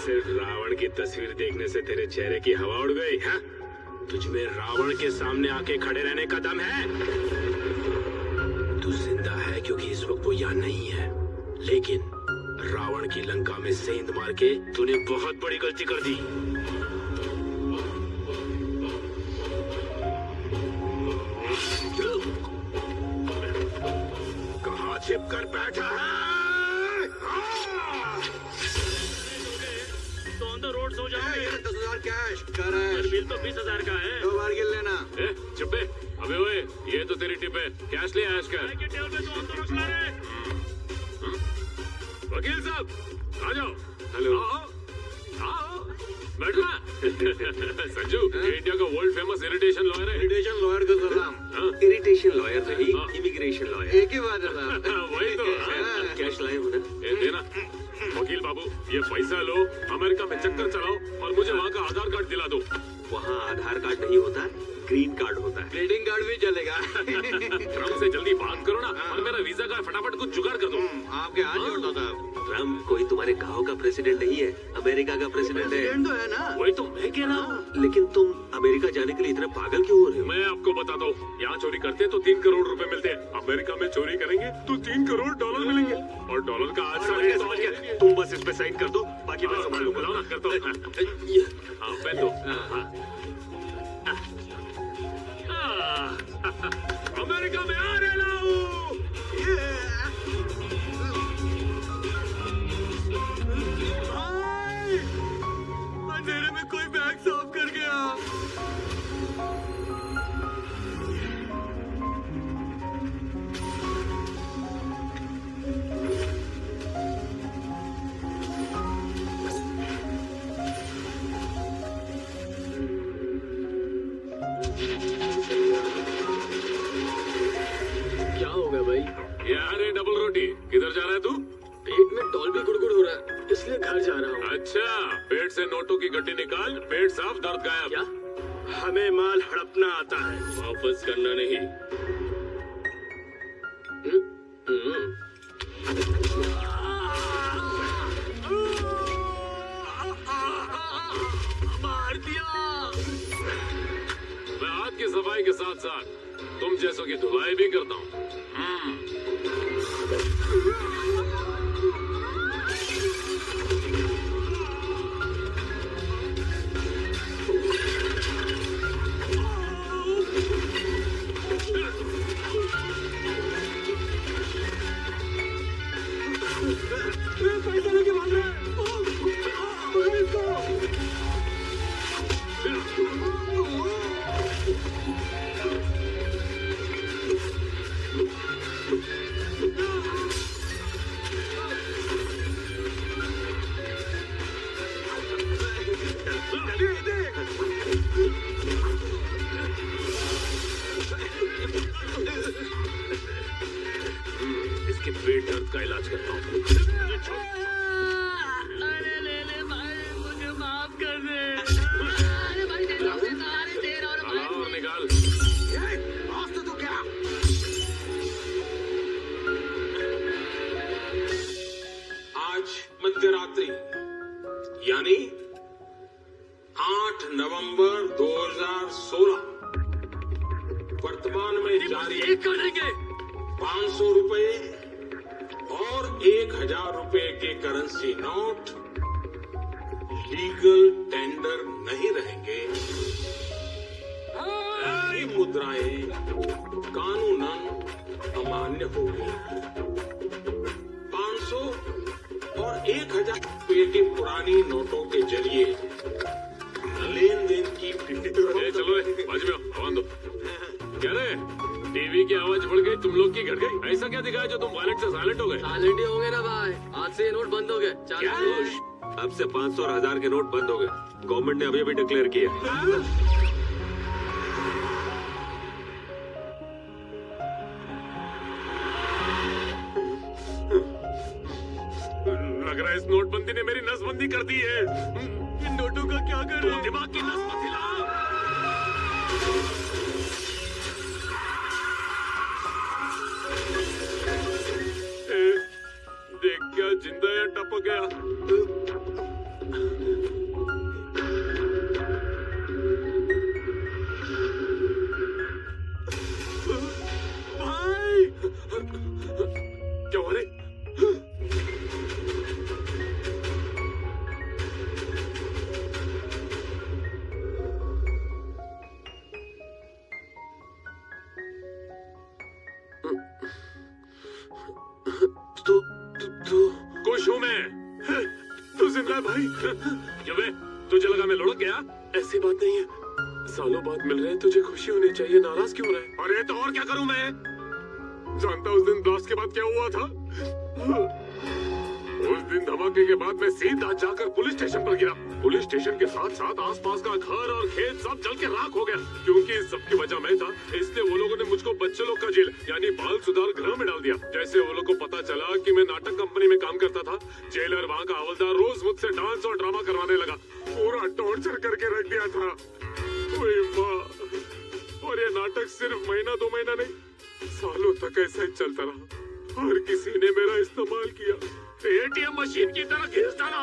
सिर्फ रावण की तस्वीर देखने से तेरे चेहरे की हवा उड़ गई, हाँ? तुझमें रावण के सामने आके खड़े रहने का दम है? तू जिंदा है क्योंकि इस वक्त वो यहाँ नहीं है, लेकिन रावण की लंका में सेंध मार के तूने बहुत बड़ी गलती कर दी। कहाँ छिप कर बैठा है? तो ऑन द रोड सो जाओगे। 10,000 कैश कर है। बिल तो 20,000 का है। 2 बार गिन लेना। चुप्पे, अबे ओए, ये तो तेरी टिप है, कैश ले ऐश कर। के टेबल पे तो हम दोनों खा रहे हैं। वकील साहब, आ जाओ। हेलो। आओ, बैठना। संजू, ये इंडिया का वर्ल्ड फेमस इरिटेशन लॉयर है। इरिटेशन लॉयर का सलाम। इरिटेशन लॉयर नहीं, हाँ। Immigration lawyer. एक ही बात है साहब। वही तो। कैश लाए हो ना? ए, देना। वकील बाबू, ये पैसा लो, अमेरिका में चक्कर चलाओ और मुझे वहाँ का आधार कार्ड दिला दो। वहाँ आधार कार्ड नहीं होता, ग्रीन कार्ड होता है। ग्रीटिंग कार्ड भी चलेगा। ट्रम्प से जल्दी बात करो ना और मेरा वीजा का फटाफट कुछ जुगाड़ कर दो। आपके हाथ जोड़ता साहब। ट्रम्प कोई तुम्हारे गांव का प्रेसिडेंट नहीं है, अमेरिका का प्रेसिडेंट है। प्रेसिडेंट तो है ना। वही तो मैं कह रहा हूँ। लेकिन तुम अमेरिका जाने के लिए इतने पागल क्यों हो रहे हो? मैं आपको बताता हूँ, यहाँ चोरी करते तो 3 करोड़ रुपए मिलते हैं, अमेरिका में चोरी करेंगे तो 3 करोड़ डॉलर मिलेंगे, और डॉलर का आज समझ गया। तुम बस इस पे साइन कर दो, बाकी मैं संभाल लूंगा। बुलाओ ना, करता हूँ। हाँ, पेन दो। अमेरिका में आ रहे लाओ। अंधेरे में कोई बैग साफ कर गया। क्या हो गया भाई? यार ये डबल रोटी, किधर जा रहा है तू? पेट में डॉल भी गुड़गुड़ हो रहा है, इसलिए घर जा रहा हूँ। अच्छा, पेट से नोटों की गड्डी निकाल, पेट साफ, दर्द गायब। क्या? हमें माल हड़पना आता है, वापस करना नहीं। मार दिया। मैं हाथ की सफाई के साथ साथ तुम जैसों की धुलाई भी करता हूँ। पैसा लेके भाग रहा है। पकड़ इसको। इसके पेट दर्द का इलाज करता हूँ। अरे ले ले भाई, मुझे माफ कर दे। अरे भाई दे दो, अरे दे रहा हूँ भाई। और निकाल। तू क्या? आज मध्यरात्रि यानी 8 नवंबर 2016 वर्तमान में जारी एक कर देंगे। 500 रुपए और 1,000 रुपए के करेंसी नोट लीगल टेंडर नहीं रहेंगे। ये मुद्राएं कानूनन अमान्य होगी। 500 और 1,000 रुपए की पुरानी नोटों के जरिए लेन देन की ए, चलो रे, बाजू में आओ, आवाज दो। क्या रे, टीवी की आवाज बढ़ गई, तुम लोग की घट गई? ऐसा क्या दिखाया जो तुम वायलेंट से साइलेंट हो गए? साइलेंट ही होंगे ना भाई, आज से ये नोट बंद हो गए। क्या? अब से 500 और 1000 के नोट बंद हो गए, गवर्नमेंट ने अभी अभी डिक्लेयर किया। लग रहा है इस नोटबंदी ने मेरी नसबंदी कर दी है। इन नोटों का क्या तू करें? दिमाग की नस मत हिला। ए तू खुश हूं मैं। तू जिंदा है भाई। क्यों बे? तुझे लगा मैं लुढ़क गया? ऐसी बात नहीं है, सालों बाद मिल रहे हैं, तुझे खुशी होनी चाहिए, नाराज क्यों रहे? अरे तो और क्या करूं मैं? जानता उस दिन ब्लास्ट के बाद क्या हुआ था? उस दिन धमाके के बाद मैं सीधा जाकर पुलिस स्टेशन पर गिरा। पुलिस स्टेशन के साथ साथ आसपास का घर और खेत सब जल के राख हो गया। क्योंकि इस सब की वजह मैं था, इसलिए वो लोगों ने मुझको बच्चे लोग का जेल यानी बाल सुधार गृह में डाल दिया। जैसे वो लोग को पता चला कि मैं नाटक कंपनी में काम करता था, जेलर वहाँ का हवलदार रोज मुझसे डांस और ड्रामा करवाने लगा। पूरा टॉर्चर करके रख दिया था। ओए माँ, और ये नाटक सिर्फ महीना 2 महीना नहीं, सालों तक ऐसा ही चलता रहा। हर किसी ने मेरा इस्तेमाल किया, एटीएम मशीन की तरह घिस डाला।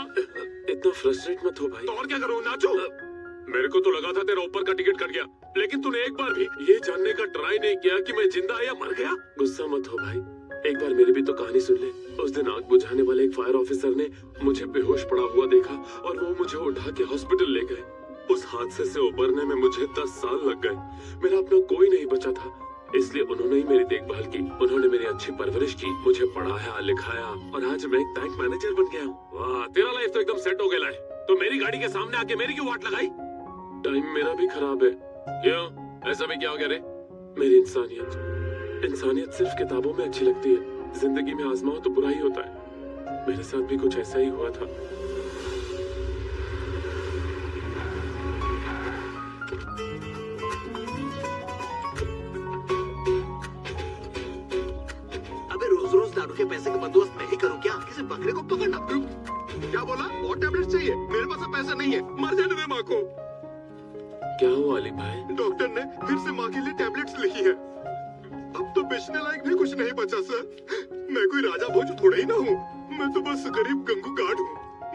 इतना फ्रस्ट्रेट मत हो भाई। तो और क्या करूं, नाचो? मेरे को तो लगा था तेरा ऊपर का टिकट कट गया, लेकिन तूने एक बार भी ये जानने का ट्राई नहीं किया कि मैं जिंदा या मर गया। गुस्सा मत हो भाई, एक बार मेरी भी तो कहानी सुन ले। उस दिन आग बुझाने वाले एक फायर ऑफिसर ने मुझे बेहोश पड़ा हुआ देखा और वो मुझे उठा के हॉस्पिटल ले गए। उस हादसे से उबरने में मुझे 10 साल लग गए। मेरा अपना कोई नहीं बचा था, इसलिए उन्होंने ही मेरी देखभाल की। उन्होंने मेरी अच्छी परवरिश की, मुझे पढ़ाया लिखाया और आज मैं एक बैंक मैनेजर बन गया हूँ। वाह, तेरा लाइफ तो एकदम सेट हो गया है। तो मेरी गाड़ी के सामने आके मेरी क्यों वाट लगाई? टाइम मेरा भी खराब है। क्यों? ऐसा भी क्या हो गया रे? मेरी इंसानियत सिर्फ किताबों में अच्छी लगती है, जिंदगी में आजमाओ तो बुरा ही होता है। मेरे साथ भी कुछ ऐसा ही हुआ था। दारू के पैसे का बंदोबस्त मैं ही करूं क्या? किसी बकरे को पकड़ना। क्या बोला? और टैबलेट चाहिए? मेरे पास पैसा नहीं है, मर जाने दे माँ को। क्या हुआ अली भाई? डॉक्टर ने फिर से माँ के लिए टैबलेट्स लिखी है। अब तो बेचने लायक भी कुछ नहीं बचा सर। मैं कोई राजा भोज थोड़ा ही ना हूँ, मैं तो बस गरीब गंगू गार्ड हूँ।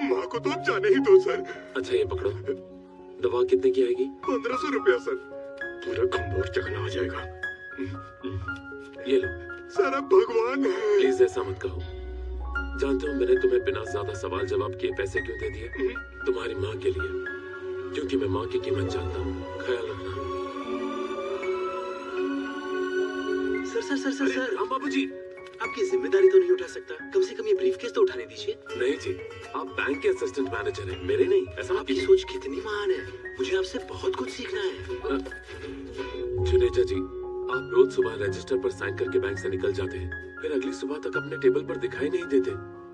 माँ को तो अब जाने ही दो सर। अच्छा ये पकड़ो, दवा कितने की आएगी? 1500 रुपया सर। पूरा खंबोर चखना आ जाएगा। ये लो सर, अब भगवान है। प्लीज ऐसा मत कहो। जानते हो मैंने तुम्हें बिना ज्यादा सवाल जवाब किए पैसे क्यों दे दिए? तुम्हारी माँ के लिए, क्योंकि मैं माँ की कीमत जानता हूँ। ख्याल रखना। सर राम बाबू जी, आपकी जिम्मेदारी तो नहीं उठा सकता, कम से कम ये ब्रीफकेस तो उठाने दीजिए। नहीं जी, आप बैंक के असिस्टेंट मैनेजर हैं, मेरे नहीं। ऐसा आपकी सोच कितनी महान है, मुझे आपसे बहुत कुछ सीखना है। जुनेजा जी, आप रोज सुबह रजिस्टर पर साइन करके बैंक से निकल जाते हैं, फिर अगली सुबह तक अपने टेबल पर दिखाई नहीं देते।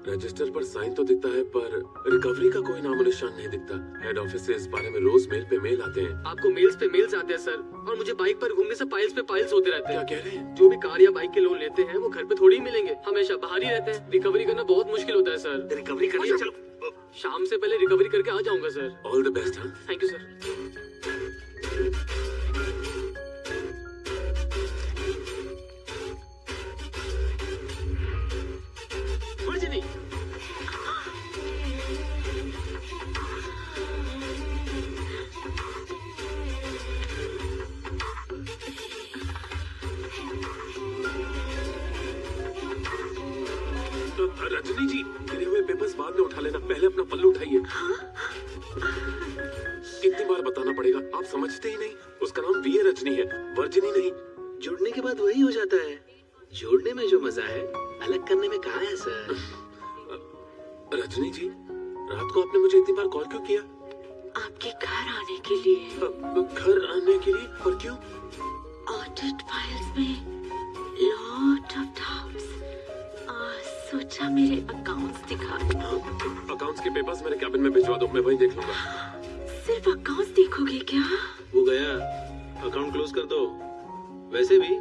रजिस्टर पर साइन तो दिखता है, पर रिकवरी का कोई नामो निशान नहीं दिखता। हेड ऑफिस से इस बारे में रोज मेल पे मेल आते हैं। आपको मेल्स पे मेल्स आते हैं सर, और मुझे बाइक पर घूमने से पाइल्स पे पाइल्स होते रहते क्या हैं। कह रहे हैं? जो भी कार या बाइक के लोन लेते हैं वो घर पे थोड़ी ही मिलेंगे, हमेशा बाहर ही रहते हैं। रिकवरी करना बहुत मुश्किल होता है सर। रिकवरी करनी है, चलो शाम से पहले रिकवरी करके आ जाऊंगा सर। All the best. हाँ, थैंक यू सर। वर्जिनी, रजनी जी, गिरे हुए पेपर्स बाद में उठा लेना, पहले अपना पल्लू उठाइए। कितनी बार बताना पड़ेगा, आप समझते ही नहीं। उसका नाम वी रजनी है, वर्जिनी नहीं। जुड़ने के बाद वही हो जाता है। जोड़ने में जो मजा है, अलग करने में कहाँ है सर। रजनी जी, रात को आपने मुझे इतनी बार कॉल क्यों किया? आपके घर आने के लिए। घर आने के लिए? और क्यों? ऑडिट फाइल्स में लॉट ऑफ डाउट्स। सोचा मेरे अकाउंट्स दिखा। अकाउंट्स के पेपर्स मेरे कैबिन में भिजवा दो, मैं वहीं देख लूंगा। सिर्फ अकाउंट्स देखोगे क्या? वो गया, अकाउंट क्लोज कर दो। वैसे भी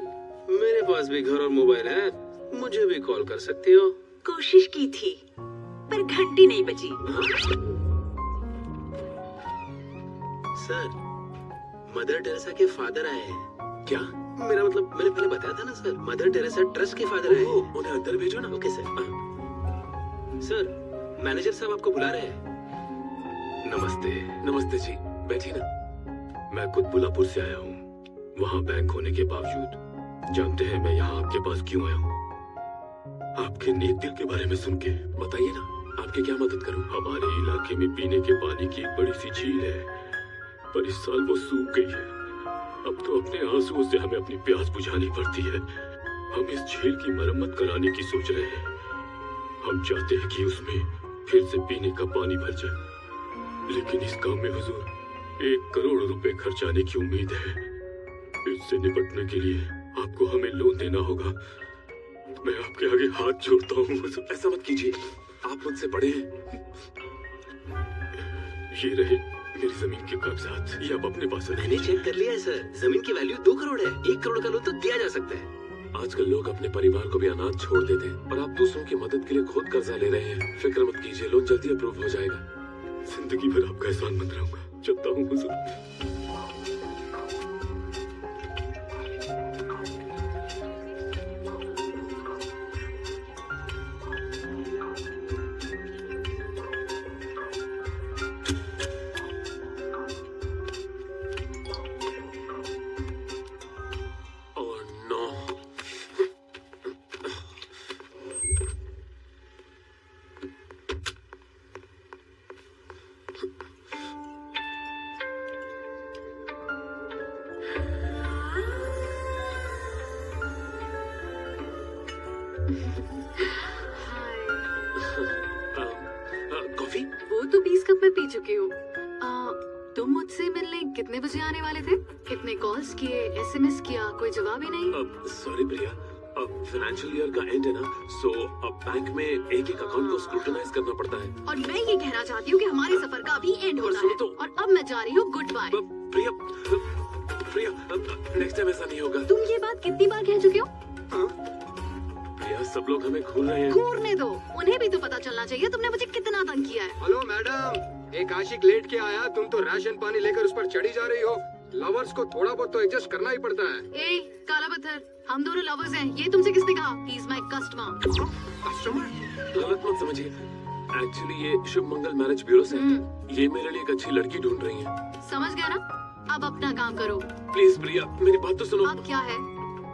मेरे पास भी घर और मोबाइल है, मुझे भी कॉल कर सकती हो। कोशिश की थी पर घंटी नहीं बजी। सर, मदर टेरेसा के फादर आए हैं। क्या? मेरा मतलब, मैंने पहले बताया था ना सर, मदर टेरेसा ट्रस्ट के फादर आए हैं। उन्हें अंदर भेजो ना। Okay sir. सर, मैनेजर साहब आपको बुला रहे हैं। नमस्ते। नमस्ते जी, बैठिए ना। मैं कुतबुलापुर से आया हूँ। वहाँ बैंक होने के बावजूद जानते हैं मैं यहाँ आपके पास क्यों आया हूँ? आपके नेक दिल के बारे में सुन के। बताइए ना, आपकी क्या मदद करूं? हमारे इलाके में पीने के पानी की एक बड़ी सी झील है, पर इस साल वो सूख गई है। अब तो अपने आंसुओं से हमें अपनी प्यास बुझानी पड़ती है। हम इस झील की मरम्मत कराने की सोच रहे हैं। हम चाहते हैं कि उसमें फिर से पीने का पानी भर जाए, लेकिन इस काम में हुजूर 1 करोड़ रुपए खर्च आने की उम्मीद है। इससे निपटने के लिए आपको हमें लोन देना होगा। मैं आपके आगे हाथ जोड़ता हूँ हुजूर। ऐसा मत कीजिए, आप मुझसे बड़े हैं। ये रहे मेरी जमीन के कागजात, ये आप अपने पास रखें। मैंने चेक कर लिया है सर, जमीन की वैल्यू 2 करोड़ है। 1 करोड़ का लोन तो दिया जा सकता है। आजकल लोग अपने परिवार को भी अनाथ छोड़ देते हैं, और आप दूसरों की मदद के लिए खुद कर्जा ले रहे हैं। फिक्र मत कीजिए, लोन जल्दी अप्रूव हो जाएगा। जिंदगी भर आपका एहसानमंद रहूंगा। चलता हूँ हुजूर। कॉफी? वो तो 20 कप में पी चुकी हूँ। तुम मुझसे मिलने कितने बजे आने वाले थे? कितने कॉल्स किए, एसएमएस किया, कोई जवाब ही नहीं। सॉरी प्रिया, अब फाइनेंशियल ईयर का एंड है ना, सो अब बैंक में एक अकाउंट को स्क्रूटनाइज करना पड़ता है। और मैं ये कहना चाहती हूँ कि हमारे सफर का अभी एंड होना है। और अब मैं जा रही हूँ, गुड बाय। प्रिया, प्रिया, नेक्स्ट टाइम ऐसा नहीं होगा। तुम ये बात कितनी बार कह चुके हो? प्रिया, सब लोग हमें घूर रहे हैं। घूरने दो, उन्हें भी तो पता चलना चाहिए तुमने मुझे कितना तंग किया है। हेलो मैडम, एक आशिक लेट के आया, तुम तो राशन पानी लेकर उस पर चढ़ी जा रही हो। लवर्स को थोड़ा बहुत तो एडजस्ट करना ही पड़ता है। ए काला पत्थर, हम दोनों लवर्स हैं, ये तुमसे किसने कहा? He is my customer. Customer? गलत मत समझिए, एक्चुअली ये शुभ मंगल मैरिज ब्यूरो से ये मेरे लिए एक अच्छी लड़की ढूंढ रही है। समझ गया ना? अब अपना काम करो। प्लीज प्रिया, मेरी बात तो सुनो। अब क्या है?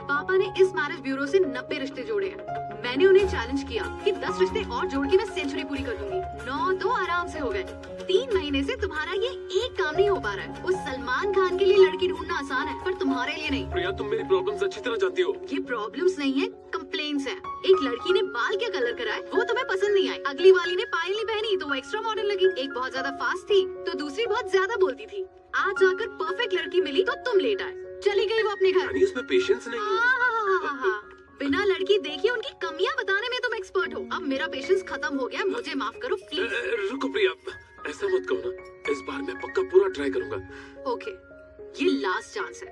पापा ने इस मैरिज ब्यूरो से 90 रिश्ते जोड़े हैं। मैंने उन्हें चैलेंज किया कि 10 रिश्ते और जोड़ के मैं सेंचुरी पूरी कर दूंगी। 9 तो आराम से हो गए। 3 महीने से तुम्हारा ये एक काम नहीं हो पा रहा है। उस सलमान खान के लिए लड़की ढूंढना आसान है, पर तुम्हारे लिए नहीं। प्रिया, तुम मेरी प्रॉब्लम्स अच्छी तरह जानती हो। ये प्रॉब्लम्स नहीं है, कंप्लेंट्स हैं। एक लड़की ने बाल क्या कलर कराए, वो तुम्हें पसंद नहीं आई। अगली वाली ने पायल नहीं पहनी तो वो एक्स्ट्रा मॉडर्न लगी। एक बहुत ज्यादा फास्ट थी तो दूसरी बहुत ज्यादा बोलती थी। आज जाकर परफेक्ट लड़की मिली तो तुम लेट आए। चली गई वो अपने घर। यानी उसमें पेशेंस नहीं है। बिना लड़की देखे उनकी कमियां बताने में तुम एक्सपर्ट हो। अब मेरा पेशेंस खत्म हो गया, मुझे माफ करो प्लीज। रुको प्रिया, ऐसा मत कहो ना। इस बार मैं पक्का पूरा ट्राई करूंगा। ओके, ये लास्ट चांस है।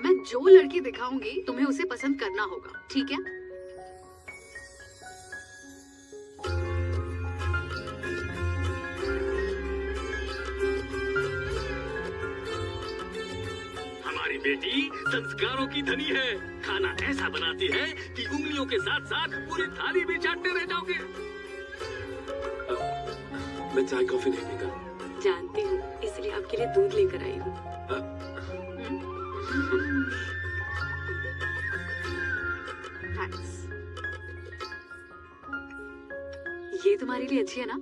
मैं जो लड़की दिखाऊंगी तुम्हें उसे पसंद करना होगा, ठीक है? हमारी बेटी संस्कारों की धनी है। खाना ऐसा बनाती है कि उंगलियों के साथ साथ पूरी थाली भी चाटते रह जाओगे। मैं चाय कॉफी नहीं पीता। जानती हूँ, इसलिए आपके लिए दूध लेकर आई हूँ। थैंक्स। ये तुम्हारे लिए अच्छी है ना?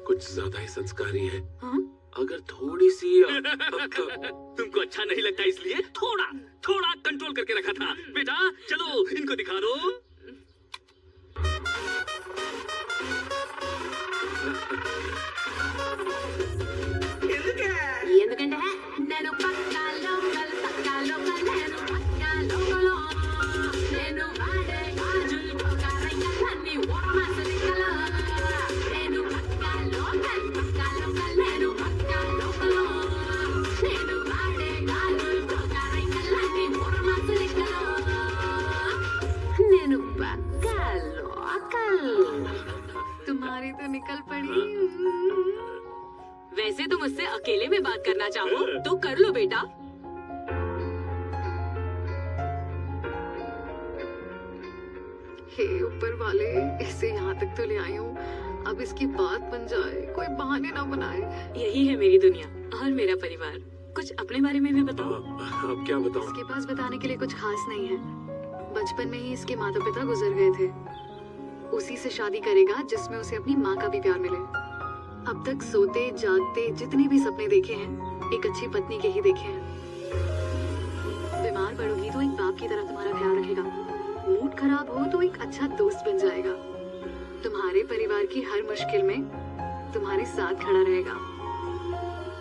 कुछ ज्यादा ही संस्कारी है। हाँ? अगर थोड़ी सी तुमको अच्छा नहीं लगता इसलिए थोड़ा थोड़ा कंट्रोल करके रखा था। बेटा चलो इनको दिखा दो। ఎందుకంటే నేను పక్కా లోకల్ నేను పక్కా లోకలో నేను వాడే గాజులు కారైకలన్నీ ఓర్మసలికల నేను పక్కా లోకల్ నేను పక్కా లోకలో నేను వాడే గాజులు కారైకలన్నీ ఓర్మసలికల నేను పక్కా లోకల్। तुम्हारी तो निकल पड़ी। वैसे तुम मुझसे अकेले में बात करना चाहो तो कर लो बेटा। हे ऊपर वाले, इसे यहाँ तक तो ले आई हूँ, अब इसकी बात बन जाए, कोई बहाने ना बनाए। यही है मेरी दुनिया और मेरा परिवार। कुछ अपने बारे में भी बताओ। अब क्या बताऊं? इसके पास बताने के लिए कुछ खास नहीं है। बचपन में ही इसके माता पिता गुजर गए थे। उसी से शादी करेगा जिसमें उसे अपनी माँ का भी प्यार मिले। अब तक सोते जागते जितने भी सपने देखे हैं एक अच्छी पत्नी के ही देखे हैं। बीमार पड़ोगी तो एक बाप की तरह तुम्हारा ख्याल रखेगा, मूड खराब हो तो एक अच्छा दोस्त बन जाएगा, तुम्हारे परिवार की हर मुश्किल में तुम्हारे साथ खड़ा रहेगा,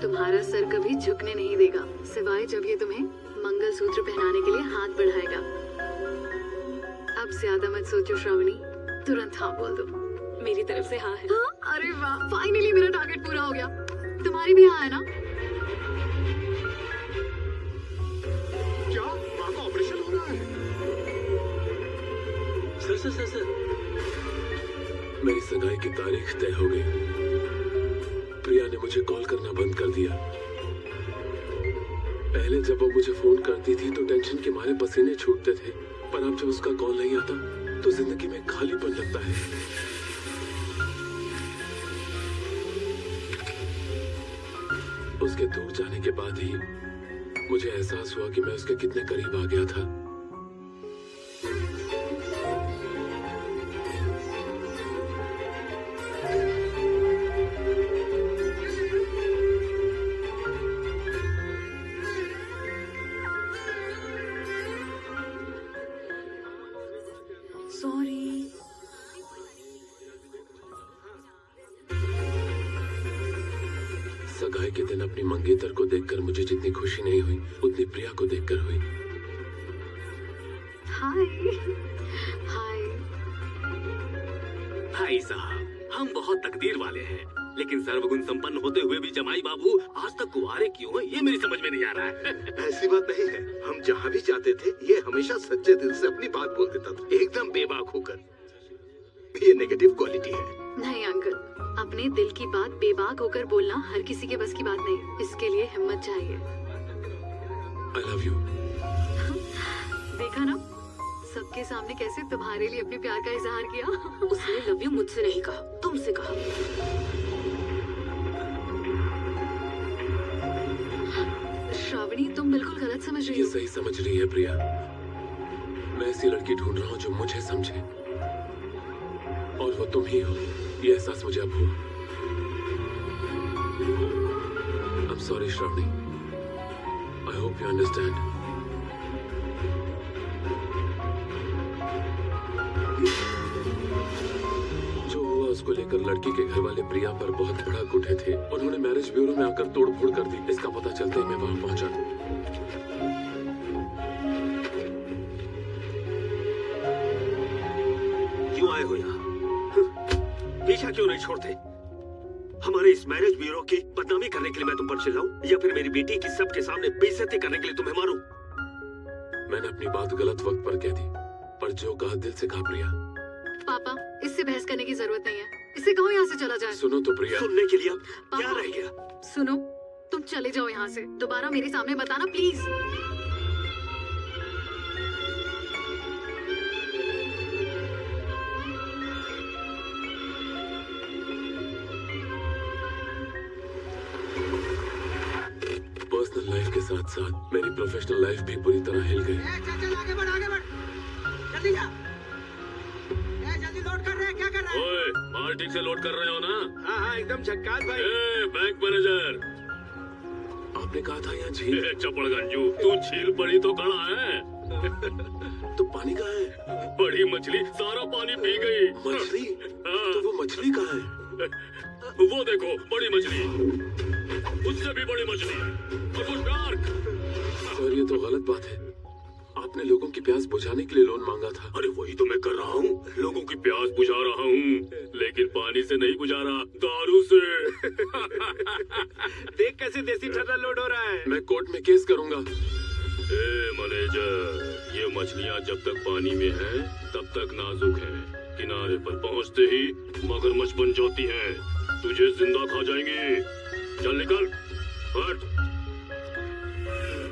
तुम्हारा सर कभी झुकने नहीं देगा सिवाय जब ये तुम्हें मंगलसूत्र पहनाने के लिए हाथ बढ़ाएगा। अब ज्यादा मत सोचो श्रावणी, तुरंत हाँ बोल दो। मेरी तरफ से हाँ है। हाँ? अरे वाह, फाइनली मेरा टारगेट पूरा हो गया। तुम्हारी भी हाँ है ना? क्या माँ का ऑपरेशन हो रहा है? सर मेरी सगाई की तारीख तय हो गई। प्रिया ने मुझे कॉल करना बंद कर दिया। पहले जब वो मुझे फोन करती थी तो टेंशन के मारे पसीने छूटते थे, पर अब जब उसका कॉल नहीं आता तो जिंदगी में खालीपन लगता है। उसके दूर जाने के बाद ही मुझे एहसास हुआ कि मैं उसके कितने करीब आ गया था। सॉरी। सगाई के दिन अपनी मंगेतर को देखकर मुझे जितनी खुशी नहीं हुई उतनी प्रिया को देखकर हुई। हाय हाय। भाई साहब, हम बहुत तकदीर वाले हैं, लेकिन सर्वगुण संपन्न होते हुए भी जमाई बाबू आज तक कुंवारे क्यों हैं, ये मेरी समझ में नहीं आ रहा है। ऐसी बात नहीं है, हम जहाँ भी जाते थे ये हमेशा सच्चे दिल से अपनी बात बोल देता था, एकदम बेबाक होकर। ये नेगेटिव क्वालिटी है। नहीं अंकल, अपने दिल की बात बेबाक होकर बोलना हर किसी के बस की बात नहीं, इसके लिए हिम्मत चाहिए। I love you। देखा ना, सबके सामने कैसे तुम्हारे लिए अपने प्यार का इजहार किया। उसने लव यू मुझसे नहीं कहा, तुमसे कहा। श्रावणी, तुम बिल्कुल गलत समझ रही ये हो। सही समझ रही है प्रिया। मैं ऐसी लड़की ढूंढ रहा हूँ जो मुझे समझे, और वो तुम ही हो। ये एहसास मुझे अब हुआ। I'm sorry Shravani. I hope you understand। जो हुआ उसको लेकर लड़की के घर वाले प्रिया पर बहुत भड़क उठे थे। उन्होंने मैरिज ब्यूरो में आकर तोड़फोड़ कर दी। इसका पता चलते ही मैं वहां पहुंचा। क्यों आए हो यहाँ? पीछा क्यों नहीं छोड़ते? हमारे इस मैरिज ब्यूरो की बदनामी करने के लिए मैं तुम पर चिल्लाऊं, या फिर मेरी बेटी की सबके सामने बेइज्जती करने के लिए तुम्हें मारूं? मैंने अपनी बात गलत वक्त पर कह दी, पर जो कहा दिल से कहा प्रिया। पापा, इससे बहस करने की जरूरत नहीं है, इसे कहो यहाँ से चला जाए। सुनो तो प्रिया। सुनने के लिए अब पापा, क्या रह गया? सुनो, तुम चले जाओ यहाँ से, दोबारा मेरे सामने बताना प्लीज। पर्सनल लाइफ के साथ साथ मेरी प्रोफेशनल लाइफ भी पूरी तरह हिल गई। चल आगे बढ़ जल्दी जा। जल्दी लोड कर रहे हैं, क्या कर रहे हैं? ओए, माल ठीक से लोड कर रहे हो ना? हाँ हाँ एकदम झक्कास भाई। ए, बैंक मैनेजर। आपने कहा था यहाँ झील। चपड़गंजू, तू झील पड़ी तो खड़ा है। तो पानी कहाँ है? बड़ी मछली सारा पानी पी गई। मछली? तो वो मछली कहाँ है? वो देखो, बड़ी मछली, उससे भी बड़ी मछली, और वो शार्क। सर, ये तो गलत बात है। आपने लोगों की प्यास बुझाने के लिए लोन मांगा था। अरे वही तो मैं कर रहा हूँ, लोगों की प्यास बुझा रहा हूँ, लेकिन पानी से नहीं बुझा रहा, दारू से। देख कैसे देसी ठर्रा लोड हो रहा है। मैं कोर्ट में केस करूंगा। ए मैनेजर, ये मछलियाँ जब तक पानी में हैं, तब तक नाजुक हैं, किनारे पर पहुँचते ही मगरमच्छ बन जाती हैं, तुझे जिंदा खा जाएंगी। चल निकल, हट।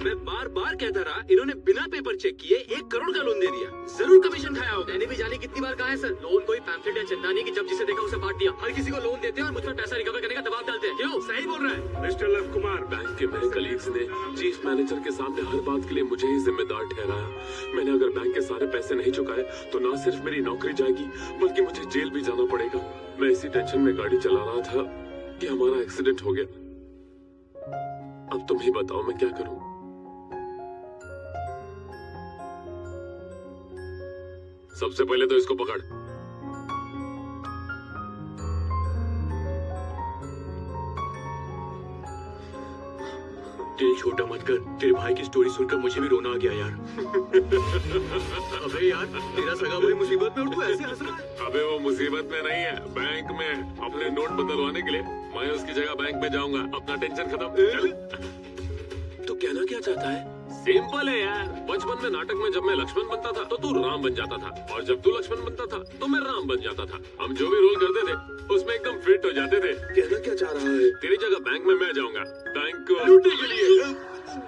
मैं बार बार कहता रहा, इन्होंने बिना पेपर चेक किए 1 करोड़ का लोन दे दिया। जरूर कमीशन खाया होगा। मैंने भी जाने कितनी बार कहा है सर, लोन कोई पैम्फलेट या चंदा नहीं कि जब जिसे देखा उसे बांट दिया। हर किसी को लोन देते हैं और मुझ पर पैसा रिकवर करने का दबाव डालते हैं। क्यों? सही बोल रहा है। मिस्टर लव कुमार, बैंक के मेरे कलीग्स ने चीफ मैनेजर के सामने हर बात के लिए मुझे ही जिम्मेदार ठहराया। मैंने अगर बैंक के सारे पैसे नहीं चुकाए तो ना सिर्फ मेरी नौकरी जाएगी बल्कि मुझे जेल भी जाना पड़ेगा। मैं इसी टेंशन में गाड़ी चला रहा था कि हमारा एक्सीडेंट हो गया। अब तुम ही बताओ मैं क्या करूं? सबसे पहले तो इसको पकड़। दिल छोटा मत कर। तेरे भाई की स्टोरी सुनकर मुझे भी रोना आ गया यार। अबे यार, तेरा सगा भाई मुसीबत में और तू ऐसे हंस रहा है। अबे वो मुसीबत में नहीं है, बैंक में। अपने नोट बदलवाने के लिए मैं उसकी जगह बैंक में जाऊंगा। अपना टेंशन खत्म। चल। तो कहना क्या चाहता है? सिंपल है यार। बचपन में नाटक में जब मैं लक्ष्मण बनता था तो तू राम बन जाता था, और जब तू लक्ष्मण बनता था तो मैं राम बन जाता था। हम जो भी रोल करते थे उसमें एकदम फिट हो जाते थे। कहना क्या चाह रहा है? तेरी जगह बैंक में मैं जाऊंगा। बैंक को लूटने के लिए?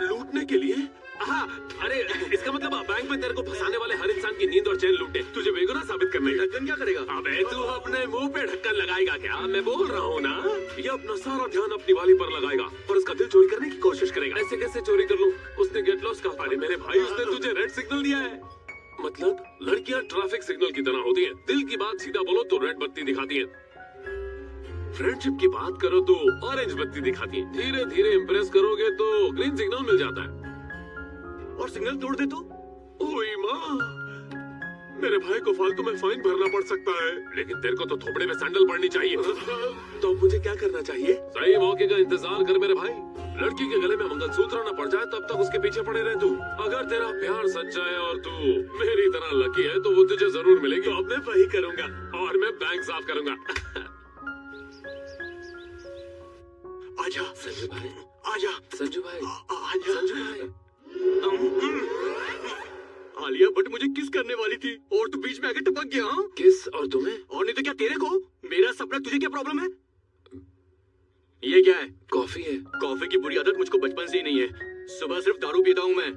लूटने के लिए? हाँ, अरे इसका मतलब बैंक में तेरे को फंसाने वाले हर इंसान की नींद और चैन लूटे, तुझे बेगुनाह साबित करने का। ढक्कन क्या करेगा? अबे तू अपने मुंह पे ढक्कन लगाएगा क्या? मैं बोल रहा हूँ ना, ये अपना सारा ध्यान अपनी वाली पर लगाएगा और उसका दिल चोरी करने की कोशिश करेगा। ऐसे कैसे चोरी कर लूं? उसने गेट लॉस कहा। अरे मेरे भाई, उसने तुझे रेड सिग्नल दिया है। मतलब लड़कियां ट्रैफिक सिग्नल की तरह होती हैं। दिल की बात सीधा बोलो तो रेड बत्ती दिखाती हैं। फ्रेंडशिप की बात करो तो ऑरेंज बत्ती दिखाती है। धीरे धीरे इम्प्रेस करोगे तो ग्रीन सिग्नल मिल जाता है। और सिग्नल तोड़ दे तो? ओए माँ, मेरे भाई को फालतू में फाइन भरना पड़ सकता है। लेकिन तेरे को तो थोपड़े में सैंडल पड़नी चाहिए। तो मुझे क्या करना चाहिए? सही मौके का इंतजार कर मेरे भाई। लड़की के गले में मंगलसूत्र न पड़ जाए तब तक उसके पीछे पड़े रहे तू। अगर तेरा प्यार सच्चा है और तू मेरी तरह लकी है तो वो तुझे जरूर मिलेगी। तो अब मैं वही करूंगा और मैं बैंक साफ करूंगा। आजा संजू भाई, आजा संजू भाई, आजा संजू भाई। आलिया भट्ट मुझे किस करने वाली थी और तू बीच में आके टपक गया। हाँ? किस? और तुम्हें? और नहीं तो क्या तेरे को? मेरा सपना, तुझे क्या प्रॉब्लम है? ये क्या है? कॉफी है। कॉफी की बुरी आदत मुझको बचपन से ही नहीं है। सुबह सिर्फ दारू पीता हूँ मैं।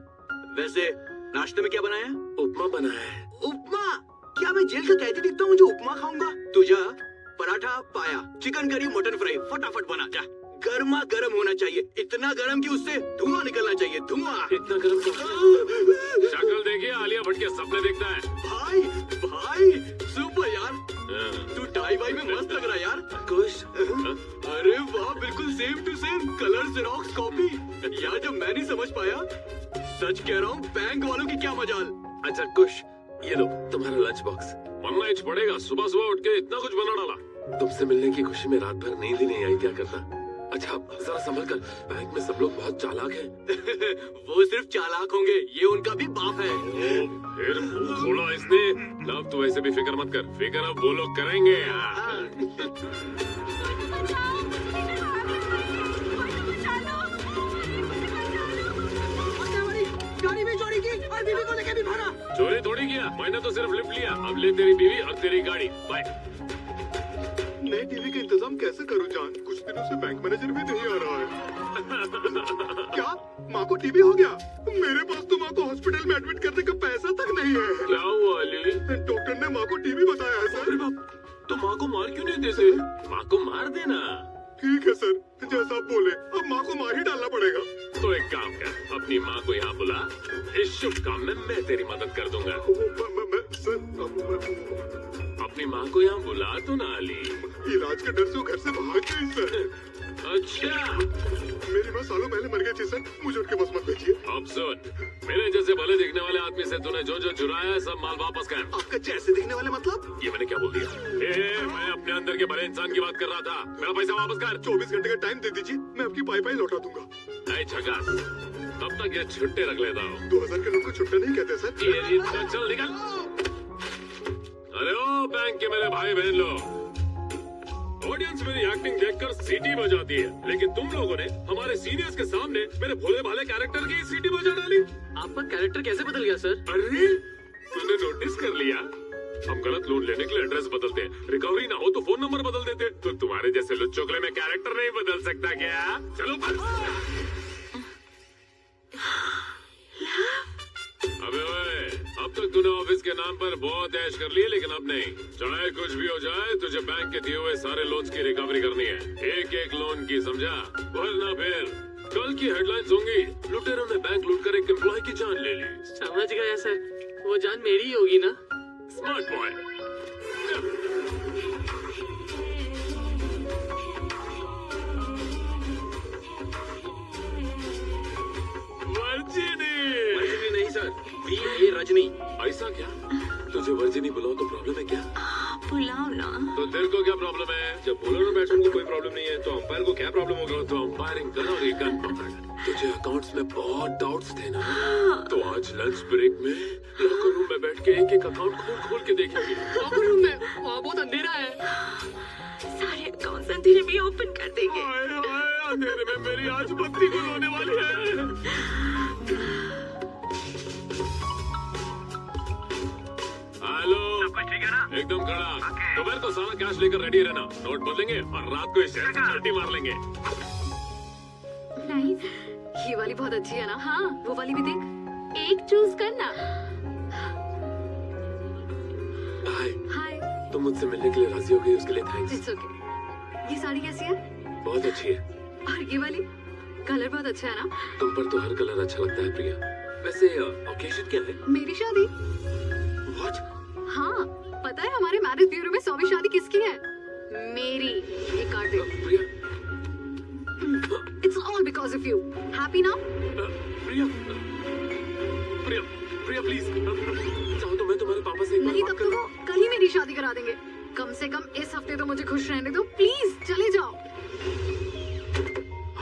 वैसे नाश्ते में क्या बनाया? उपमा बनाया है। उपमा? क्या मैं जेल का कैदी दिखता हूँ जो उपमा खाऊंगा? तुझा पराठा पाया, चिकन करी, मटन फ्राई, फटाफट बना जा। गर्मा गर्म होना चाहिए, इतना गर्म कि उससे धुआं निकलना चाहिए। धुआं। इतना गर्म शक्ल देखिए, आलिया भट्ट के सपने देखता है। भाई भाई सुपर यार, तू टाई वाई में मस्त लग रहा है यार। खुश? अरे वाह, बिल्कुल same to same, colour xerox copy. यार जब मैं नहीं समझ पाया, सच कह रहा हूँ, बैंक वालों की क्या मजाल। अच्छा कुश, ये लो तुम्हारा लंच बॉक्स। बनना ही पड़ेगा। सुबह सुबह उठ के इतना कुछ बना डाला। तुमसे मिलने की खुशी में रात भर नींद ही नहीं आई, क्या करता। अच्छा जरा संभल कर, बैंक में सब लोग बहुत चालाक हैं। वो सिर्फ चालाक होंगे, ये उनका भी बाप है। फिर मुंह खोला इसने। अब तू वैसे भी फिक्र मत कर, फिक्र अब वो लोग करेंगे। गाड़ी भी चोरी की और बीवी को लेके भी भागा। चोरी थोड़ी किया, मैंने तो सिर्फ लिफ्ट लिया। अब ले तेरी बीवी और तेरी गाड़ी। बाय। नए टीवी का इंतजाम कैसे करूं जान? कुछ दिनों से बैंक मैनेजर भी नहीं आ रहा है। क्या माँ को टीबी हो गया? मेरे पास तो माँ को हॉस्पिटल में एडमिट करने का पैसा तक नहीं है। क्या हुआ अली? डॉक्टर ने माँ को टीबी बताया है सर। अरे बाप, तो माँ को मार क्यों नहीं देते? माँ को मार देना। ठीक है सर, जैसा आप बोले। अब माँ को मार ही डालना पड़ेगा। तो एक काम कर, अपनी माँ को यहाँ बुला। इस शुभ काम में मैं तेरी मदद कर दूंगा। अपनी माँ को यहाँ बुला तो ना अली। इलाज के डर से वो घर से भाग गई सर। अच्छा, मेरी माँ सालों पहले मर गई थी सर, मुझे उनके पास मत भेजिए। अब सुन, मेरे जैसे भले दिखने वाले आदमी से तूने जो जो चुराया है सब माल वापस कर। आपका जैसे दिखने वाले मतलब? ये मैंने क्या बोल दिया? मैं अपने अंदर के भले इंसान की बात कर रहा था। मेरा पैसा वापस कर। 24 घंटे का टाइम दे दीजिए, मैं आपकी पाई लौटा दूंगा। झकास, तब तक ये छुट्टे रख लेता हूँ। 2000 के नोट को छुट्टा नहीं कहते सर। ये चल निकल। अरे ओ बैंक के मेरे भाई बहन लोग, ऑडियंस मेरी एक्टिंग देखकर सीटी बजाती है, लेकिन तुम लोगों ने हमारे सीनियर्स के सामने मेरे भोले भाले कैरेक्टर की सीटी बजा डाली। आपका कैरेक्टर कैसे बदल गया सर? अरे तूने नोटिस कर लिया? हम गलत लोन लेने के लिए एड्रेस बदलते हैं, रिकवरी ना हो तो फोन नंबर बदल देते। तो तुम्हारे जैसे लुच्चोकले में कैरेक्टर नहीं बदल सकता क्या? चलो बस। अबे ओए, अब तक तूने ऑफिस के नाम पर बहुत ऐश कर ली, लेकिन अब नहीं। चाहे कुछ भी हो जाए, तुझे बैंक के दिए हुए सारे लोन्स की रिकवरी करनी है, एक एक लोन की, समझा? वरना फिर कल की हेडलाइंस होंगी, लुटेरों ने बैंक लूट कर एक एम्प्लॉय की जान ले ली। समझ गया सर, वो जान मेरी ही होगी ना। Smart boy. वर्जिनी नहीं सर, B.A. रजनी। ऐसा क्या? तुझे वर्जिनी बुलाओ तो प्रॉब्लम है क्या? बुलाओ ना। तो तेरे को क्या प्रॉब्लम है? जब बॉलर और बैट्समैन को कोई प्रॉब्लम नहीं है तो अंपायर को क्या प्रॉब्लम होगा? तो अंपायरिंग कर और एक गन पकड़। तुझे अकाउंट्स में बहुत डाउट्स थे ना, तो आज लंच ब्रेक में लॉकर रूम में बैठ के एक एक अकाउंट खोल खोल के देखेंगे। लॉकर रूम में? वहाँ बहुत अंधेरा है। सारे अकाउंट्स अंधेरे में ओपन कर देंगे। अंधेरे में मेरी आज बत्ती गुल होने वाली है। हेलो, सब कुछ ठीक है ना? एकदम खड़ा। दोपहर को सारा कैश लेकर रेडी रहना, नोट बदलेंगे और रात को इस शहर से छुट्टी मार लेंगे। नहीं, ये वाली बहुत अच्छी है ना। हाँ, वो वाली भी देख। एक चूज करना। हाय, हाय। तुम मुझसे मिलने के लिए राजी हो गई, उसके लिए थैंक्स। It's okay. ये साड़ी कैसी है? बहुत अच्छी है। और ये वाली? कलर बहुत अच्छा है ना। तुम पर तो हर कलर अच्छा लगता है प्रिया। वैसे ओकेजन क्या है? मेरी शादी। What? हाँ, पता है हमारे मैरिज ब्यूरो में 100वीं शादी किसकी है? मेरी। ये card they. Priya, It's all because of you. Happy now? Priya, Priya, Priya please, चाहो तो मैं तुम्हारे पापा से एक बार नहीं, बात तब तो करूं? वो कल ही मेरी शादी करा देंगे। कम से कम इस हफ्ते तो मुझे खुश रहने दो, प्लीज। चले जाओ।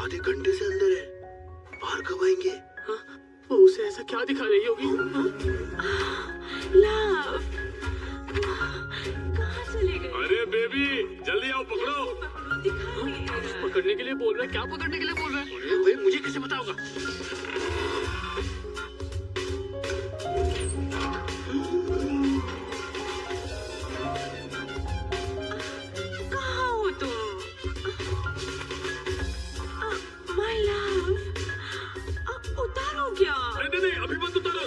आधे घंटे से अंदर है, बाहर कब आएंगे? वो उसे ऐसा क्या दिखा रही होगी? लव, कहाँ चले गए? अरे बेबी, जल्दी आओ, पकड़ो। पकड़ने के लिए बोल रहा है? क्या पकड़ने के लिए बोल रहा है? अरे भाई, मुझे कैसे पता होगा? कहाँ हो तुम? My love, उतारो क्या? नहीं, अभी मत उतारो।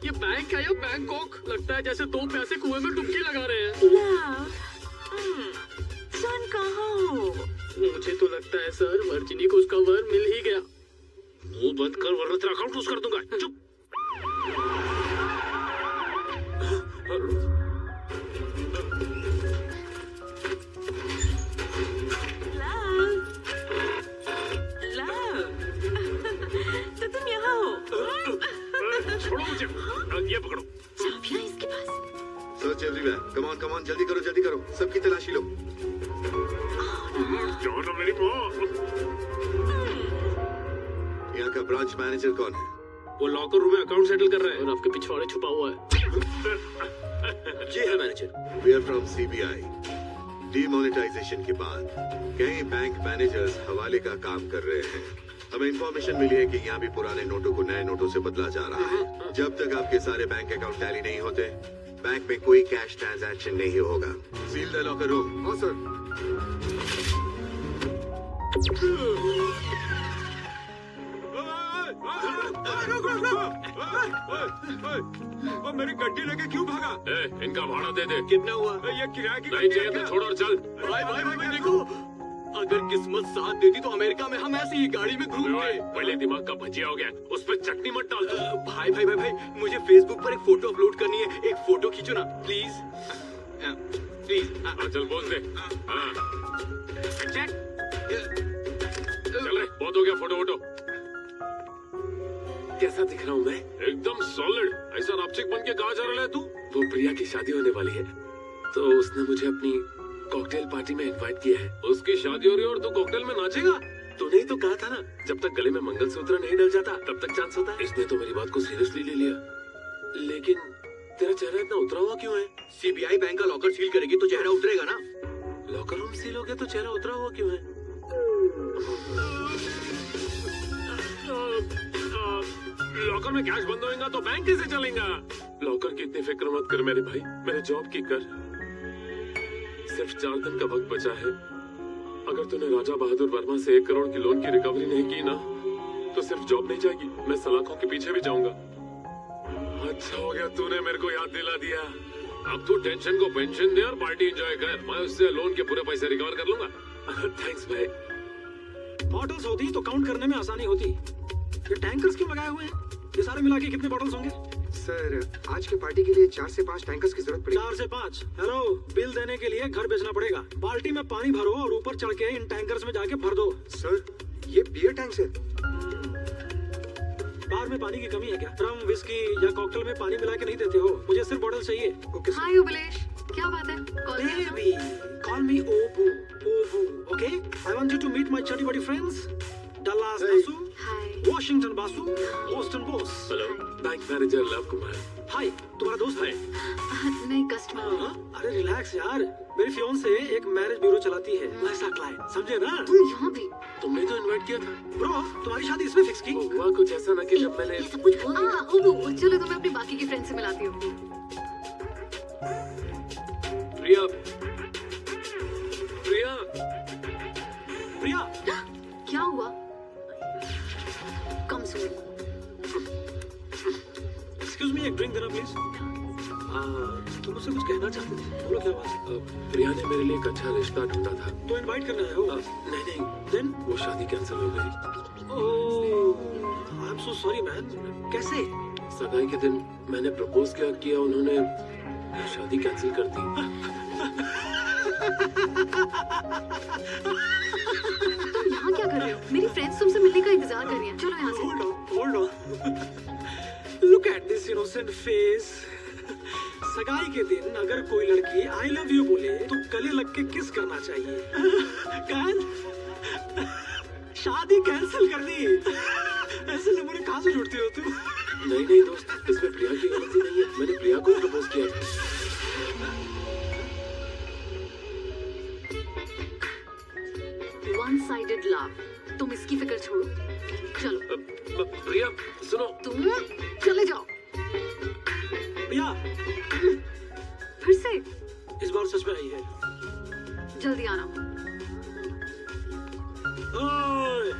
ये बैंक है या बैंकॉक? लगता है जैसे दो प्यासे कुएं में डुबकी लगा रहे हैं। लव, सन कहाँ हो? मुझे तो लगता है सर, वर्जिनी को उसका वर मिल ही गया। मुंह बंद कर वरना तेरा अकाउंट क्लोज कर दूंगा। चुप। लव, तो तुम यहाँ हो? छोड़ो मुझे, ये पकड़ो। चाबियाँ इसके पास। Search everywhere. कम ऑन, जल्दी करो, सबकी तलाशी लो। जाओ ना मेरी माँ। यहाँ का ब्रांच मैनेजर कौन है? वो लॉकर रूम में अकाउंट सेटल कर रहा है। और आपके पिछवाड़े छुपा हुआ है। जी है manager. We are from CBI। Demonetisation के बाद कई बैंक मैनेजर्स हवाले का काम कर रहे हैं। हमें इंफॉर्मेशन मिली है कि यहाँ भी पुराने नोटों को नए नोटों से बदला जा रहा है। जब तक आपके सारे बैंक अकाउंट टैली नहीं होते, बैंक में कोई कैश ट्रांजैक्शन नहीं होगा। Seal the locker room. हाँ सर। मेरी गड्डी लेके क्यों भागा? इनका भाड़ा दे दे। कितना हुआ? ये किराए की नहीं चाहिए तो छोड़ और चल। भाई देखो, अगर किस्मत साथ देती तो अमेरिका में हम ऐसी ही गाड़ी में घूमते। पहले दिमाग का भजिया हो गया, उस पर चटनी मत डाल तू। भाई, मुझे फेसबुक पर एक फोटो अपलोड करनी है। एक फोटो खींचो ना प्लीज। चल बोल दे। हाँ। चल रे, बहुत हो गया फोटो। कैसा दिख रहा हूँ मैं? एकदम सॉलिड। ऐसा रापचिक बन के कहाँ जा रहा है तू? वो प्रिया की शादी होने वाली है, तो उसने मुझे अपनी कॉकटेल पार्टी में इनवाइट किया है। उसकी शादी हो रही है और तू कॉकटेल में नाचेगा? तूने ही तो कहा था ना, जब तक गले में मंगलसूत्र नहीं डल जाता तब तक चांस होता है। इसने तो मेरी बात को सीरियसली ले लिया। लेकिन तेरा चेहरा इतना उतरा हुआ क्यों है? CBI बैंक का लॉकर सील करेगी तो चेहरा उतरेगा ना। लॉकर रूम सील हो गया तो चेहरा उतरा हुआ क्यों है? लॉकर में कैश बंद होएगा तो बैंक कैसे चलेगा? लॉकर की इतनी फिक्र मत कर मेरे भाई, मेरे जॉब की कर। सिर्फ 4 दिन का वक्त बचा है। अगर तूने राजा बहादुर वर्मा से 1 करोड़ की लोन की रिकवरी नहीं की ना, तो सिर्फ जॉब नहीं जाएगी, मैं सलाखों के पीछे भी जाऊंगा। अच्छा हो गया तूने मेरे को याद दिला दिया। अब तू टेंशन को पेंशन दे और पार्टी एंजॉय कर। मैं उससे लोन के पूरे पैसे रिकवर कर लूंगा। थैंक्स भाई। बॉटल्स होती तो काउंट करने में आसानी होती। ये टैंकर्स क्यों लगाए हुए हैं? ये सारे मिला के कितने बॉटल्स होंगे? सर आज के पार्टी के लिए 4 से 5 टैंकर्स की जरूरत पड़ेगी। 4 से 5? हेलो, बिल देने के लिए घर बेचना पड़ेगा। बाल्टी में पानी भरो और ऊपर चढ़ के इन टैंकर्स में जाके भर दो। सर ये बियर टैंक्स है। बार में पानी की कमी है क्या? रम, विस्की या कॉकटेल में पानी मिला के नहीं देते हो? मुझे सिर्फ बॉटल चाहिए। हाय उबलेश, क्या बात है? Baby, call me Obu. Obu, okay? I want you to meet my chuddy buddy friends. Dallas Nasu, Washington Basu, Boston Boss. Hello, bank manager Luv Kumar. Hi, तुम्हारा दोस्त है? नहीं, कस्टमर। अरे रिलैक्स यार, मेरी फियोंसे एक मैरिज ब्यूरो चलाती है, वैसा क्लाइंट, समझे ना? तुम यहाँ भी? तुमने तो इनवाइट किया था। ब्रो, तुम्हारी शादी इसमें फिक्स की? हुआ कुछ ऐसा ना कि जब मैंने ये सब कुछ बोल दिया। ओबू, चलो तुम्हें अपनी बाकी की फ्रेंड से मिलाती हूँ। प्रिया, प्रिया, प्रिया, क्या हुआ? कम सुन। एक्सक्यूज मी, एक ड्रिंक देना प्लीज। तुम मुझसे कुछ कहना चाहते थे, बोलो क्या बात? प्रिया ने मेरे लिए एक अच्छा रिश्ता ढूंढा था। तो इनवाइट करने आए हो? नहीं नहीं, देन वो शादी कैंसिल हो गई। Oh, I am so sorry man. कैसे? सगाई के दिन मैंने प्रपोज किया, उन्होंने शादी कैंसिल कर दी। तुम यहाँ क्या कर रहे हो? मेरी फ्रेंड्स तुमसे मिलने का इंतजार कर रही हैं। चलो यहाँ से। Hold on. Look at this innocent face. सगाई के दिन अगर कोई लड़की आई लव यू बोले तो गले लग के किस करना चाहिए? शादी कैंसिल कर दी। ऐसे नमूने कहाँ से जुड़ती हो तुम? नहीं दोस्त, इसमें प्रिया की गलती नहीं है। मैंने प्रिया को प्रपोज किया था। One-sided love. तुम इसकी फिक्र छोड़ो। चलो। प्रिया सुनो। तुम चले जाओ। प्रिया, फिर से? इस बार सच में आई है। जल्दी आना। ओए,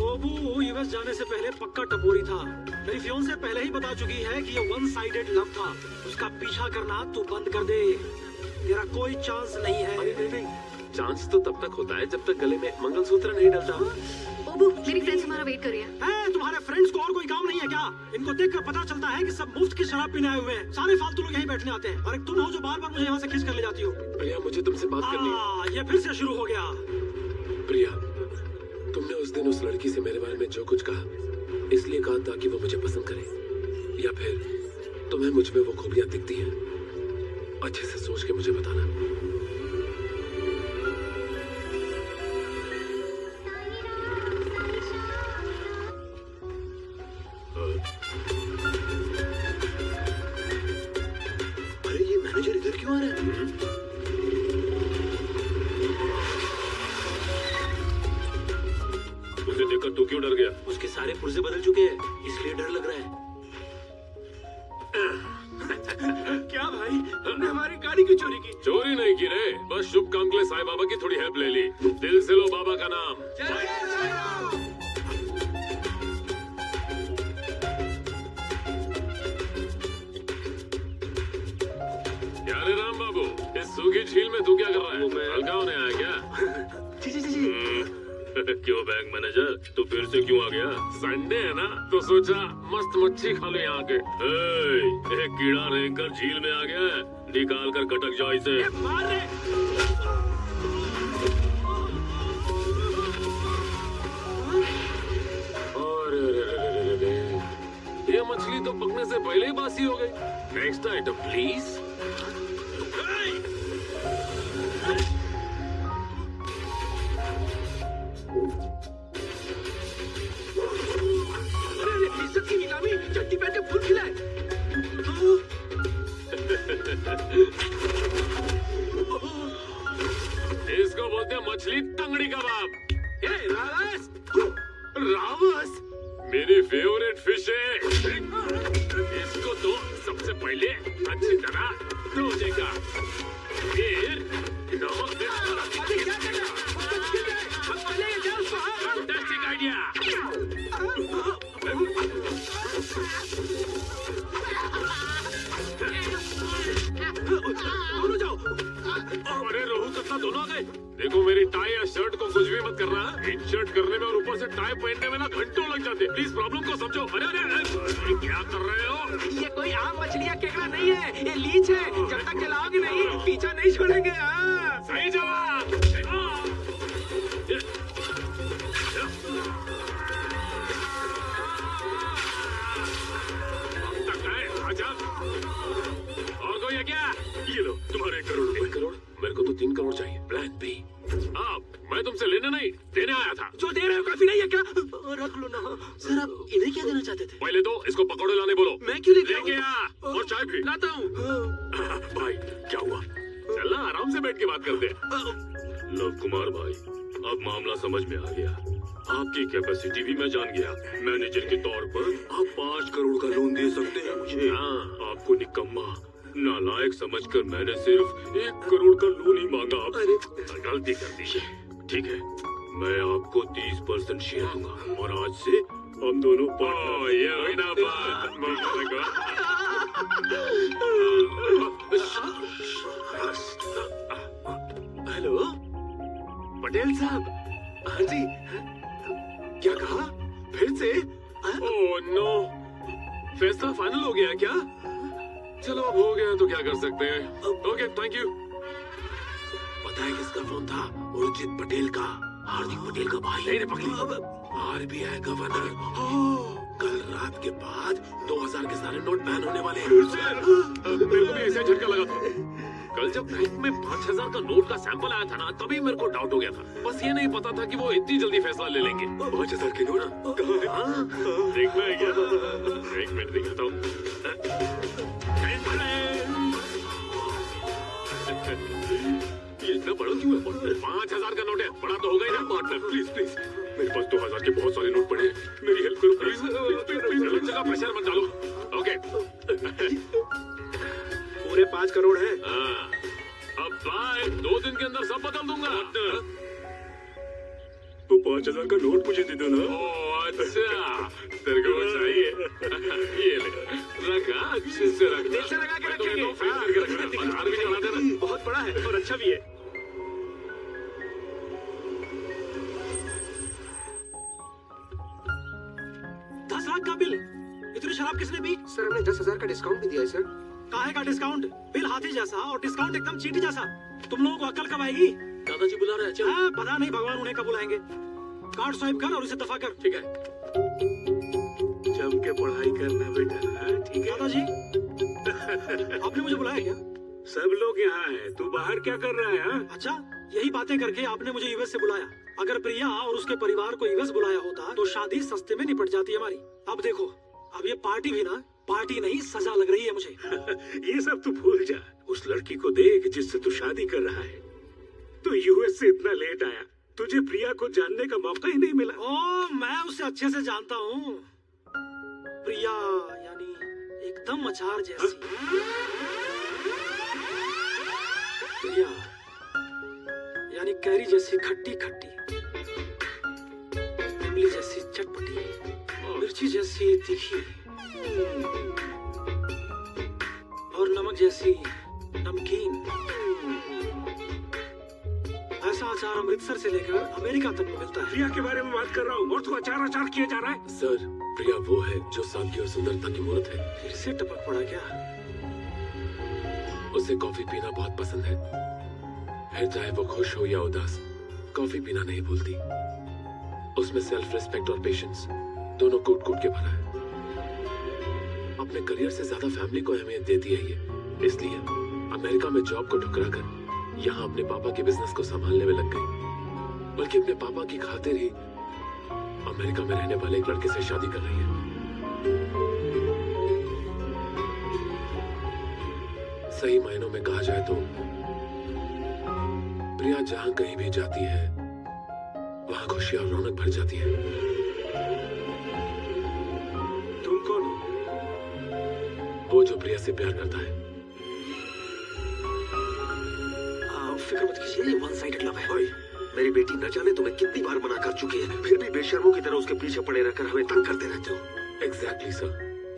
ओबू यूएस जाने से पहले पक्का टपोरी था। मेरी फियोंसे पहले ही बता चुकी है कि ये वन साइडेड लव था। उसका पीछा करना तू बंद कर दे। तेरा कोई चांस नहीं है। नहीं, चांस तो तब तक होता है जब तक गले में मंगलसूत्र नहीं डलता। ओबू, मेरी फ्रेंड्स हमारा वेट कर रही हैं। तुम्हारे फ्रेंड्स को और कोई काम नहीं है क्या? इनको देखकर पता चलता है कि सब मुफ्त की शराब पीने आए हुए हैं। सारे फालतू लोग यहीं बैठने आते हैं और एक तुम हो जो बार बार मुझे यहाँ से खींच कर ले जाती हो। प्रिया, मुझे तुमसे बात करनी है। ये फिर से शुरू हो गया। प्रिया, तुमने उस दिन उस लड़की से मेरे बारे में जो कुछ कहा, इसलिए कहा था कि वो मुझे पसंद करे, या फिर तुम्हें मुझ में वो खूबियां दिखती हैं? अच्छे से सोच के मुझे बताना। अरे ये मैनेजर इधर क्यों आ रहा है? उसे देखकर तू क्यों डर गया? उसके सारे पुर्जे बदल चुके हैं, इसलिए डर लग रहा है। क्या भाई, तुमने हमारी गाड़ी क्यों चोरी की? चोरी नहीं की रे, बस शुभ काम के लिए साईं बाबा की थोड़ी हेल्प ले ली। दिल से लो बाबा का नाम। क्या रे राम बाबू, इस सूखी झील में तू क्या कर रहा है? हल्का होने आया क्या? जी। क्यों बैंक मैनेजर, तू फिर से क्यों आ गया? संडे है ना, तो सोचा मस्त मच्छी खा ले यहाँ के। एक कीड़ा रेंग कर झील में आ गया है, निकाल कर कटक जाओ इसे। ये मछली तो पकने से पहले ही बासी हो गई। Next item please. इज्जत की नीलामी, चट्टी पहन के फूल खिलाए। इसको बोलते हैं मछली तंगड़ी कबाब। रावस, रावस मेरी फेवरेट फिश है। इसको तो सबसे पहले अच्छी तरह धो देगा, फिर नमक फैंटास्टिक आइडिया। अरे रोहू कतला दोनों आ गए। देखो मेरी टाई या शर्ट को कुछ भी मत करना। इन शर्ट करने में और ऊपर से टाई पहनने में ना घंटों लग जाते। प्लीज प्रॉब्लम को समझो। अरे अरे अरे क्या कर रहे हो? ये कोई आम मछली या केकड़ा नहीं है, ये लीच है। जब तक जलाओगे नहीं पीछा नहीं छोड़ेंगे। सही जवाब। और कोई है क्या? ये लो तुम्हारे 1 करोड़। 1 करोड़? मेरे को तो 3 करोड़ चाहिए। Plan B. मैं तुमसे लेने नहीं देने आया था। जो दे रहे हो काफी नहीं है क्या? रख लो ना सर। आप इन्हें क्या देना चाहते थे? पहले तो इसको पकौड़े लाने बोलो। मैं क्यों लेके लेके आ और चाय भी लाता हूँ। भाई क्या हुआ? चलना आराम से बैठ के बात करते हैं। लव कुमार भाई, अब मामला समझ में आ गया। आपकी कैपेसिटी भी मैं जान गया। मैनेजर के तौर पर आप 5 करोड़ का लोन दे सकते हैं मुझे। हाँ। आपको निकम्मा नालायक समझकर मैंने सिर्फ 1 करोड़ का लोन ही मांगा। गलती कर दी। ठीक है, मैं आपको 30% शेयर दूंगा और आज से हम दोनों ये हुई ना बात। हेलो पटेल साहब। हाँ जी। क्या कहा? फिर से? ओह नो, फैसला फाइनल हो गया क्या? चलो अब हो गया तो क्या कर सकते हैं। Okay thank you. पता है किसका फोन था? उर्जित पटेल का, हार्दिक पटेल का भाई। नहीं पकड़ी। RBI governor. कल रात के बाद 2000 के सारे नोट बैन होने वाले हैं। मेरे को भी ऐसा झटका लगा था। कल जब बैंक में 5000 का नोट का सैंपल आया था ना, तभी मेरे को डाउट हो गया था। बस ये नहीं पता था कि वो इतनी जल्दी फैसला ले लेंगे। 5000 के नोट कहाँ है? देखना है क्या? 1 मिनट दिखाता हूँ। ये इतना बड़ा क्यों है? 5000 का नोट है, बड़ा तो होगा ही ना। पार्टनर प्लीज प्लीज, मेरे पास 2000 के बहुत सारे नोट पड़े हैं। मेरी हेल्प करो प्लीज प्लीज। अलग जगह प्रेशर मत डालो। ओके पूरे 5 करोड़ है। अब बाय 2 दिन के अंदर सब बदल दूंगा। वो 5000 का नोट मुझे दे दो ना। ओह अच्छा, तेरे को वो चाहिए? ये ले, रखा अच्छे से रख। दिल से लगा के रखेंगे। बाहर भी चला देना। बहुत बड़ा है और अच्छा भी है। का बिल। इतनी शराब किसने पी? सर हमने 10,000 का डिस्काउंट भी दिया है सर। काहे का डिस्काउंट? बिल हाथी जैसा और डिस्काउंट एकदम चींटी जैसा। तुम लोगों को अक्ल कब आएगी? दादाजी बुला रहे हैं। चल। पता नहीं भगवान उन्हें कब बुलाएंगे। कार्ड स्वाइप कर और उसे दफा कर। ठीक है। जम के पढ़ाई करना बेटा। ठीक है दादाजी। आपने मुझे बुलाया क्या? सब लोग यहाँ हैं। तू बाहर क्या कर रहा है? अच्छा, यही बातें करके आपने मुझे यूएस से बुलाया। अगर प्रिया और उसके परिवार को यूएस बुलाया होता तो शादी सस्ते में निपट जाती हमारी। अब देखो, अब ये पार्टी भी ना पार्टी नहीं सजा लग रही है मुझे। ये सब तू भूल जा। उस लड़की को देख जिससे तू शादी कर रहा है। तू यूएस से इतना लेट आया, तुझे प्रिया को जानने का मौका ही नहीं मिला। ओ, मैं उसे अच्छे से जानता हूँ। प्रिया यानी एकदम अचार जैसी। प्रिया यानी कैरी जैसी खट्टी खट्टी, इमली जैसी चटपटी, मिर्ची जैसी तीखी और नमक जैसी नमकीन। ऐसा अचार अमृतसर से लेकर अमेरिका तक में मिलता है। प्रिया के बारे में बात कर रहा हूँ और तू अचार अचार किया जा रहा है। सर, प्रिया वो है जो सादगी और सुंदरता की मूर्त है। फिर से टपक पड़ा क्या? उसे कॉफी पीना बहुत पसंद है। फिर चाहे वो खुश हो या उदास, कॉफी पीना नहीं भूलती। उसमें सेल्फ रिस्पेक्ट और पेशेंस दोनों कूट कूट के भरा है। अपने करियर से ज्यादा फैमिली को अहमियत देती है ये। इसलिए अमेरिका में जॉब को ठुकरा कर यहाँ अपने पापा के बिजनेस को संभालने में लग गई। बल्कि अपने पापा की खातिर ही अमेरिका में रहने वाले एक लड़के से शादी कर रही है। सही मायनों में कहा जाए तो प्रिया जहां कहीं भी जाती है वहां खुशी और रौनक भर जाती है। तुम कौन हो? वो जो प्रिया से प्यार करता है। फिक्र मत कीजिए, ये वन साइडेड लव है। ओए, मेरी बेटी न जाने तुम्हें कितनी बार मना कर चुकी है, फिर भी बेशर्मों की तरह उसके पीछे पड़े रहकर हमें तंग करते रहते हो। एग्जैक्टली सर,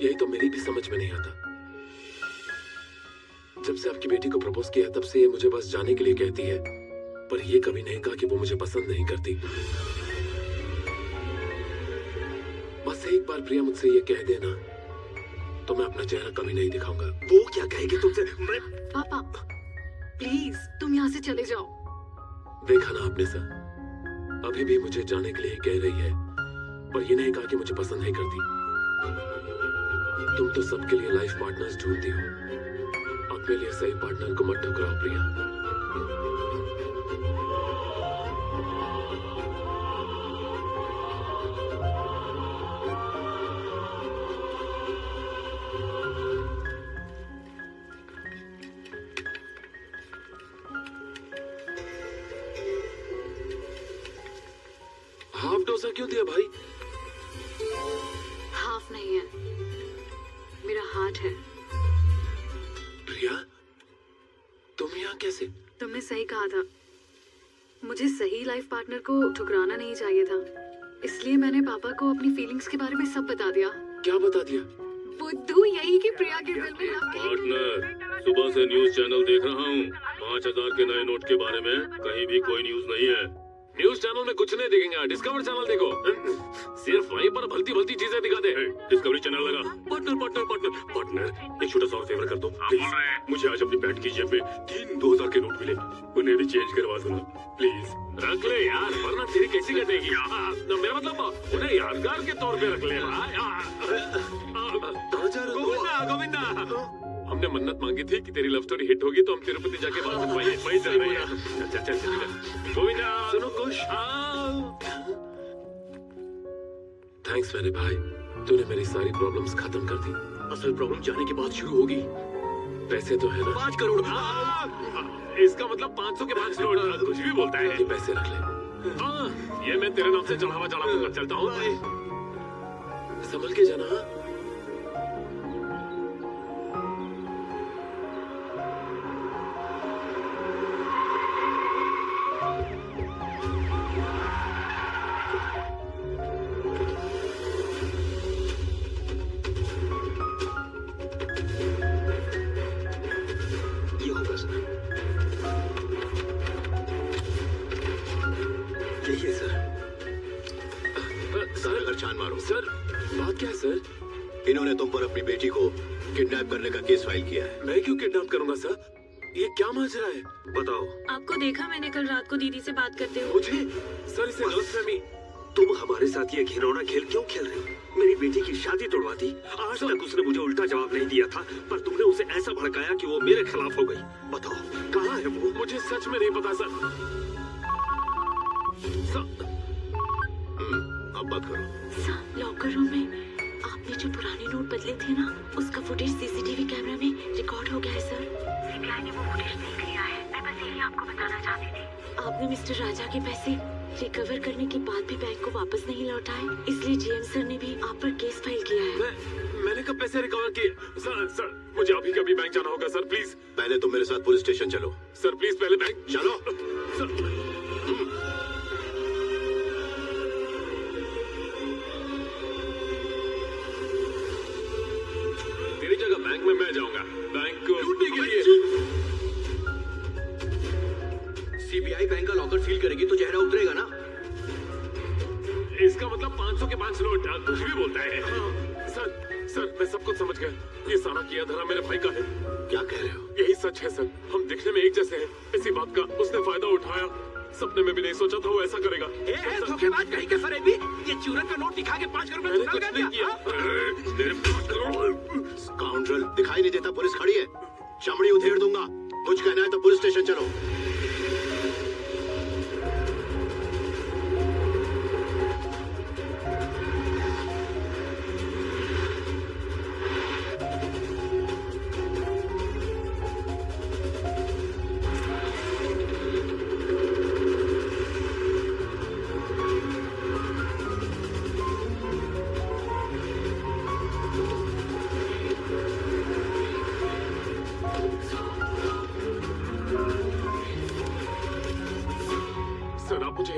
यही तो मेरी भी समझ में नहीं आता। जब से आपकी बेटी को प्रपोज किया तब से ये मुझे बस जाने के लिए कहती है, पर ये कभी नहीं कहा कि वो मुझे पसंद नहीं करती। बस एक बार प्रिया मुझसे ये कह देना तो मैं अपना चेहरा कभी नहीं दिखाऊंगा। वो क्या कहेगी तुमसे? पापा प्लीज तुम यहाँ से चले जाओ। देखा ना आपने सर, अभी भी मुझे जाने के लिए कह रही है, पर ये नहीं कहा कि मुझे पसंद नहीं करती। तुम तो सबके लिए लाइफ पार्टनर्स ढूंढती हो, अपने लिए सही पार्टनर को मत ठुकराओ प्रिया। हाफ डोसा क्यों दिया भाई? हाफ नहीं है, मेरा हार्ट है। प्रिया, तुम यहाँ कैसे? तुमने सही कहा था, मुझे सही लाइफ पार्टनर को ठुकराना नहीं चाहिए था, इसलिए मैंने पापा को अपनी फीलिंग्स के बारे में सब बता दिया। क्या बता दिया? बुद्धू यही कि प्रिया के दिल में पार्टनर, सुबह से न्यूज चैनल देख रहा हूँ, 5000 के नए नोट के बारे में कहीं भी कोई न्यूज नहीं है। न्यूज चैनल में कुछ नहीं दिखेगा, डिस्कवर चैनल देखो, सिर्फ वहीं पर भलती भलती चीजें दिखाते हैं। डिस्कवरी चैनल लगा। पार्टनर पार्टनर पार्टनर पार्टनर, एक छोटा सा और फेवर कर दो प्लीज। मुझे आज अपनी पैंट की जेब में 3 2000 के नोट मिले, उन्हें भी चेंज करवा दो ना प्लीज। रख ले यार, वरना तेरी कैसी कटेगी। मेरा मतलब उन्हें यादगार के तौर पे रख ले। गोविंदा गोविंदा, हमने मन्नत मांगी थी कि तेरी लव स्टोरी हिट होगी तो हम तिरुपति जाके वापस पाएंगे। वही चल रही है। चल चल चल गोविंदा, सुनो कुश। थैंक्स मेरे भाई, तूने मेरी सारी प्रॉब्लम्स खत्म कर दी। असल प्रॉब्लम जाने के बाद शुरू होगी। पैसे तो है ना? 5 करोड़। इसका मतलब 500 के 5 नोट। कुछ भी बोलता है। ये पैसे रख ले। ये मैं तेरे नाम से चढ़ावा चढ़ा दूंगा। चलता हूँ। संभल के जाना। हाँ? सर, बात क्या है सर? इन्होंने तुम पर अपनी बेटी को किडनैप करने का केस फाइल किया है। मैं क्यों किडनैप करूंगा सर? ये क्या माजरा है? बताओ। आपको देखा मैंने कल रात को दीदी से बात करते हुए। मुझे? सर इसे गलतफहमी। तुम हमारे साथ ये घिनौना खेल क्यों खेल रही हो? मेरी बेटी की शादी तोड़वा दी। आज तक उसने मुझे उल्टा जवाब नहीं दिया था, पर तुमने उसे ऐसा भड़काया कि वो मेरे खिलाफ हो गई। बताओ कहाँ है वो? मुझे सच में नहीं पता सर। अब बात करो। सर, लॉकर रूम में आपने जो पुराने नोट बदले थे ना, उसका फुटेज सीसीटीवी कैमरा में रिकॉर्ड हो गया है सर। सीबीआई ने वो फुटेज देख लिया है। मैं बस यही आपको बताना चाहती थी। आपने मिस्टर राजा के पैसे रिकवर करने के बाद भी बैंक को वापस नहीं लौटाए, इसलिए जीएम सर ने भी आप पर केस फाइल किया है। मैंने कब पैसे रिकवर किए? सर मुझे अभी कभी बैंक जाना होगा सर, प्लीज। पहले तुम मेरे साथ पुलिस स्टेशन चलो। सर प्लीज पहले बैंक चलो। सर तेरी जगह बैंक में मैं जाऊंगा, बैंक को लूटने के लिए। सीबीआई बैंक का लॉकर सील करेगी तो चेहरा उतरेगा ना? इसका मतलब 500 के 5 नोट। कुछ भी बोलता है। सर मैं सब कुछ समझ गया। ये सारा किया धरा मेरे भाई का है। क्या कह रहे हो? यही सच है सर, हम दिखने में एक जैसे हैं। इसी बात का उसने फायदा उठाया। सपने में भी नहीं सोचा था वो ऐसा करेगा। धोखेबाज कहीं के फरेबी, ये चूरन का नोट दिखा के 5 करोड़ मैंने कुछ नहीं किया। स्काउंड्रल, दिखाई नहीं देता पुलिस खड़ी है, चमड़ी उधेड़ दूंगा। कुछ कहना है तो पुलिस स्टेशन चलो।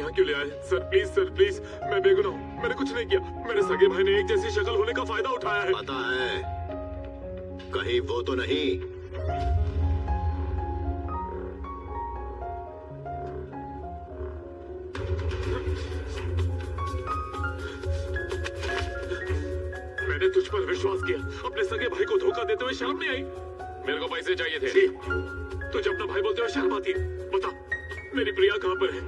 क्यों ले आए? सर प्लीज, मैं बेगुनाह हूँ, मैंने कुछ नहीं किया। मेरे सगे भाई ने एक जैसी शक्ल होने का फायदा उठाया है। पता है, कहीं वो तो नहीं मैंने तुझ पर विश्वास किया, अपने सगे भाई को धोखा देते हुए शर्म नहीं आई? मेरे को पैसे चाहिए थे। तुझे अपना भाई बोलते हुए शर्म आती है? बता, मेरी प्रिया कहाँ पर है?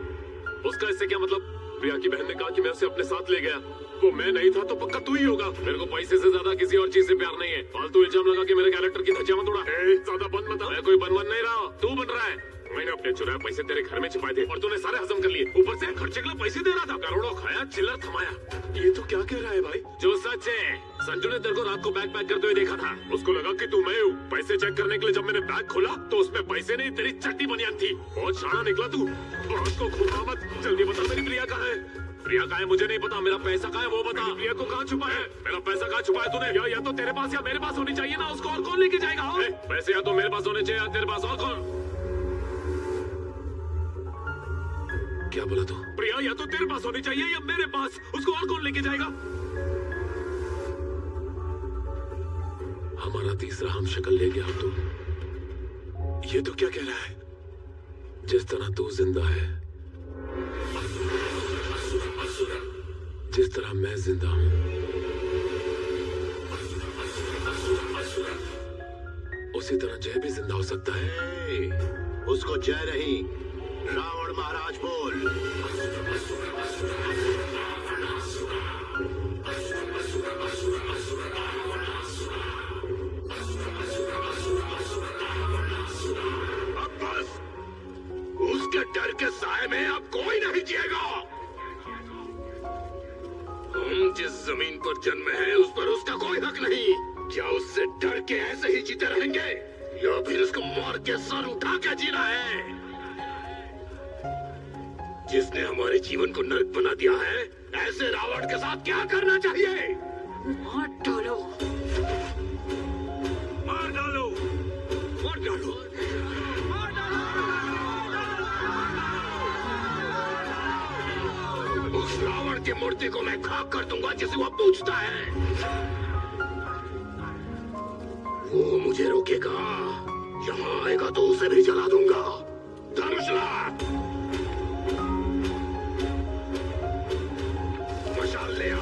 उसका इससे क्या मतलब? प्रिया की बहन ने कहा कि मैं उसे अपने साथ ले गया। वो मैं नहीं था तो पक्का तू ही होगा। मेरे को पैसे से ज्यादा किसी और चीज से प्यार नहीं है। फालतू इल्जाम लगा के मेरे कैरेक्टर की धज्जियां मत उड़ा। ज्यादा बन मत। मैं कोई बन नहीं रहा, तू बन रहा है। मैंने अपने चुराए पैसे तेरे घर में छिपाए थे और तूने सारे हजम कर लिए। ऊपर से खर्चे के लिए पैसे दे रहा था, करोड़ों खाया, चिल्लर थमाया। ये तो क्या कह रहा है भाई? जो सच है, संजू ने तेरे को रात को बैग पैक करते हुए देखा था। उसको लगा कि तू मैं हूँ। पैसे चेक करने के लिए जब मैंने बैग खोला तो उसमें पैसे नहीं, तेरी चट्टी बनियान थी। बहुत शाना निकला तू। बात को घुमा मत, जल्दी बता मेरी प्रिया कहाँ है? प्रिया कहाँ है मुझे नहीं पता, मेरा पैसा कहाँ है वो बता। प्रिया को कहाँ छुपा है? मेरा पैसा कहाँ छुपा है तूने? या तो तेरे पास या मेरे पास होनी चाहिए ना। उसको और कौन लेके जाएगा? पैसे या तो मेरे पास होने चाहिए या तेरे पास, और कौन? क्या बोला तू? प्रिया या तो तेरे पास होनी चाहिए या मेरे पास, उसको और कौन लेके जाएगा? हमारा तीसरा हम शक्ल ले गया तू। ये तो क्या कह रहा है? जिस तरह तू जिंदा है, जिस तरह मैं जिंदा हूं, उसी तरह जय भी जिंदा हो सकता है। उसको जय नहीं, रावण महाराज बोल। अब बस, उसके डर के साए में अब कोई नहीं जिएगा। हम जिस जमीन पर जन्मे हैं उस पर उसका कोई हक नहीं। क्या उससे डर के ऐसे ही जीते रहेंगे या फिर उसको मार के सर उठा के जीना है? जिसने हमारे जीवन को नर्क बना दिया है, ऐसे रावण के साथ क्या करना चाहिए? मार डालो, मार डालो, मार डालो, मार डालो। उस रावण की मूर्ति को मैं खाक कर दूंगा जिसे वो पूछता है। वो मुझे रोकेगा, यहाँ आएगा तो उसे भी जला दूंगा। धनुष ला, मशाल ले आ।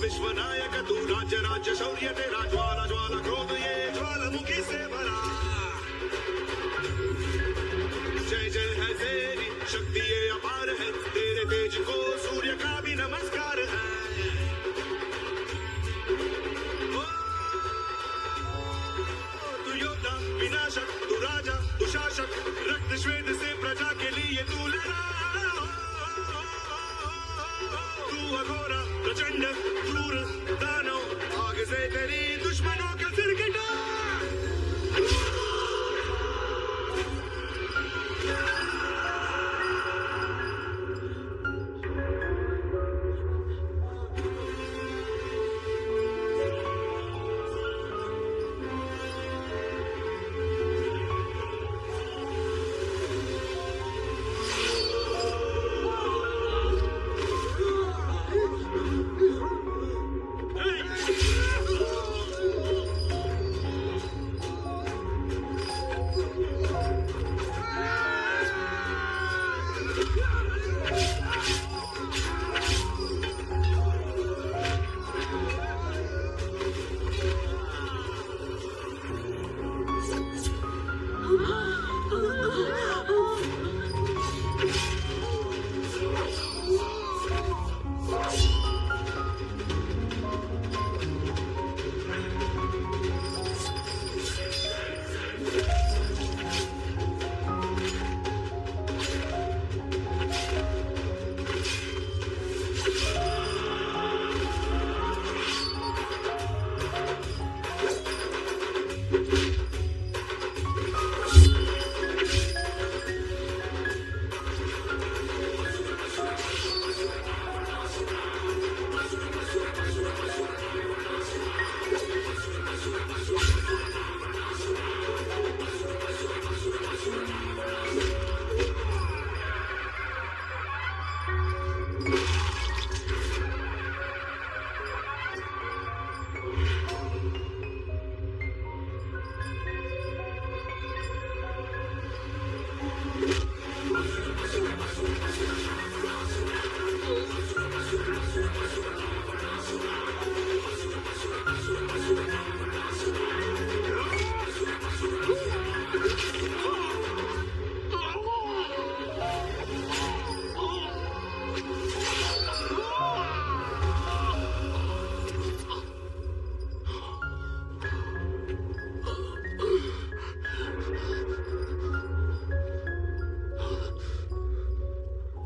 विश्वनायक तू राज्य राज्य शौर्य तेरा ज्वाला ज्वाला क्रोध ये ज्वालामुखी से भरा। जय जय है तेरी शक्ति ये अपार है, तेरे तेज को सूर्य का भी नमस्कार है। तू योद्धा विनाशक, तू राजा तू शासक, रक्त श्वेत से प्रजा के लिए तू लड़ा। तू अघोरा प्रचंड क्रूर दानव, आग से तेरी दुश्मनों का सिर कटा।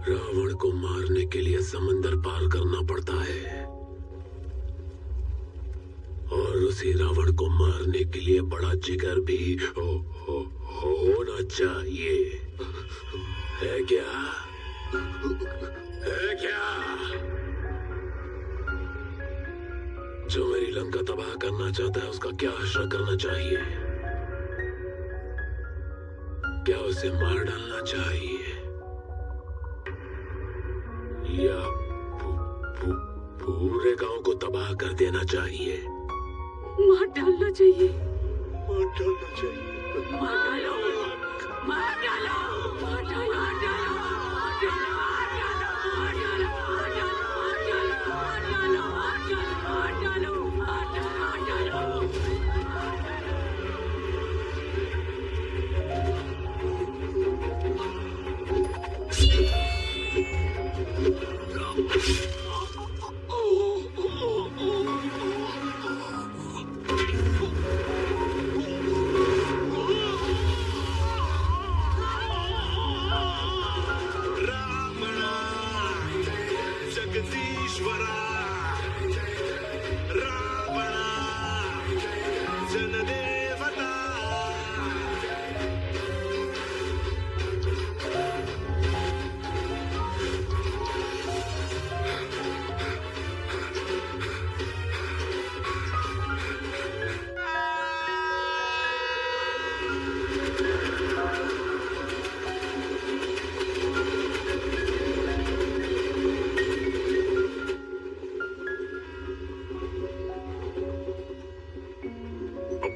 रावण को मारने के लिए समंदर पार करना पड़ता है और उसी रावण को मारने के लिए बड़ा जिगर भी होना चाहिए। है क्या? है क्या? जो मेरी लंका तबाह करना चाहता है उसका क्या हश्र करना चाहिए? क्या उसे मार डालना चाहिए या पूरे गांव को तबाह कर देना चाहिए? मार डालना चाहिए। मार डालना चाहिए। मार डालो, मार डालो, मार डालो, मार डालो, मार डालो, मार डालो, मार डालो, मार डालो, मार डालो। जगदीश्वरा रावणा जनदेवता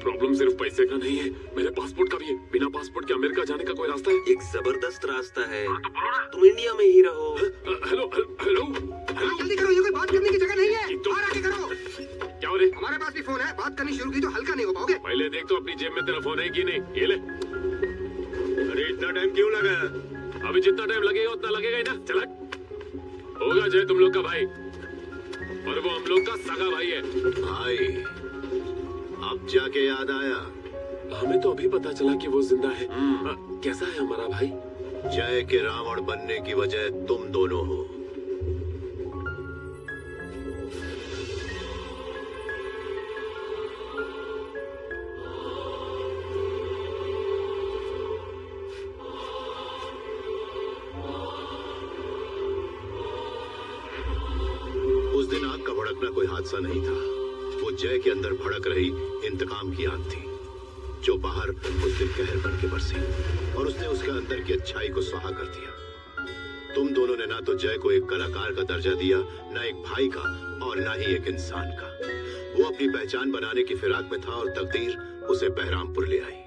प्रॉब्लम सिर्फ पैसे का नहीं है, मेरे पासपोर्ट का भी है। बिना पासपोर्ट के अमेरिका जाने का कोई रास्ता है? एक जबरदस्त रास्ता है। तुम इंडिया में ही रहो। हेलो हेलो हेलो, जल्दी करो, ये कोई बात करने की जगह नहीं है। बाहर आके करो। क्या हो रे? हमारे पास भी फोन है, बात करनी शुरू की तो हल्का नहीं हो पाओगे। पहले देख तो अपनी जेब में तेरा फोन है कि नहीं। ये ले। अरे इतना टाइम क्यों लगा? अभी जितना टाइम लगेगा उतना लगेगा ही ना। चला होगा जय तुम लोग का भाई और वो हम लोग का सगा भाई है। भाई अब जाके याद आया? हमें तो अभी पता चला कि वो जिंदा है। कैसा है हमारा भाई? जय के रावण बनने की वजह तुम दोनों हो। उस दिन आग का भड़कना कोई हादसा नहीं था, वो जय के अंदर भड़क रही इंतकाम की आग थी जो बाहर उस दिन कहर बन के बरसी और उसने उसके अंदर की अच्छाई को स्वाहा कर दिया। तुम दोनों ने ना तो जय को एक कलाकार का दर्जा दिया, ना एक भाई का और ना ही एक इंसान का। वो अपनी पहचान बनाने की फिराक में था और तकदीर उसे बहरामपुर ले आई।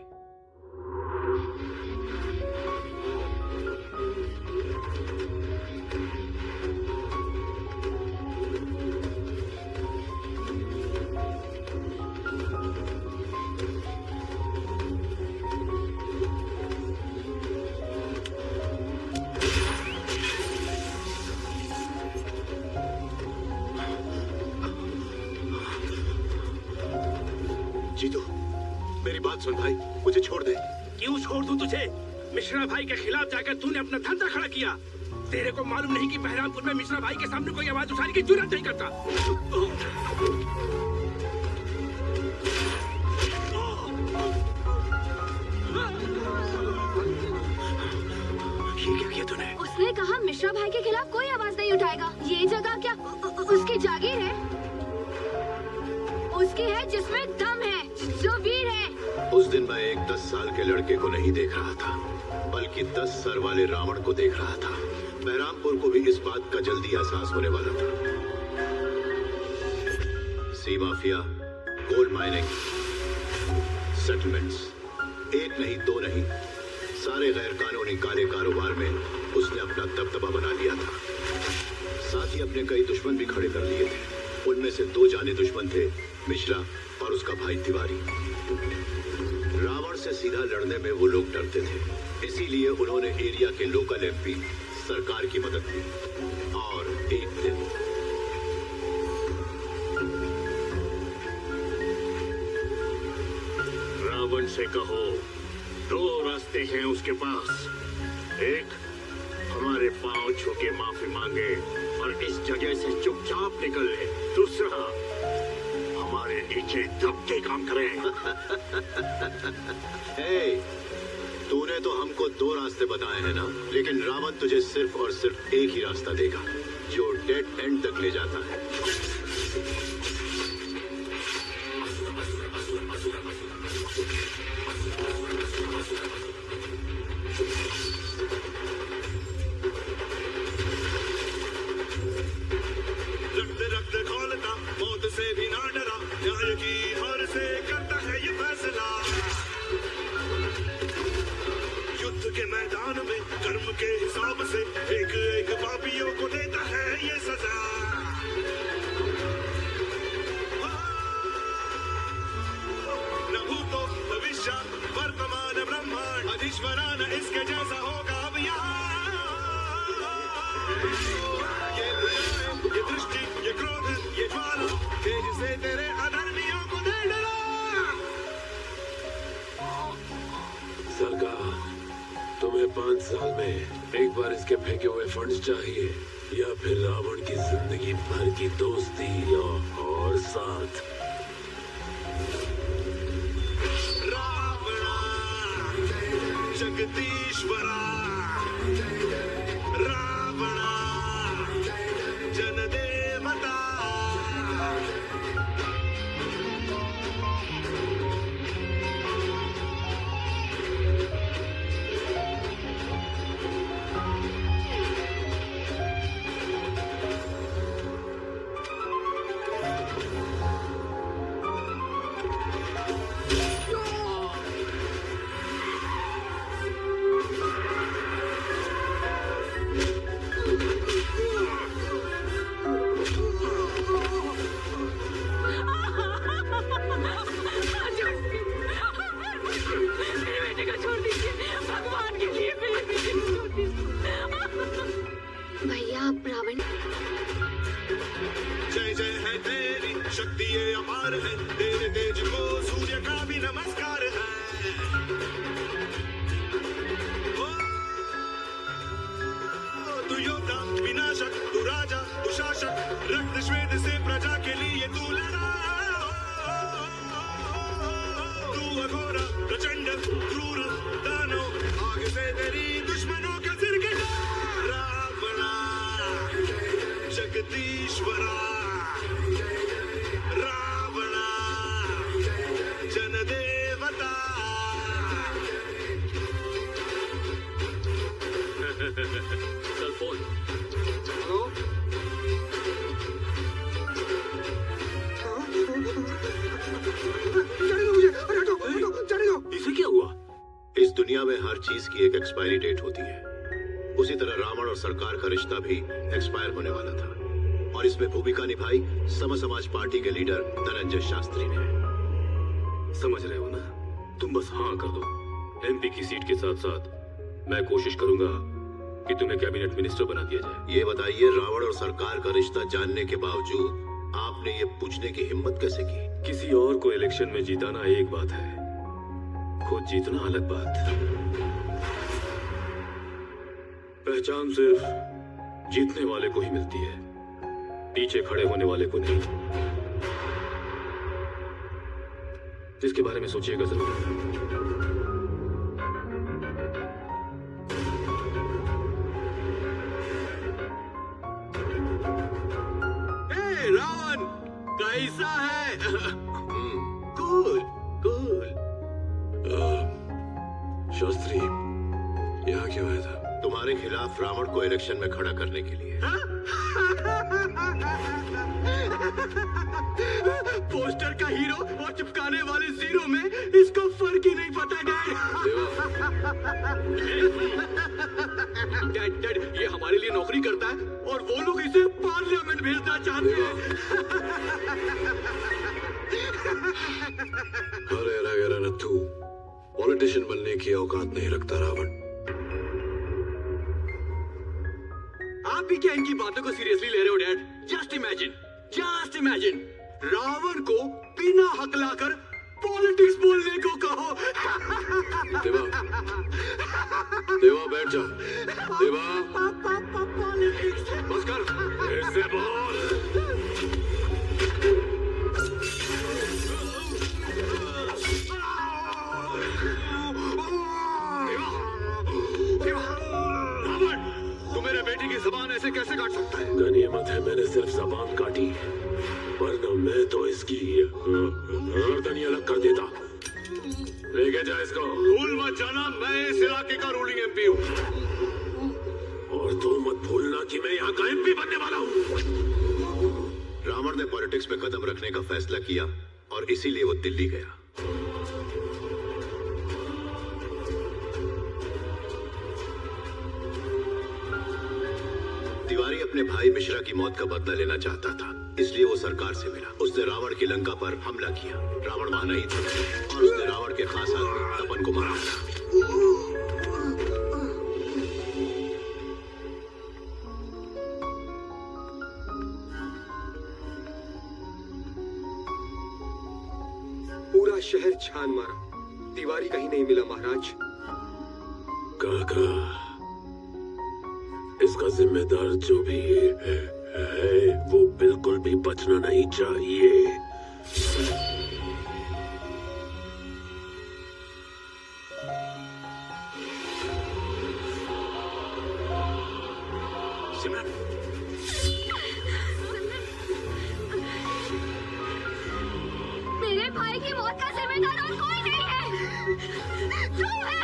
जीतू, मेरी बात सुन भाई, मुझे छोड़ दे। क्यों छोड़ दूं तुझे? मिश्रा भाई के खिलाफ जाकर तूने अपना धंधा खड़ा किया। तेरे को मालूम नहीं कि बहरामपुर में मिश्रा भाई के सामने कोई आवाज उठाने की जुर्रत नहीं करता। ये क्या किया तूने? उसने कहा मिश्रा भाई के खिलाफ कोई आवाज नहीं उठाएगा। ये जगह क्या उसकी जागीर है? उसकी है जिसमें दम है, जो वीर है। उस दिन मैं एक 10 साल के लड़के को नहीं देख रहा था, बल्कि 10 सर वाले रावण को देख रहा था। बहरामपुर को भी इस बात का जल्दी एहसास होने वाला था। सी माफिया, गोल्ड माइनिंग, सेटलमेंट्स, एक नहीं दो नहीं, सारे गैर कानूनी काले कारोबार में उसने अपना दबदबा बना लिया था। साथ ही अपने कई दुश्मन भी खड़े कर लिए थे। उनमें से 2 जाने दुश्मन थे, मिश्रा और उसका भाई तिवारी। रावण से सीधा लड़ने में वो लोग डरते थे, इसीलिए उन्होंने एरिया के लोकल एमपी सरकार की मदद ली। और एक दिन रावण से कहो 2 रास्ते हैं उसके पास। एक, हमारे पांव छू के माफी मांगे और इस जगह से चुपचाप निकल ले। दूसरा, हमारे नीचे दब के काम करे। तूने तो हमको 2 रास्ते बताए हैं ना, लेकिन रावण तुझे सिर्फ और सिर्फ एक ही रास्ता देगा जो डेड एंड तक ले जाता है। रखते रखते खोलता, मौत से भी ना डरा, न्याय की हार से करता है ये फैसला। युद्ध के मैदान में कर्म के हिसाब से एक एक पापियों को देता है ये सजा। न भूतो भविष्य वर्तमान ब्रह्मांड, अधीश्वरा न इसके जैसा होगा अब यहाँ। ये दृष्टि, ये क्रोध, ये ज्वाला, तेज से तेरे अधर्मियों को दे डरा। सरकार, तुम्हें 5 साल में एक बार इसके फेंके हुए फंड्स चाहिए या फिर रावण की जिंदगी भर की दोस्ती और साथ? रावणा जगदीश्वरा, रावणा जनदेवता। भैया आप रावण। जय जय है तेरी शक्ति ये अपार है, तेरे तेज को सूर्य का भी नमस्कार है। ओ, तू योद्धा विनाशक, तू राजा, तू शासक, रक्त श्वेत से प्रजा के लिए तू लड़ा। तू अघोरा प्रचंड क्रूर दानव, आग से तेरी दुश्मनों का सिर कटा। रावणा जगदीश्वरा, रावणा जनदेवता। चल फोन। हेलो, इसे क्या हुआ? इस दुनिया में हर चीज की एक एक्सपायरी डेट होती है। उसी तरह रावण और सरकार का रिश्ता भी एक्सपायर होने वाला था, और इसमें भूमिका निभाई सम समाज पार्टी के लीडर धनंजय शास्त्री ने। समझ रहे हो ना? तुम बस हाँ कर दो। एमपी की सीट के साथ साथ मैं कोशिश करूंगा कि तुम्हें कैबिनेट मिनिस्टर बना दिया जाए। ये बताइए, रावण और सरकार का रिश्ता जानने के बावजूद आपने ये पूछने की हिम्मत कैसे की? किसी और को इलेक्शन में जिताना एक बात है, खुद जीतना अलग बात। पहचान सिर्फ जीतने वाले को ही मिलती है, पीछे खड़े होने वाले को नहीं। इसके बारे में सोचिएगा जरूर। रावण कैसा है? Cool cool. शास्त्री, यहाँ क्यों आया था? तुम्हारे खिलाफ रावण को इलेक्शन में खड़ा करने के लिए। पोस्टर का हीरो और चिपकाने वाले जीरो में इसको फर्क ही नहीं पता। डैड, ये हमारे लिए नौकरी करता है और वो लोग इसे पाल भेजना चाहते हैं। अरे रगेरा नथु, पॉलिटिशियन बनने की औकात नहीं रखता रावण। आप भी क्या इनकी बातों को सीरियसली ले रहे हो डैड? जस्ट इमेजिन रावण को बिना हक लाकर पॉलिटिक्स बोलने को कहो। देवा बैठ जा। देवा पॉलिटिक्स बस कर, ऐसे बोल। रावण, तू मेरे बेटी की जुबान ऐसे कैसे काट सकता है? गनीमत है मैंने सिर्फ जबान काटी, वरना मैं तो इसकी गर्दन ही अलग कर देता। लेके जा इसको। भूल मत जाना, मैं इस इलाके का रूलिंग एमपी हूँ। और तू मत भूलना कि मैं यहाँ का एमपी बनने वाला हूँ। रावण ने पॉलिटिक्स में कदम रखने का फैसला किया और इसीलिए वो दिल्ली गया। तिवारी अपने भाई मिश्रा की मौत का बदला लेना चाहता था, इसलिए वो सरकार से मिला। उसने रावण की लंका पर हमला किया। रावण वहां नहीं था और उसने रावण के खास आदमी तपन को मारा था। पूरा शहर छान मारा, तिवारी कहीं नहीं मिला महाराज। काका, इसका जिम्मेदार जो भी है वो बिल्कुल भी बचना नहीं चाहिए। सिमरन, मेरे भाई की मौत का जिम्मेदार और कोई नहीं है, तू है।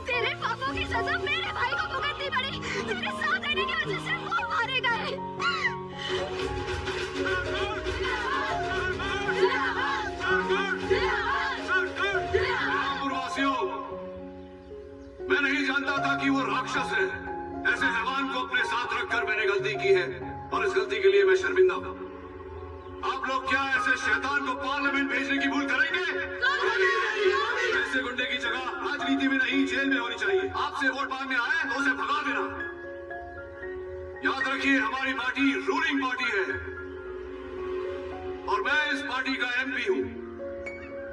तेरे पापों की सजा मेरे भाई को भुगतनी पड़ी। तेरे साथ रहने की वजह से वो मारे गए। पूर्ववासियों, मैं नहीं जानता था कि वो राक्षस है। ऐसे हैवान को अपने साथ रखकर मैंने गलती की है और इस गलती के लिए मैं शर्मिंदा हूँ। आप लोग क्या ऐसे शैतान को पार्लियामेंट भेजने की भूल करेंगे? ऐसे गुंडे की जगह राजनीति में नहीं, जेल में होनी चाहिए। आपसे वोट मांगने आए तो उसे भगा देना। याद रखिए, हमारी पार्टी रूलिंग पार्टी है और मैं इस पार्टी का एमपी हूँ।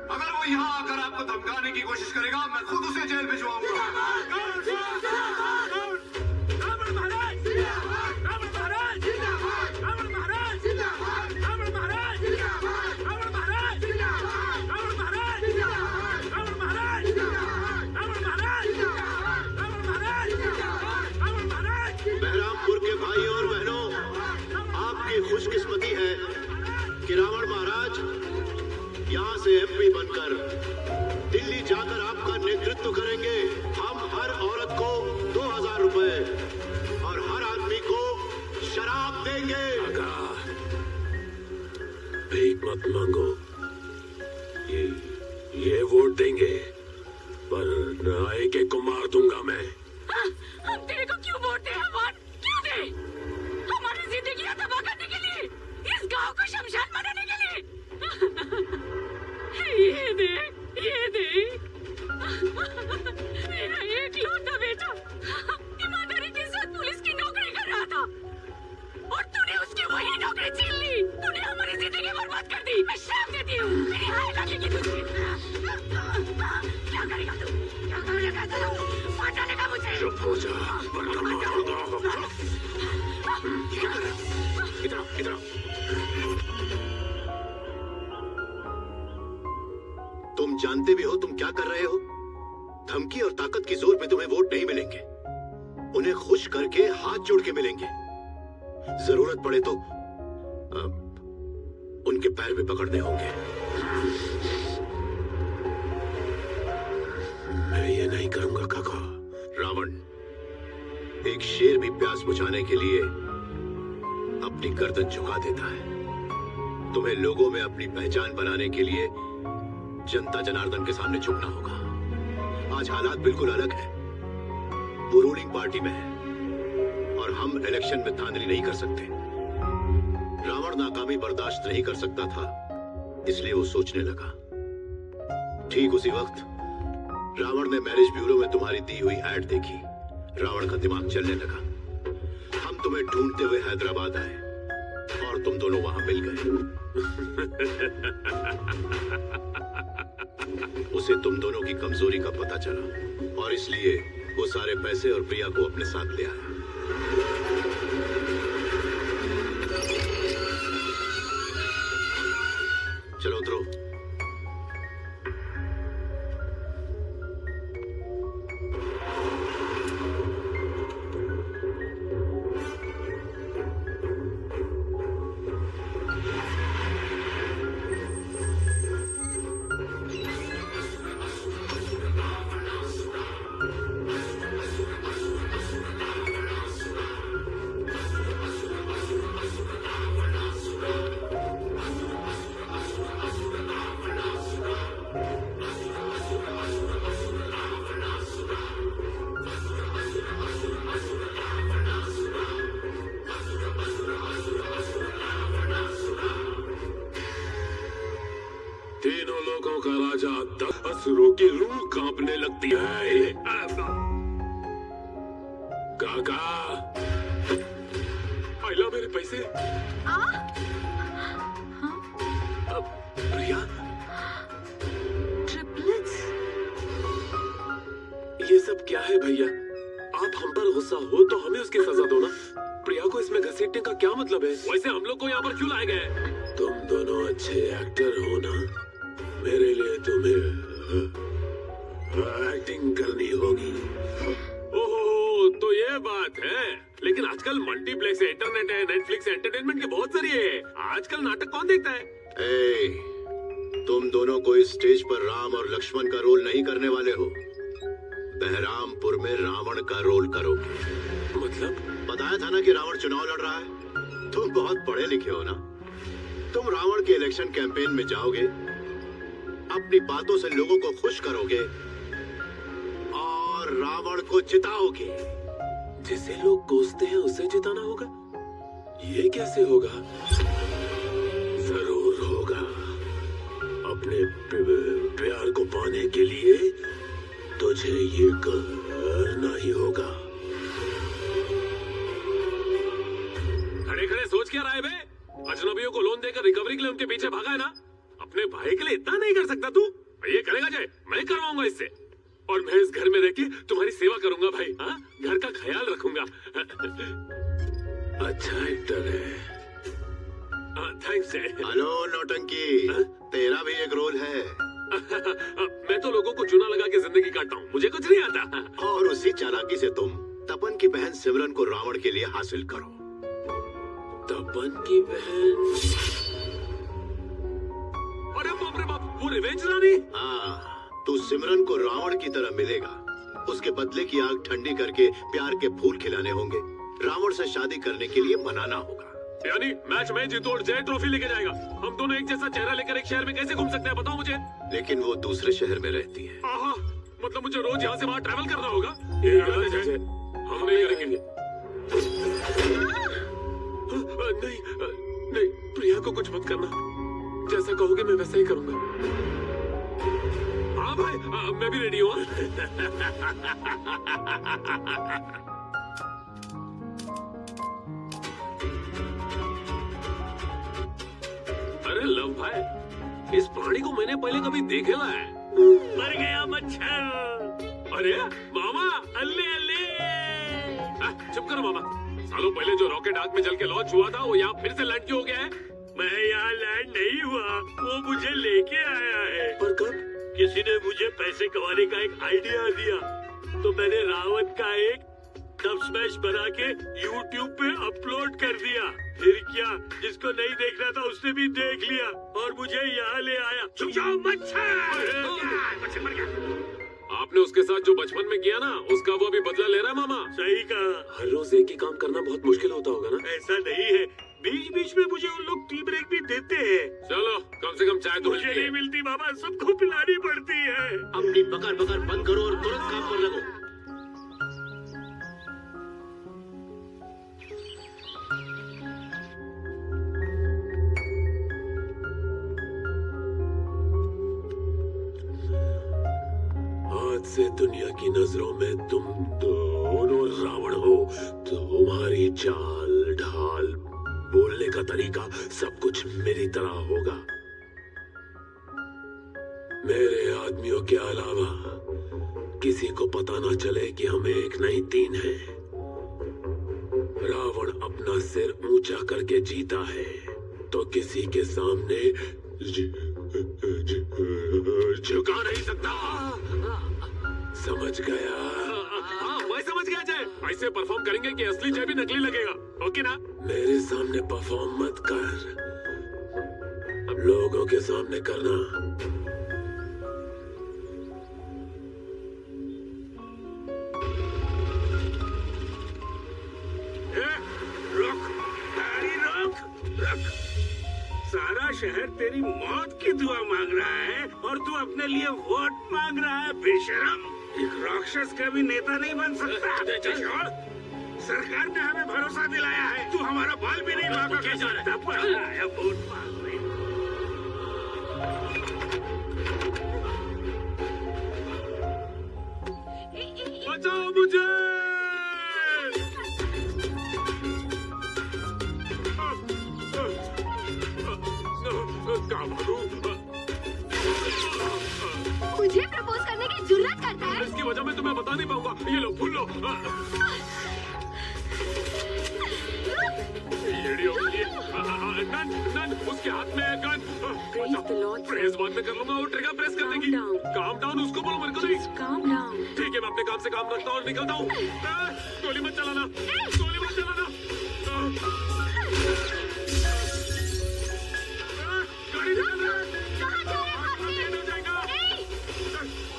अगर वो यहाँ आकर आपको धमकाने की कोशिश करेगा, मैं खुद उसे जेल भिजवाऊंगा। बहरामपुर के भाई और बहनों, आपकी खुशकिस्मती है कि रावण महाराज यहाँ से एमपी बनकर दिल्ली जाकर आपका नेतृत्व करेंगे। हम हर औरत को 2000 रुपए और हर आदमी को शराब देंगे। भीख मत मांगो, ये वोट देंगे, पर नायक को मार दूंगा मैं। हम तेरे को क्यों वोट दे हमार? क्यों दे? हमारी जिंदगी तबाह करने के लिए, इस गांव को शमशान बनाने के लिए। ये देख मेरा एकलौता बेटा ईमानदारी के साथ पुलिस की नौकरी कर रहा था और तूने उसकी वही नौकरी छीन ली। तूने हमारी जिंदगी बर्बाद कर दी। मैं श्राप देती हूँ, मेरी हाय लगेगी तुझे। क्या करेगा तू? क्या करेगा तू? मार डालेगा मुझे। चुप हो जा, वरना मारूंगा। इधर तुम जानते भी हो तुम क्या कर रहे हो। धमकी और ताकत की जोर पे तुम्हें वोट नहीं मिलेंगे, उन्हें खुश करके हाथ जोड़ के मिलेंगे। जरूरत पड़े तो उनके पैर भी पकड़ने होंगे। मैं ये नहीं करूंगा काका। रावण, एक शेर भी प्यास बुझाने के लिए अपनी गर्दन झुका देता है। तुम्हें लोगों में अपनी पहचान बनाने के लिए जनता जनार्दन के सामने झुकना होगा। आज हालात बिल्कुल अलग है। वो रूलिंग पार्टी में है और हम इलेक्शन में धांधली नहीं कर सकते। रावण नाकामी बर्दाश्त नहीं कर सकता था, इसलिए वो सोचने लगा। ठीक उसी वक्त रावण ने मैरिज ब्यूरो में तुम्हारी दी हुई एड देखी। रावण का दिमाग चलने लगा। हम तुम्हें ढूंढते हुए हैदराबाद आए और तुम दोनों वहां मिल गए। उसे तुम दोनों की कमजोरी का पता चला और इसलिए वो सारे पैसे और प्रिया को अपने साथ ले आया। चलो उतरो। तीनों लोगों का राजा असुरों की रूह कांपने लगती है। काका, आइला मेरे पैसे। प्रिया, ट्रिपलेट्स। ये सब क्या है भैया? आप हम पर गुस्सा हो तो हमें उसकी सजा दो ना। प्रिया को इसमें घसीटने का क्या मतलब है? वैसे हम लोग को यहाँ पर क्यों लाए गए? तुम दोनों अच्छे एक्टर हो ना, मेरे लिए तुम्हें एक्टिंग करनी होगी। ओहो, तो ये बात है। लेकिन आजकल मल्टीप्लेक्स है, इंटरनेट है, नेटफ्लिक्स है, एंटरटेनमेंट के बहुत जरिए है। आजकल नाटक कौन देखता है? तुम दोनों को इस स्टेज पर राम और लक्ष्मण का रोल नहीं करने वाले हो। बहरामपुर में रावण का रोल करोगे। मतलब? बताया था ना कि रावण चुनाव लड़ रहा है। तुम बहुत पढ़े लिखे हो ना। तुम रावण के इलेक्शन कैंपेन में जाओगे, अपनी बातों से लोगों को खुश करोगे और रावण को जिताओगे। जिसे लोग कोसते हैं उसे जिताना होगा? ये कैसे होगा? जरूर होगा। अपने प्यार को पाने के लिए तुझे ये करना ही होगा। खड़े खड़े सोच क्या रहा है बे? अजनबियों को लोन देकर रिकवरी के लिए उनके पीछे भागा है ना। अपने भाई के लिए इतना नहीं कर सकता तू? ये करेगा जय, मैं करवाऊंगा इससे। और मैं इस घर में रह के तुम्हारी सेवा करूंगा भाई। हाँ, घर का ख्याल रखूंगा। अच्छा एक्टर है। थैंक्स। हेलो नौटंकी, तेरा भी एक रोल है। मैं तो लोगों को चूना लगा के जिंदगी काटता हूँ, मुझे कुछ नहीं आता। और उसी चालाकी से तुम तपन की बहन सिमरन को रावण के लिए हासिल करो। तपन की बहन? अरे बाप रे बाप, वो रिवेंज रानी? हाँ, तू सिमरन को रावण की तरह मिलेगा। उसके बदले की आग ठंडी करके प्यार के फूल खिलाने होंगे। रावण से शादी करने के लिए मनाना होगा। यानी मैच में जीतो और जय ट्रॉफी लेके जाएगा। हम दोनों एक जैसा चेहरा लेकर एक शहर में कैसे घूम सकते हैं, बताओ मुझे। लेकिन वो दूसरे शहर में रहती है। आहा, मतलब मुझे रोज यहाँ से वहाँ ट्रैवल करना होगा? ये गलत है जय, हम नहीं करेंगे। नहीं नहीं, प्रिया को कुछ मत करना। जैसा कहोगे मैं वैसा ही करूंगा। हाँ भाई, मैं भी रेडी हूँ। अरे लव भाई, इस प्राणी को मैंने पहले कभी देखेला है। मर गया मच्छर। अरे मामा, अल्ले अल्ले। चुप करो मामा। सालों पहले जो रॉकेट आग में जल के लॉन्च हुआ था, वो यहाँ फिर से लैंड क्यों हो गया है? मैं यहाँ लैंड नहीं हुआ, वो मुझे लेके आया है। पर कब? किसी ने मुझे पैसे कमाने का एक आइडिया दिया, तो मैंने रावण का एक डब स्मैश बना के YouTube पे अपलोड कर दिया। फिर क्या, जिसको नहीं देखना था उसने भी देख लिया और मुझे यहाँ ले आया। चुप जाओ मच्छर मर गया। आपने उसके साथ जो बचपन में किया ना, उसका वो भी बदला ले रहा है मामा। सही कहा। हर रोज एक ही काम करना बहुत मुश्किल होता होगा ना? ऐसा नहीं है, बीच बीच में मुझे उन लोग टी ब्रेक भी देते हैं। चलो कम से कम चाय तो मुझे नहीं मिलती मामा, सबको पिलानी पड़ती है। अपनी बकर बकर बंद करो और तुरंत काम पर लगो। वैसे दुनिया की नजरों में तुम दोनों रावण हो। तुम्हारी चाल ढाल, बोलने का तरीका सब कुछ मेरी तरह होगा। मेरे आदमियों के अलावा किसी को पता ना चले कि हम एक नहीं तीन हैं। रावण अपना सिर ऊंचा करके जीता है तो किसी के सामने झुका नहीं सकता। समझ गया? हाँ, मैं समझ गया जय। ऐसे परफॉर्म करेंगे कि असली जय भी नकली लगेगा। ओके ना? मेरे सामने परफॉर्म मत कर, लोगों के सामने करना। सारा शहर तेरी मौत की दुआ मांग रहा है और तू अपने लिए वोट मांग रहा है। बेशरम, एक राक्षस का भी नेता नहीं बन सकता। सरकार ने हमें भरोसा दिलाया है, तू हमारा बाल भी नहीं बांका कर सकता। वोट मांगने बचाओ मुझे। मुझे प्रपोज करने की जुर्रत करता है? इसकी वजह मैं तुम्हें बता नहीं पाऊंगा। ये लो, फूल लो। गन, उसके हाथ में है गन। प्रेस बाद में कर लूंगा, वो ट्रिगर प्रेस कर देगी। काम डाउन, उसको बोलो मेरे को नहीं। ठीक है, मैं अपने काम से काम रखता हूँ और निकलता हूँ। गोली मत चलाना, गोली मत चलाना। गाड़ी निकल रहा है।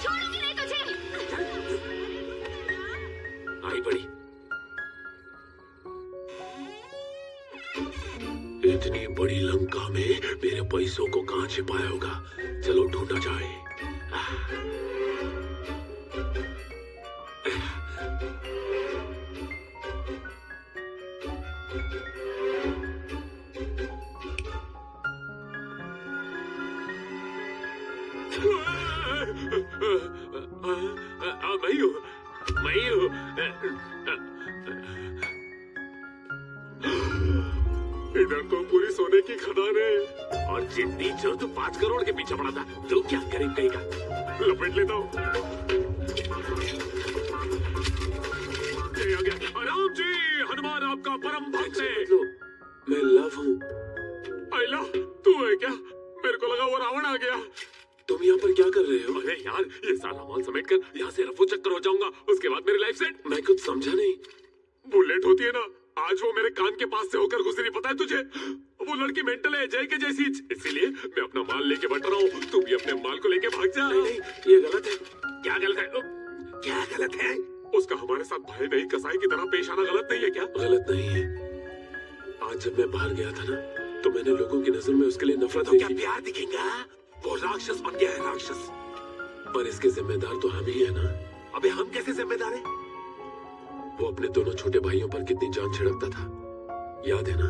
छोड़ूंगी नहीं तुझे। आई बड़ी, इतनी बड़ी लंका में मेरे पैसों को कहाँ छिपाया होगा? चलो ढूंढा जाए। मैं हूँ। इधर तो पूरी सोने की खदान है और जितनी जो तू 5 करोड़ के पीछे पड़ा था, तू क्या करें कहेगा? लपेट लेता हूँ। राम जी, हनुमान आपका परम भक्त है। मैं लव हूँ। आइला, तू है क्या? मेरे को लगा वो रावण आ गया। तुम यहाँ पर क्या कर रहे हो? अरे यार, ये सारा माल समेट कर यहाँ से रफू चक्कर हो जाऊंगा, उसके बाद मेरी लाइफ सेट। मैं कुछ समझा नहीं। बुलेट होती है ना, आज वो मेरे कान के पास से होकर गुजरी, पता है तुझे? वो लड़की मेंटल है, जय के जैसी। इसीलिए मैं अपना माल लेके बट रहा हूँ। तू भी अपने माल को लेके भाग जा। नहीं, ये गलत है। क्या गलत है? क्या गलत है? उसका हमारे साथ भाई नहीं कसाई की तरह पेश आना गलत नहीं है क्या? गलत नहीं है। आज जब मैं बाहर गया था ना, तो मैंने लोगों की नजर में उसके लिए नफरत तो देखी। क्या प्यार दिखेगा? वो राक्षस बन गया है, राक्षस। पर इसके जिम्मेदार तो हम ही है ना। अबे हम कैसे जिम्मेदार हैं? वो अपने दोनों छोटे भाइयों पर कितनी जान छिड़कता था, याद है ना?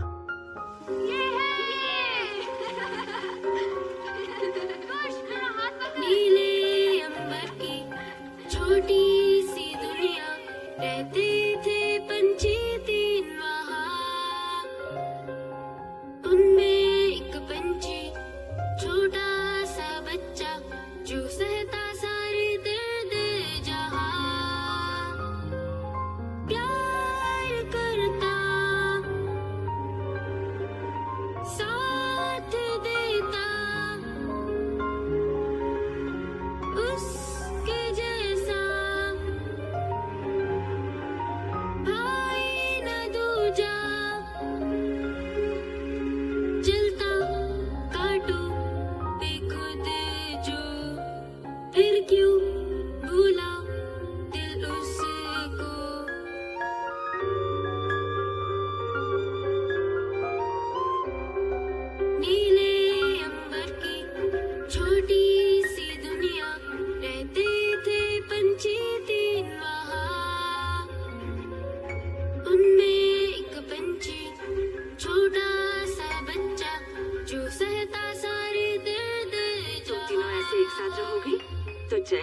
नीले अंबर की छोटी सी दुनिया, रहते थे पंछी 3 वहाँ। उनमें एक पंछी, छोटा सा बच्चा, जो सहता सारे दर्द जहाँ। प्यार करता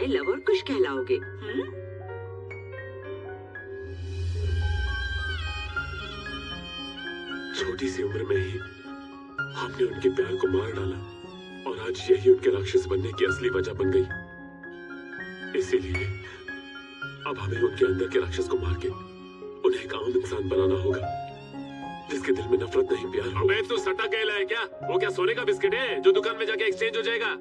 माई लव और कुछ कहलाओगे। छोटी सी उम्र में ही आपने उनके प्यार को मार डाला और आज यही उनके राक्षस बनने की असली वजह बन गई। इसीलिए अब हमें उनके अंदर के राक्षस को मार के उन्हें एक आम इंसान बनाना होगा जिसके दिल में नफरत नहीं प्यार हो। अबे तू सटा कहला है क्या? वो क्या सोने का बिस्किट है जो दुकान में जाके एक्सचेंज हो जाएगा?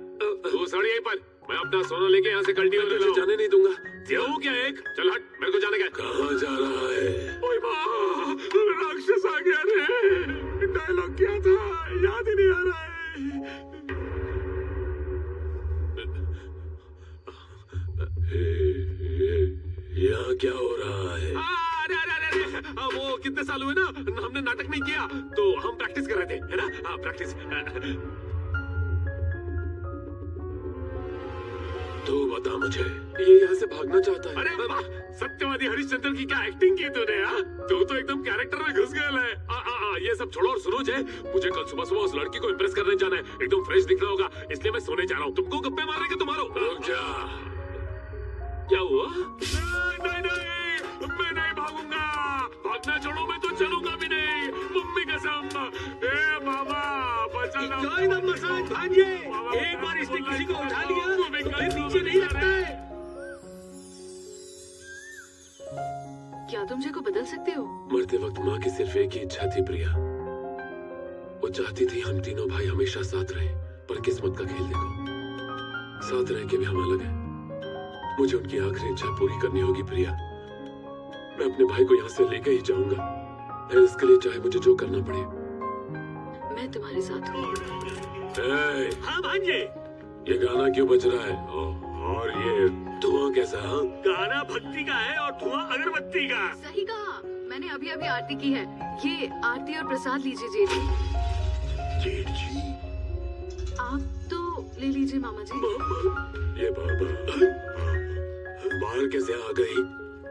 तू साड़ी यहीं पर, मैं अपना सोना लेके यहाँ से कल्टी हो तुझे जाने नहीं दूंगा। क्यों क्या एक? चल हट, मेरे को जाने का। कहाँ जा रहा है? ओए माँ, राक्षस आ गया रे। डायलॉग क्या था याद ही नहीं आ रहा है। यहाँ क्या हो रहा है? अरे अरे अरे अरे, वो कितने साल हुए ना हमने नाटक नहीं किया तो हम प्रैक्टिस कर रहे थे, है ना? हाँ प्रैक्टिस। तू बता मुझे, ये यहाँ से भागना चाहता है? अरे वाह, सत्यवादी हरिश्चंद्र की क्या एक्टिंग की तूने यार। तू तो एकदम कैरेक्टर में घुस गया है। ये सब छोड़ो और सुनो जय, मुझे कल सुबह सुबह उस लड़की को इम्प्रेस करने जाना है। एकदम फ्रेश दिखना होगा, इसलिए मैं सोने जा रहा हूँ। तुमको गप्पे मारने के तुम्हारो। क्या हुआ? नहीं नहीं, मैं नहीं भागूंगा। भागना छोड़ो, मैं तो चलूंगा भी नहीं। मम्मी कसम। ए बाबा बचाना। Enjoy the massage, भांजे। एक बार इसने किसी को उठा लिया तो नीचे नहीं लगता है। क्या तुम जय को बदल सकते हो? मरते वक्त माँ की सिर्फ एक ही इच्छा थी प्रिया। वो चाहती थी हम तीनों भाई हमेशा साथ रहे, पर किस्मत का खेल देखो, साथ रह के भी हम अलग हैं। मुझे उनकी आखिरी इच्छा पूरी करनी होगी प्रिया। मैं अपने भाई को यहाँ से लेकर ही जाऊंगा, फिर इसके लिए चाहे मुझे जो करना पड़े। मैं तुम्हारे साथ हूँ। हाँ भांजे, ये गाना क्यों बज रहा है? और ये धुआं कैसा? गाना भक्ति का है और धुआं अगरबत्ती का। सही कहा, मैंने अभी अभी आरती की है। ये आरती और प्रसाद लीजिए जेठ जी। जेठ जी? आप तो ले लीजिए मामा जी। ये बाबा बाहर कैसे आ गई?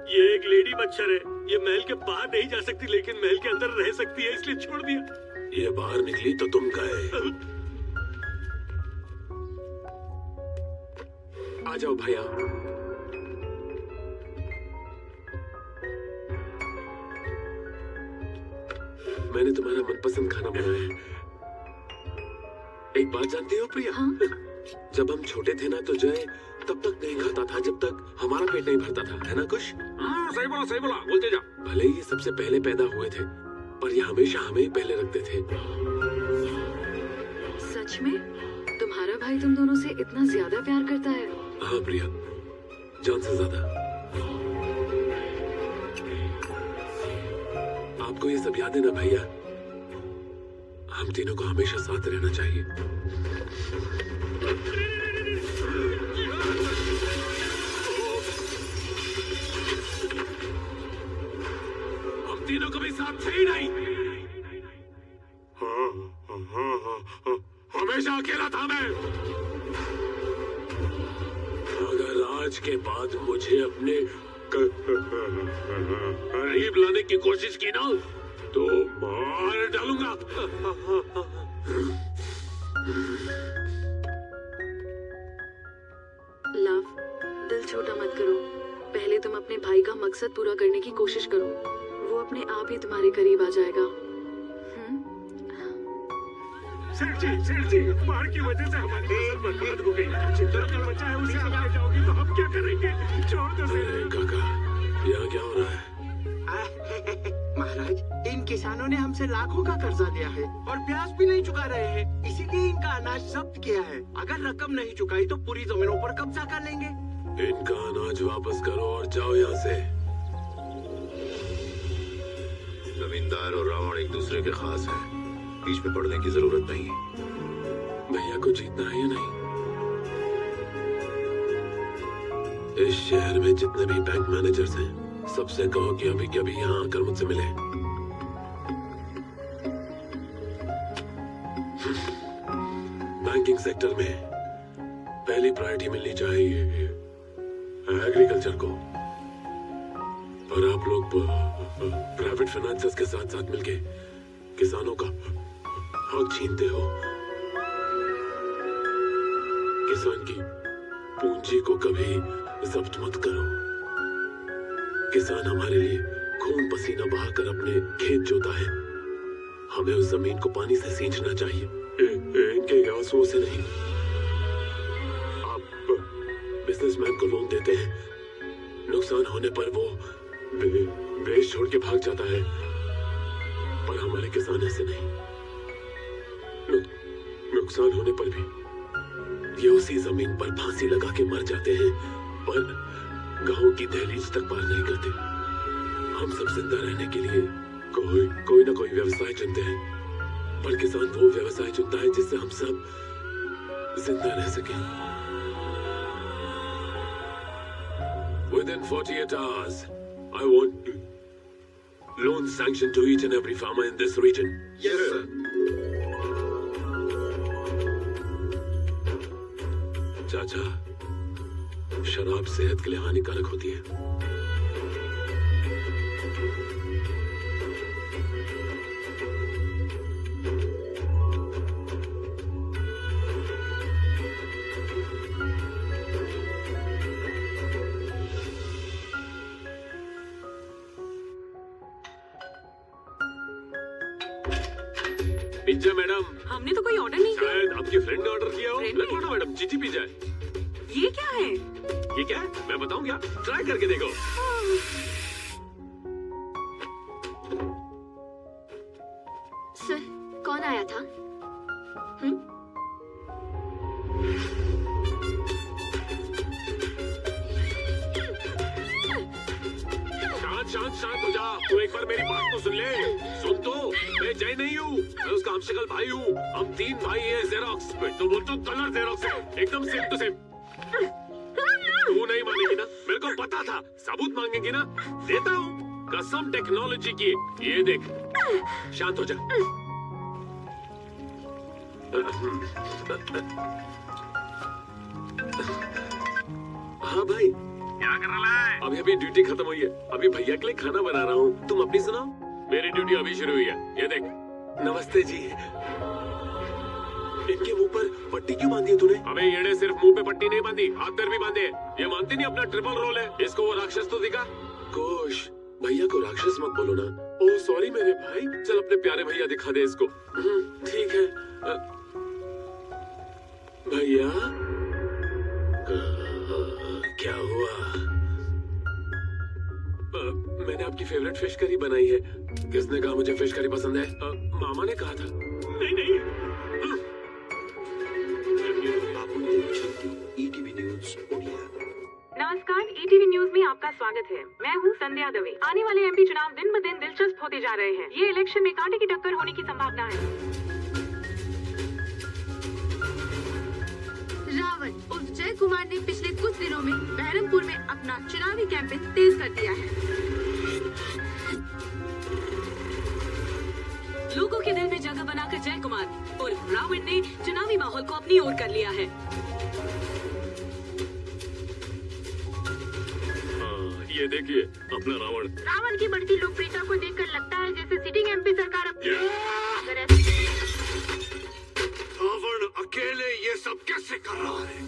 ये एक लेडी मच्छर है। ये महल के बाहर नहीं जा सकती लेकिन महल के अंदर रह सकती है, इसलिए छोड़ दिया। ये बाहर निकली तो तुम गए। आ जाओ भैया। मैंने तुम्हारा मनपसंद खाना बनाया है। एक बात जानती हो प्रिया? हाँ? जब हम छोटे थे ना तो जय तब तक नहीं खाता था जब तक हमारा पेट नहीं भरता था, है ना कुछ? सही बोला, बोलते जा। भले ही ये सबसे पहले पैदा हुए थे, पर ये हमेशा हमें ही पहले रखते थे। सच में? तुम्हारा भाई तुम दोनों से इतना ज्यादा प्यार करता है? हाँ प्रिया, जान से ज्यादा। आपको ये सब याद है ना भैया? हम तीनों को हमेशा साथ रहना चाहिए। हम तीनों कभी साथ थे ही नहीं। हमेशा अकेला था मैं। अगर आज के बाद मुझे अपने करीब लाने की कोशिश की ना तो मार डालूंगा। लव, दिल छोटा मत करो। पहले तुम अपने भाई का मकसद पूरा करने की कोशिश करो, वो अपने आप ही तुम्हारे करीब आ जाएगा। सेठ जी, बाढ़ की वजह से हमारी फसल बर्बाद हो गई। चित्तौड़गढ़ बचा है, उसे आप ले जाओगे तो हम क्या करेंगे? छोड़ दो सेठ। काका, यहाँ क्या हो रहा है? महाराज, इन किसानों ने हमसे लाखों का कर्जा लिया है और ब्याज भी नहीं चुका रहे हैं, इसीलिए इनका अनाज जब्त किया है। अगर रकम नहीं चुकाई तो पूरी जमीनों पर कब्जा कर लेंगे। इनका अनाज वापस करो और जाओ यहाँ से। जमींदार और रावण एक दूसरे के खास हैं, बीच में पड़ने की जरूरत नहीं है। भैया को जीतना है या नहीं? इस शहर में जितने भी बैंक मैनेजर्स हैं, सबसे कहो कि अभी के अभी यहाँ आकर मुझसे मिले। बैंकिंग सेक्टर में पहली प्रायोरिटी मिलनी चाहिए एग्रीकल्चर को, और आप लोग प्राइवेट फाइनेंसर्स के साथ साथ मिलके किसानों का हक छीनते हो। किसान की पूंजी सब्जी को कभी जब्त मत करो। किसान हमारे लिए खून पसीना बहाकर अपने खेत जोता है। हमें उस जमीन को पानी से सींचना चाहिए, इनके आंसुओं से नहीं। आप बिजनेसमैन को लोन देते हैं, नुकसान होने पर वो देश छोड़ के भाग जाता है, पर हमारे किसान ऐसे नहीं। नुकसान होने पर भी ये उसी जमीन पर फांसी लगा के मर जाते हैं, पर गांव की दहलीज तक पार नहीं करते। हम सब जिंदा रहने के लिए कोई ना कोई व्यवसाय चुनते हैं, पर किसान वो व्यवसाय चुनता है जिससे हम सब जिंदा रह सकें। Within 48 hours, I want loan sanction to each and every farmer in this region. Yes, sir. चाचा, शराब सेहत के लिए हानिकारक होती है। Pizza madam. हमने तो कोई ऑर्डर नहीं किया। शायद आपकी फ्रेंड ने ऑर्डर किया हो। रखो ना मैडम, जीजी पिज्जा है। ये क्या है? ये क्या है? मैं बताऊं क्या? ट्राई करके देखो। सर, कौन आया था? शांत हो जा। तू एक बार मेरी बात तो सुन ले। सुन तो, मैं जय नहीं हूँ, मैं उसका हमशक्ल भाई हूँ। हम 3 भाई हैं जेरोक्स पे। तो बोल तो कलर जेरोक्स है, एकदम सेम टू सेम। तू नहीं मानेगी ना? मेरे को पता था। सबूत मांगेगी ना? देता हूँ, कसम टेक्नोलॉजी की। ये देख, शांत हो जा। हाँ भाई, क्या कर रहा है? अभी ड्यूटी खत्म हुई है। अभी भैया के लिए खाना बना रहा हूँ। तुम अपनी सुनाओ। मेरी ड्यूटी अभी शुरू हुई है। ये देख। नमस्ते जी। इनके मुंह पर पट्टी क्यों बांधी है तूने? अबे येड़े, सिर्फ मुंह पे पट्टी नहीं बांधी, हाथ पैर भी बांधे। ये मानती नहीं अपना ट्रिपल रोल है। इसको वो राक्षस तो दिखा। कोश, भैया को राक्षस मत बोलो ना। ओह सॉरी मेरे भाई। चल अपने प्यारे भैया दिखा दे इसको। ठीक है। भैया क्या हुआ? मैंने आपकी फेवरेट फिश करी बनाई है। किसने कहा मुझे फिश करी पसंद है? मामा ने कहा था। नहीं। ETV news Odia. नमस्कार, ईटीवी न्यूज में आपका स्वागत है। मैं हूं संध्या दवे। आने वाले एमपी चुनाव दिन ब दिन दिलचस्प होते जा रहे हैं। ये इलेक्शन में कांटे की टक्कर होने की संभावना है। रावण उर्फ जय कुमार ने पिछले कुछ दिनों में बहरमपुर में अपना चुनावी कैंपेन तेज कर दिया है। लोगों के दिल में जगह बनाकर जय कुमार उर्फ रावण ने चुनावी माहौल को अपनी ओर कर लिया है। ये देखिए अपना रावण। रावण की बढ़ती लोकप्रियता को देखकर लगता है जैसे सिटिंग एमपी सरकार रावण अकेले ये सब कैसे कर रहा है?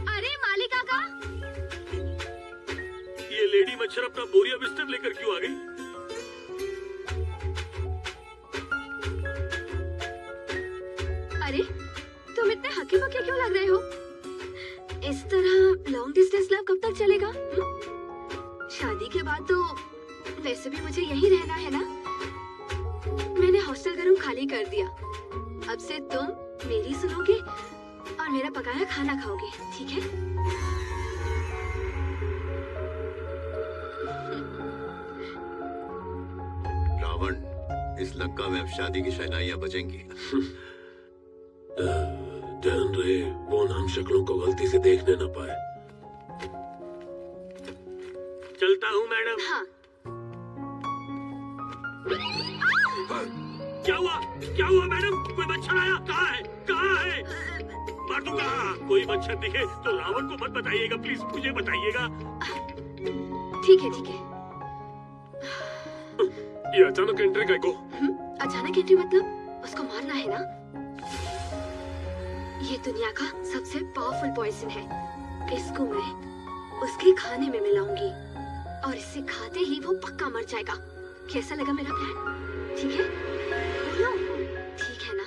अरे माली काका, ये लेडी मच्छर अपना बोरिया बिस्तर लेकर क्यों आ गई? अरे तुम इतने हकी बकी क्यों लग रहे हो? इस तरह लॉन्ग डिस्टेंस लव कब तक चलेगा? शादी के बाद तो वैसे भी मुझे यहीं रहना है ना। मैंने हॉस्टल का रूम खाली कर दिया। अब से तुम मेरी सुनोगे और मेरा पकाया खाना खाओगे, ठीक है? रावण, इस लंका में अब शादी की शहनाइयां बजेंगी। ध्यान रहे वो हम शक्लों को गलती से देखने न पाए। चलता हूँ मैडम। हाँ। क्या हुआ मैडम? कोई मच्छर आया? कहाँ है? मार दूंगा। कोई मच्छर दिखे तो रावण को मत बताइएगा प्लीज, मुझे बताइएगा। ठीक है। ये अचानक एंट्री का को? अचानक एंट्री मतलब उसको मारना है ना? ये दुनिया का सबसे पावरफुल पॉइजन है। इसको मैं उसके खाने में मिलाऊंगी और इसे खाते ही वो पक्का मर जाएगा। कैसा लगा मेरा प्लान? ठीक है? बोलो, ठीक है ना?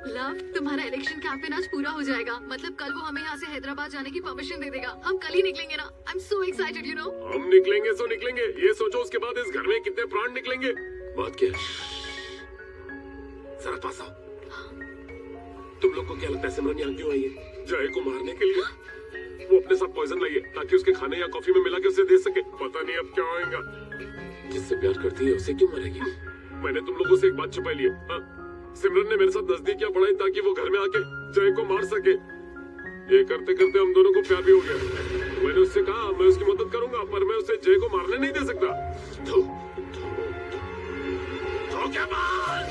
लव, तुम्हारा इलेक्शन कैंपेन आज पूरा हो जाएगा। मतलब कल वो हमें यहाँ से हैदराबाद जाने की परमिशन दे देगा। हम कल ही निकलेंगे ना? आई am so excited, you know. हम निकलेंगे सो निकलेंगे। ये सोचो उसके बाद इस घर में कितने प्राण निकलेंगे। बात क्या है? जरा पास आओ। तुम लोग को क्या लगता है सिमरन यहाँ क्यों आई है? जय को मारने के लिए। वो अपने साथ पॉइजन लाई है ताकि उसके खाने या कॉफी में मिला के उसे दे सके। पता नहीं अब क्या होएगा। जिससे प्यार करती है उसे क्यों मारेगी? मैंने तुम लोगों से एक बात छुपाई ली है। सिमरन ने मेरे साथ नजदीकियां बढ़ाई ताकि वो घर में आके जय को मार सके। ये करते करते हम दोनों को प्यार भी हो गया। मैंने उससे कहा मैं उसकी मदद करूंगा, पर मैं उसे जय को मारने नहीं दे सकता। तो क्या बात?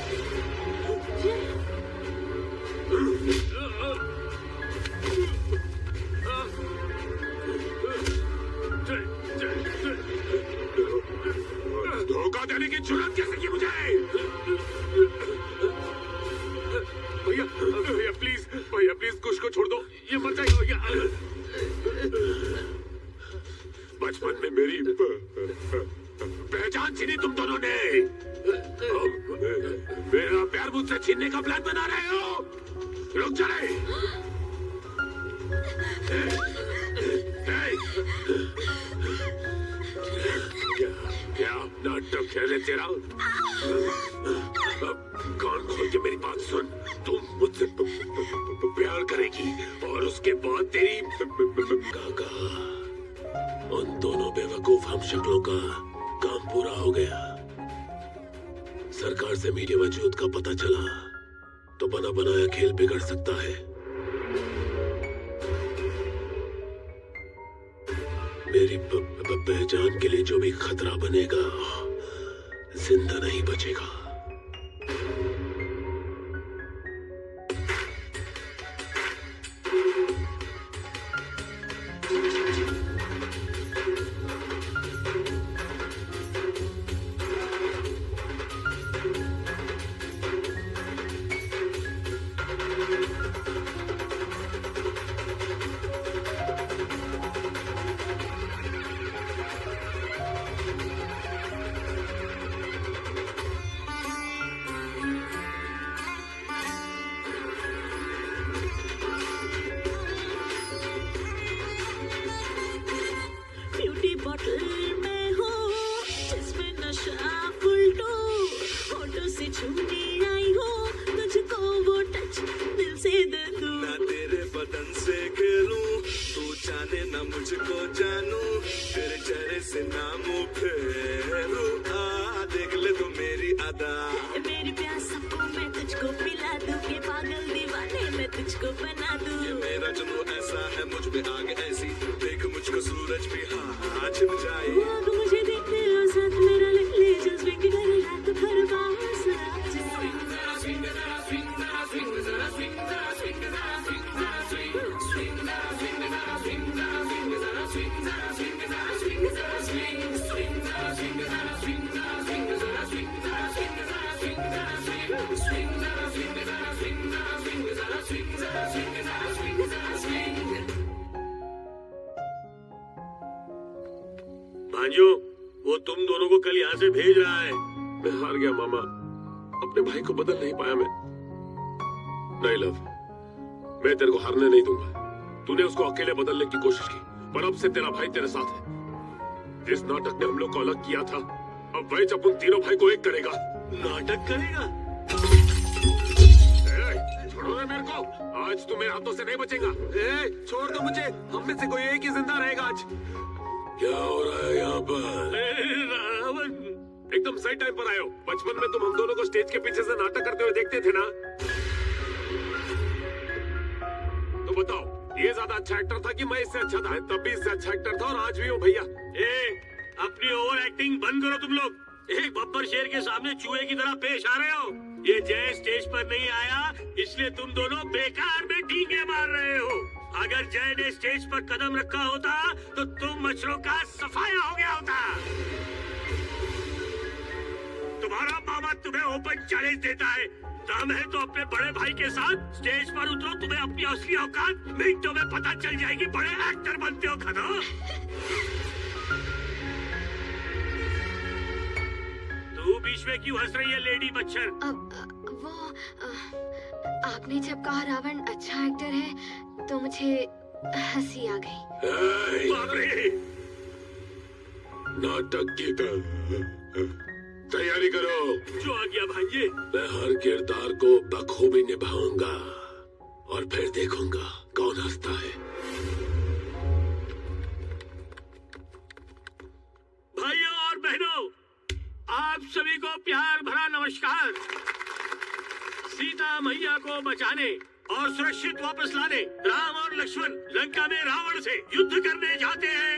धोखा देने की जुर्रत कैसे की मुझे? भैया भैया प्लीज कुछ को छोड़ दो, ये मर जाएगा भैया। बचपन में मेरी पहचान छीनी तुम दोनों ने। मेरा प्यार मुझसे छीनने का प्लान बना रहे हो? रुक जाए। क्या नाटक खेल रहे तेरा? कान खोल के मेरी बात सुन। तुम मुझसे प्यार करेगी और उसके बाद तेरी काका, उन दोनों बेवकूफ हम शक्लों का काम पूरा हो गया। सरकार से मीडिया वजूद का पता चला तो बना बनाया खेल बिगड़ सकता है। मेरी पहचान के लिए जो भी खतरा बनेगा जिंदा नहीं बचेगा। भांजो, वो तुम दोनों को कल यहाँ से भेज रहा है। मैं हार गया मामा, अपने भाई को बदल नहीं पाया मैं। नहीं लव, मैं तेरे को हारने नहीं दूंगा। तूने उसको अकेले बदलने की कोशिश की, पर अब से तेरा भाई तेरे साथ है। जिस नाटक ने हम लोग को अलग किया था, अब वही जब उन तीनों भाई को एक करेगा। नाटक करेगा? छोड़ो रे मेरे को, आज तू मेरे हाथों से नहीं बचेगा। छोड़ दो मुझे, हम में से कोई एक ही जिंदा रहेगा आज। क्या हो रहा है यहाँ पर? रावण, एकदम सही टाइम पर आए हो। बचपन में तुम हम दोनों को स्टेज के पीछे से नाटक करते हुए देखते थे ना? तो बताओ, ये ज्यादा अच्छा एक्टर था कि मैं इससे अच्छा था? तब भी इससे अच्छा एक्टर था और आज भी हूँ भैया। अपनी ओवर एक्टिंग बंद करो तुम लोग। एक बब्बर शेर के सामने चूहे की तरह पेश आ रहे हो। ये जय स्टेज पर नहीं आया, इसलिए तुम दोनों बेकार में डींगे मार रहे हो। अगर जय ने स्टेज पर कदम रखा होता तो तुम मच्छरों का सफाया हो गया होता। तुम्हारा मामा तुम्हें ओपन चैलेंज देता है, दम है तो अपने बड़े भाई के साथ स्टेज पर उतरो, तुम्हें अपनी असली औकात मिनटों में पता चल जाएगी। बड़े एक्टर बनते हो खदो। तू बीच में क्यों हंस रही है लेडी मच्छर? आपने जब कहा रावण अच्छा एक्टर है तो मुझे हंसी आ गई। बाप रे! नाटक की तैयारी करो। जो आ गया भाई। मैं हर किरदार को बखूबी निभाऊंगा और फिर देखूंगा कौन हंसता है। भाइयों और बहनों, आप सभी को प्यार भरा नमस्कार। सीता मैया को बचाने और सुरक्षित वापस लाने राम और लक्ष्मण लंका में रावण से युद्ध करने जाते हैं।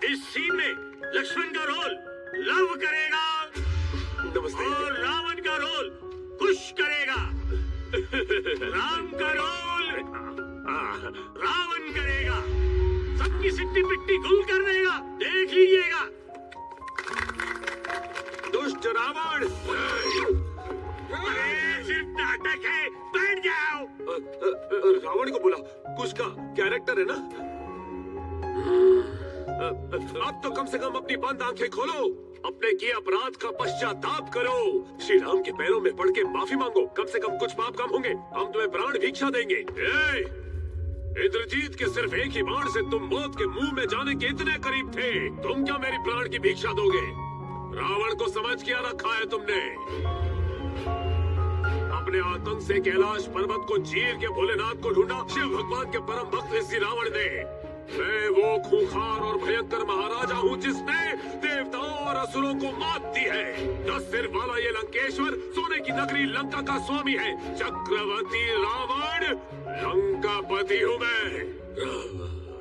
इस सीन में लक्ष्मण का रोल लव करेगा और रावण का रोल कुश करेगा। राम का रोल रावण करेगा। सबकी सिट्टी पिट्टी गुल कर देगा, देख लीजिएगा। दुष्ट रावण! अरे सिर्फ नाटक है, बैठ जाओ। रावण को बोला, कुछ का कैरेक्टर है ना। अब तो कम से कम अपनी बंद आंखें खोलो, अपने किए अपराध का पश्चाताप करो, श्री राम के पैरों में पड़ के माफी मांगो। कम से कम कुछ पाप कम होंगे, हम तुम्हें प्राण भिक्षा देंगे। इंद्रजीत के सिर्फ एक ही बाण से तुम मौत के मुंह में जाने के इतने करीब थे, तुम क्या मेरी प्राण की भिक्षा दोगे? रावण को समझ क्या रखा है तुमने? अपने आतंक से कैलाश पर्वत को चीर के भोलेनाथ को ढूंढा शिव भगवान के परम भक्त इसी रावण ने। मैं वो खूंखार और भयंकर महाराजा हूँ जिसने देवताओं और असुरों को मात दी है। 10 सिर वाला ये लंकेश्वर सोने की नगरी लंका का स्वामी है। चक्रवर्ती रावण लंकापति हूँ मैं।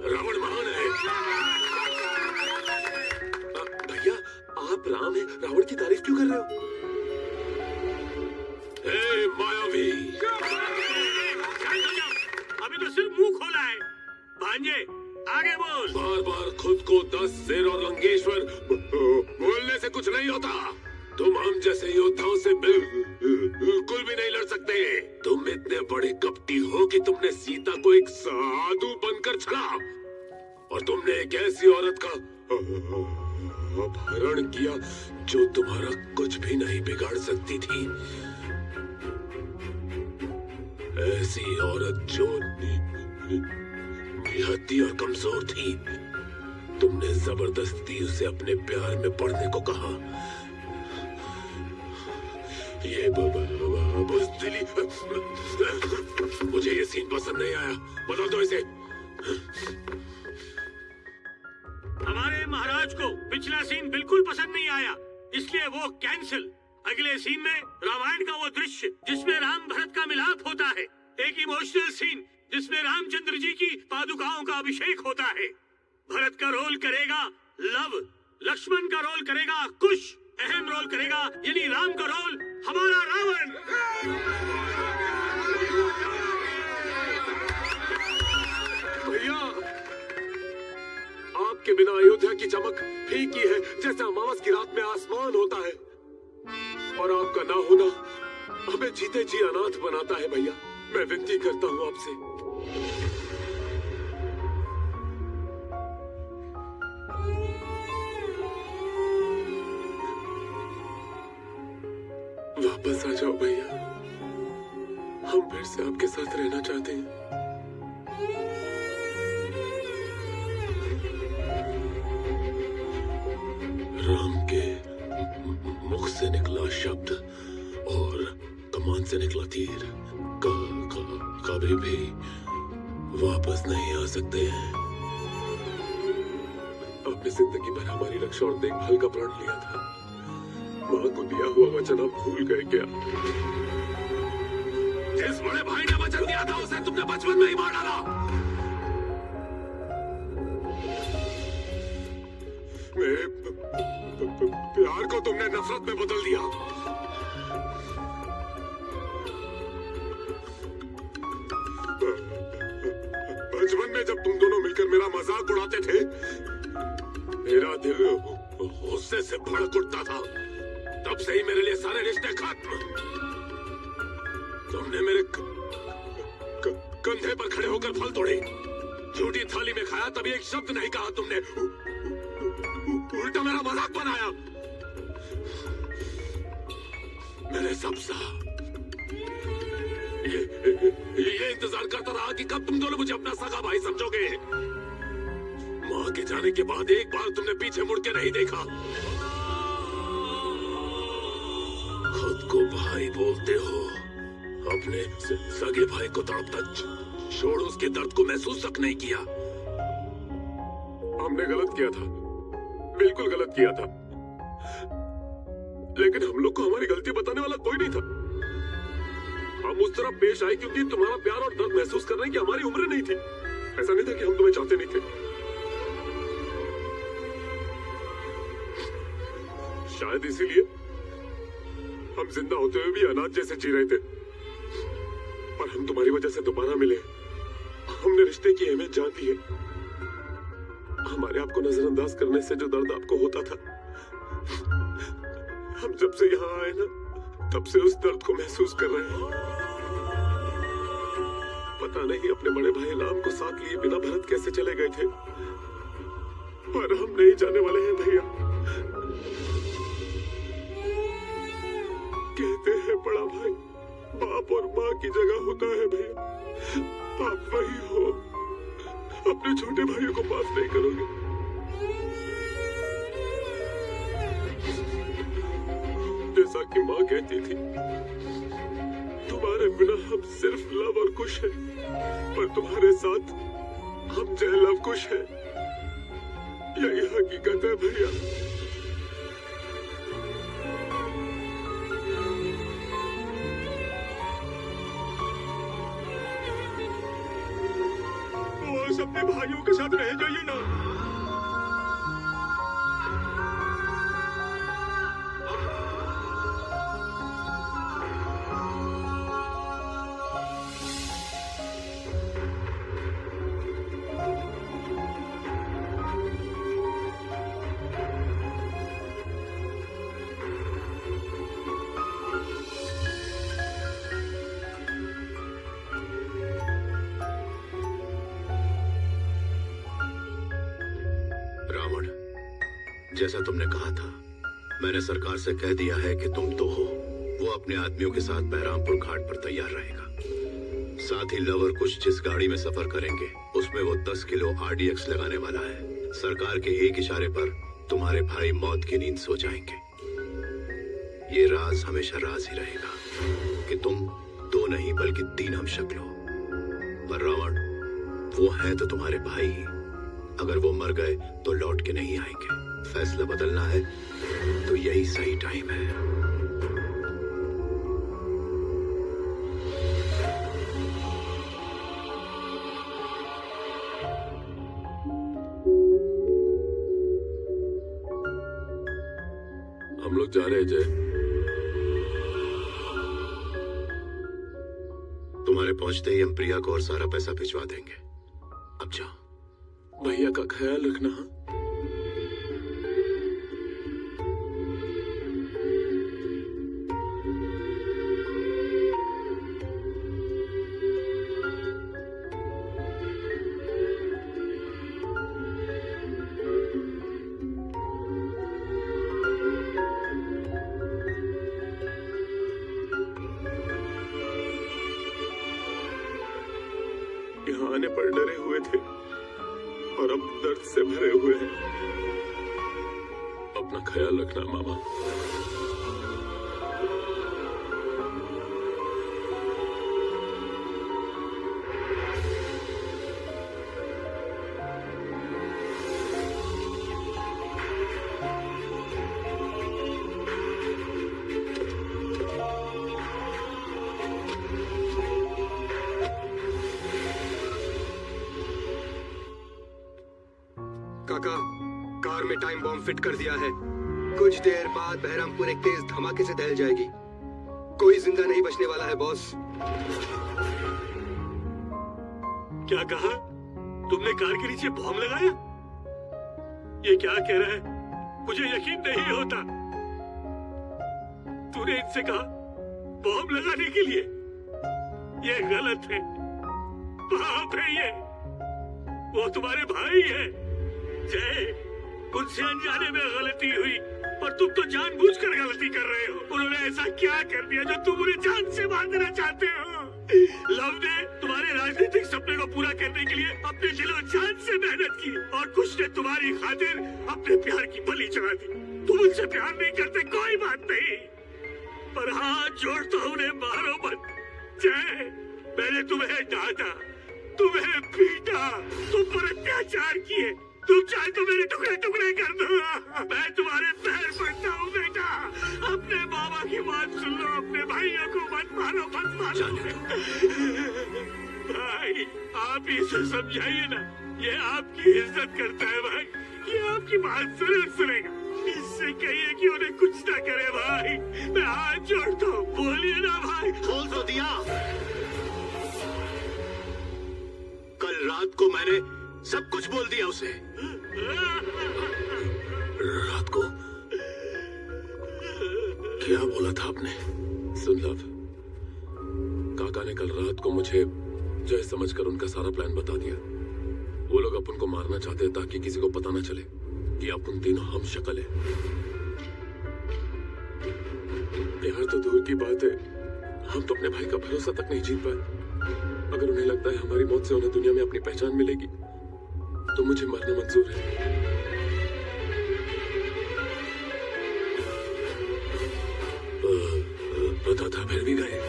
रावण महान है। भैया आप राम है, रावण की तारीफ क्यों कर रहे हो? हे मायावी! अभी तो सिर्फ मुंह खोला है। भांजे आगे बोल। बार बार खुद को 10 सिर और लंकेश्वर बोलने से कुछ नहीं होता। तुम हम जैसे योद्धाओं से बिल्कुल भी नहीं लड़ सकते। तुम इतने बड़े कपटी हो कि तुमने सीता को एक साधु बनकर छला, और तुमने एक ऐसी औरत का अपहरण किया जो तुम्हारा कुछ भी नहीं बिगाड़ सकती थी। ऐसी औरत जो निहत्ती और कमजोर थी, तुमने जबरदस्ती उसे अपने प्यार में पड़ने को कहा। ये बुज़दिली, मुझे ये सीन पसंद नहीं आया, बदल दो इसे। हमारे महाराज को पिछला सीन बिल्कुल पसंद नहीं आया, इसलिए वो कैंसिल। अगले सीन में रामायण का वो दृश्य जिसमें राम भरत का मिलाप होता है, एक इमोशनल सीन जिसमें रामचंद्र जी की पादुकाओं का अभिषेक होता है। भरत का रोल करेगा लव, लक्ष्मण का रोल करेगा कुश, अहम रोल करेगा यानी राम का रोल हमारा रावण। भैया आपके बिना अयोध्या की चमक फीकी है, जैसे अमावस की रात में आसमान होता है, और आपका ना होना हमें जीते जी अनाथ बनाता है। भैया मैं विनती करता हूँ आपसे, वापस आ जाओ भैया, हम फिर से आपके साथ रहना चाहते हैं। राम के मुख से निकला शब्द और कमान से निकला तीर कभी भी वापस नहीं आ सकते हैं। आपने जिंदगी भर हमारी रक्षा और देखभाल का प्रण लिया था, माँ को दिया हुआ वचन आप भूल गए क्या? जिस बड़े भाई ने वचन दिया था उसे तुमने बचपन में ही मार डाला। मेरे प्यार को तुमने नफरत में बदल दिया। देर मेरा मजाक उड़ाते थे मेरा दिल गुस्से से भड़क उठता था। तब से ही मेरे लिए सारे रिश्ते खत्म। तुमने मेरे कंधे पर खड़े होकर फल तोड़े, झूठी थाली में खाया, तभी एक शब्द नहीं कहा तुमने, उल्टा मेरा मजाक बनाया। मेरे सबसा ये इंतजार करता रहा कि कब तुम दोनों मुझे अपना सगा भाई समझोगे। माँ के जाने के बाद एक बार तुमने पीछे मुड़ के नहीं देखा। खुद को भाई बोलते हो, अपने सगे भाई को तड़पता छोड़ उसके दर्द को महसूस तक नहीं किया। हमने गलत किया था, बिल्कुल गलत किया था, लेकिन हम लोग को हमारी गलती बताने वाला कोई नहीं था। हम उस तरह पेश आए क्योंकि तुम्हारा प्यार और दर्द महसूस करने की हमारी उम्र नहीं थी। ऐसा नहीं था कि हम तुम्हें चाहते नहीं थे। शायद इसीलिए हम जिंदा होते हुए भी अनाथ जैसे जी रहे थे। पर हम तुम्हारी वजह से दोबारा मिले, हमने रिश्ते की अहमियत जान ली है। हमारे आपको नजरअंदाज करने से जो दर्द आपको होता था, हम जब से यहाँ आए ना, तब से उस दर्द को महसूस कर रहे हैं। पता नहीं अपने बड़े भाई राम को साथ लिए बिना भरत कैसे चले गए थे, पर हम नहीं जाने वाले हैं भैया। कहते हैं बड़ा भाई बाप और माँ की जगह होता है भैया। आप वही हो, अपने छोटे भाइयों को माफ नहीं करोगे। जैसा कि माँ कहती थी, तुम्हारे बिना हम सिर्फ लव और कुश है, पर तुम्हारे साथ हम जय लव कुश है। यही हकीकत है भैया। बस अपने भाइयों के साथ रह जाइए ना। जैसा तुमने कहा था, मैंने सरकार से कह दिया है कि तुम तो हो, वो अपने आदमियों के साथ बहरामपुर घाट पर तैयार रहेगा। साथ ही लवर कुछ जिस गाड़ी में सफर करेंगे, उसमें वो 10 किलो RDX लगाने वाला है। सरकार के एक इशारे पर तुम्हारे भाई मौत की नींद सो जाएंगे। ये राज हमेशा राज ही रहेगा कि तुम 2 नहीं बल्कि 3 हम शक्ल हो। पर रावण, वो है तो तुम्हारे भाई ही। अगर वो मर गए तो लौट के नहीं आएंगे। फैसला बदलना है तो यही सही टाइम है। हम लोग जा रहे हैं जय। तुम्हारे पहुंचते ही हम प्रिया को और सारा पैसा भिजवा देंगे। अब जाओ। भैया का ख्याल रखना। हाँ? यहाँ आने पर डरे हुए थे और अब दर्द से भरे हुए हैं। अपना ख्याल रखना मामा। काका, कार में टाइम बॉम्ब फिट कर दिया है। कुछ देर बाद बहरामपुर एक तेज धमाके से दहल जाएगी। कोई जिंदा नहीं बचने वाला है बॉस। क्या कहा? तुमने कार के नीचे बॉम्ब लगाया? ये क्या कह रहा है? मुझे यकीन नहीं होता। तूने इनसे कहा बॉम्ब लगाने के लिए? ये गलत है, पाप है ये। वो तुम्हारे भाई है। जय, उनसे अनजाने में गलती हुई, पर तुम तो जानबूझकर गलती कर रहे हो। उन्होंने ऐसा क्या कर दिया जो तुम उन्हें जान से मार देना चाहते हो? लव ने तुम्हारे राजनीतिक सपने को पूरा करने के लिए अपने दिलो जान से मेहनत की, और कुछ ने तुम्हारी खातिर अपने प्यार की बलि चढ़ा दी। तुम उनसे प्यार नहीं करते, कोई बात नहीं, पर हाथ जोड़ता हूँ, उन्हें मारो मत। जय, मैंने तुम्हें डांटा, तुम्हें पीटा, तुम पर अत्याचार किए। तुम चाहे तो मेरे टुकड़े टुकड़े कर दो, मैं तुम्हारे पैर पड़ता हूँ बेटा। अपने बाबा की बात सुन लो, अपने भाइयों को मत मारो, मत मारो। भाई, आप इसे समझाइए ना, ये आपकी इज्जत करता है भाई, ये आपकी बात जरूर सुनेगा। इससे कहिए कि उन्हें कुछ ना करे भाई, मैं हाथ जोड़ता हूँ, बोलिए ना भाई। बोल तो दिया। कल रात को मैंने सब कुछ बोल दिया उसे। रात को क्या बोला था आपने? सुन लव, काका ने कल रात को मुझे जय समझकर उनका सारा प्लान बता दिया। वो लोग अपन को मारना चाहते हैं ताकि किसी को पता ना चले कि अपन तीनों हम शक्ल है। प्यार तो दूर की बात है, हम तो अपने भाई का भरोसा तक नहीं जीत पाए। अगर उन्हें लगता है हमारी मौत से उन्हें दुनिया में अपनी पहचान मिलेगी, तो मुझे मरना मंजूर है। पता था फिर भी गए।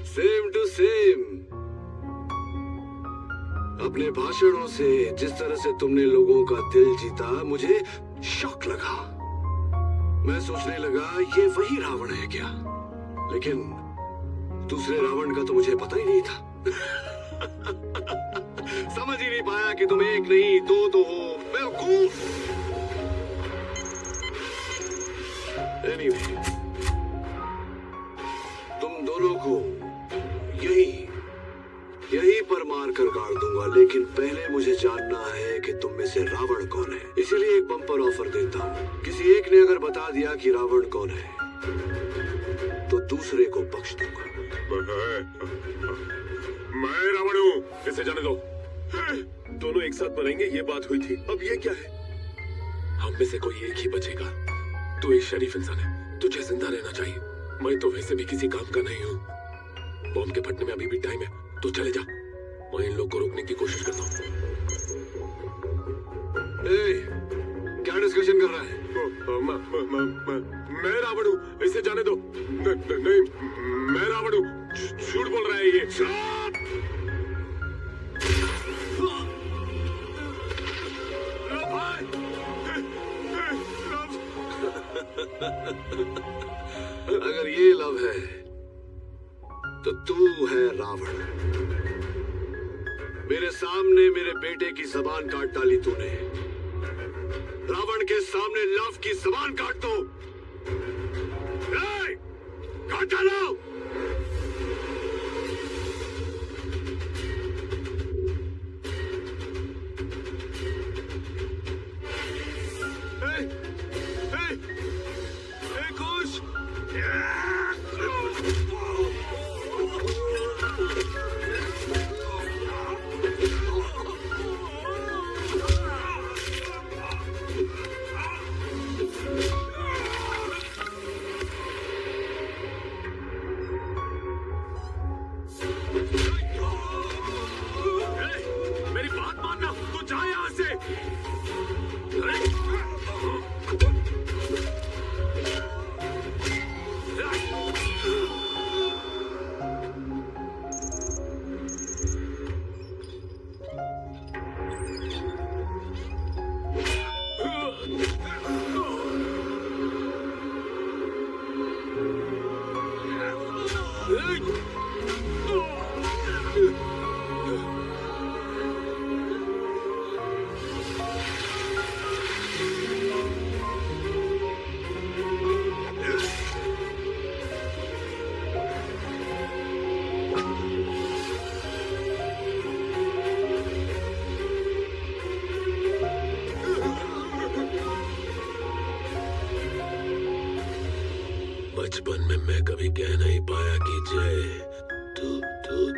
Same to same. अपने भाषणों से जिस तरह से तुमने लोगों का दिल जीता, मुझे शॉक लगा। मैं सोचने लगा ये वही रावण है क्या, लेकिन दूसरे रावण का तो मुझे पता ही नहीं था। समझ ही नहीं पाया कि तुम एक नहीं दो तो हो, बेवकूफ। एनीवे, तुम दोनों को यही पर मार कर गाड़ दूंगा, लेकिन पहले मुझे जानना है कि तुम में से रावण कौन है। इसीलिए एक बम्पर ऑफर देता हूँ। किसी एक ने अगर बता दिया कि रावण कौन है, तो दूसरे को बख्श दूंगा। मैं रावण हूँ, इसे जाने दो। दोनों एक साथ मरेंगे, ये बात हुई थी। अब ये क्या है? हम में से कोई एक ही बचेगा। तू एक शरीफ इंसान है, तुझे जिंदा रहना चाहिए। मैं तो वैसे भी किसी काम का नहीं हूँ। बॉम्ब के फटने में अभी भी टाइम है, तू चले जा। मैं इन लोग को रोकने की कोशिश करता हूँ। क्या डिस्कशन कर रहा है? मैं रावण हूँ, इसे जाने दो। नहीं, मैं रावण हूँ, झूठ बोल रहा है ये। अगर ये लव है तो तू है रावण। मेरे सामने मेरे बेटे की जबान काट डाली तूने। रावण के सामने लव की जबान काट दो। काट डालो। खुश मेरी बात मानना, तू जा यहाँ से। बचपन में मैं कभी कह नहीं पाया कि जय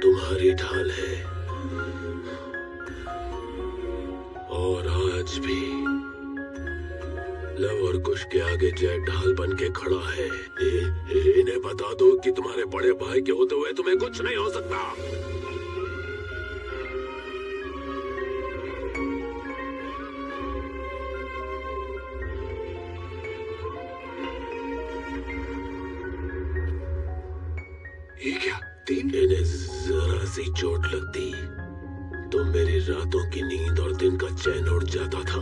तुम्हारी ढाल है, और आज भी लव और कुश के आगे जय ढाल बन के खड़ा है। इन्हें बता दो कि तुम्हारे बड़े भाई के होते हुए तुम्हें कुछ नहीं हो सकता। ये क्या? तीन? इन्हें जरा सी चोट लगती तो मेरी रातों की नींद और दिन का चैन उड़ जाता था,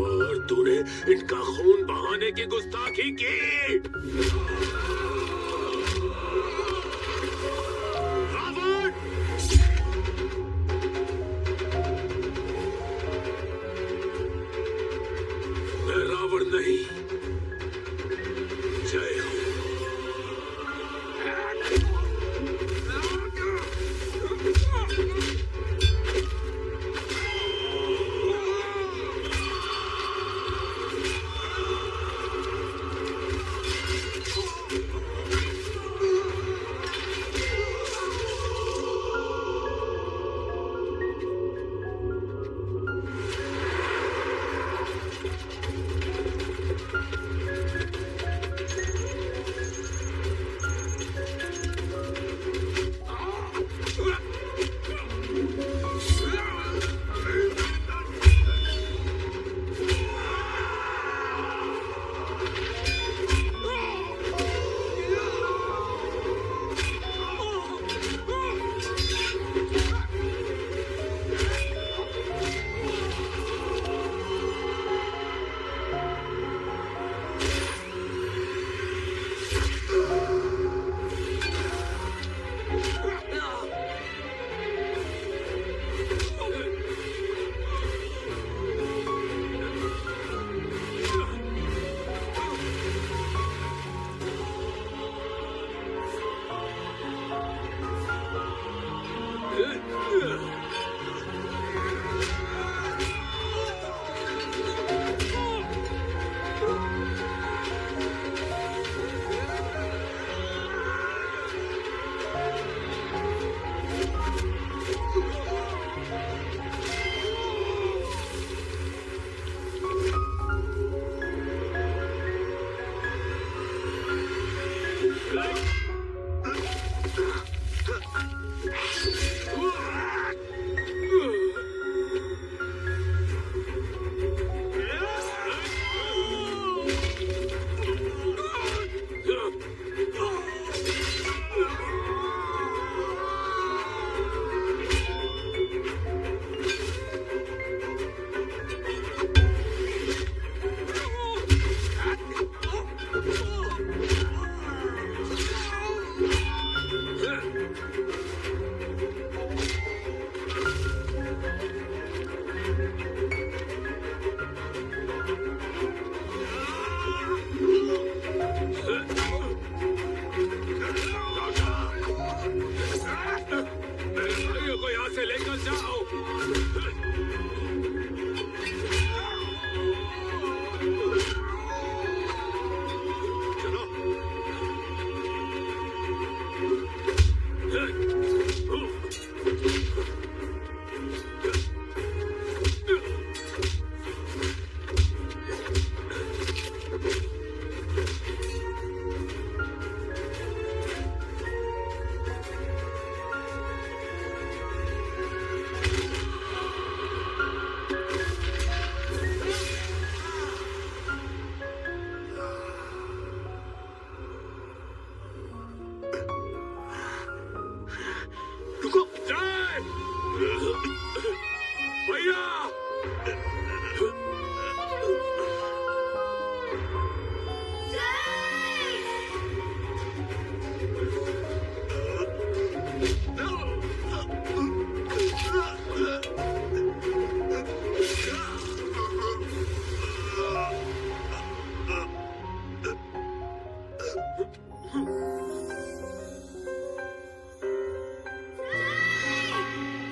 और तूने इनका खून बहाने की गुस्ताखी की। रावण! मैं रावण नहीं, जय हूं।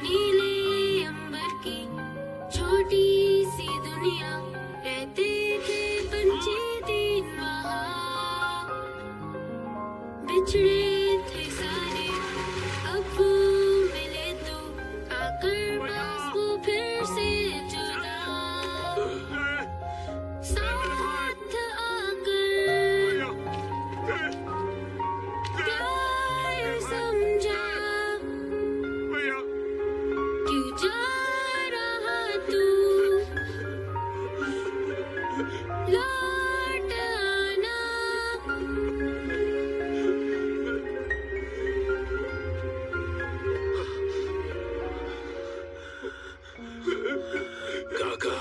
नीले अंबर की छोटी सी दुनिया, रहते थे पंछी दिन वहाँ, बिछड़े थे सारे अब वो मिले तो आकर पास वो फिर से जुदा, साथ आकर क्या समझा क्यों जा रहा तू, लौट आना। काका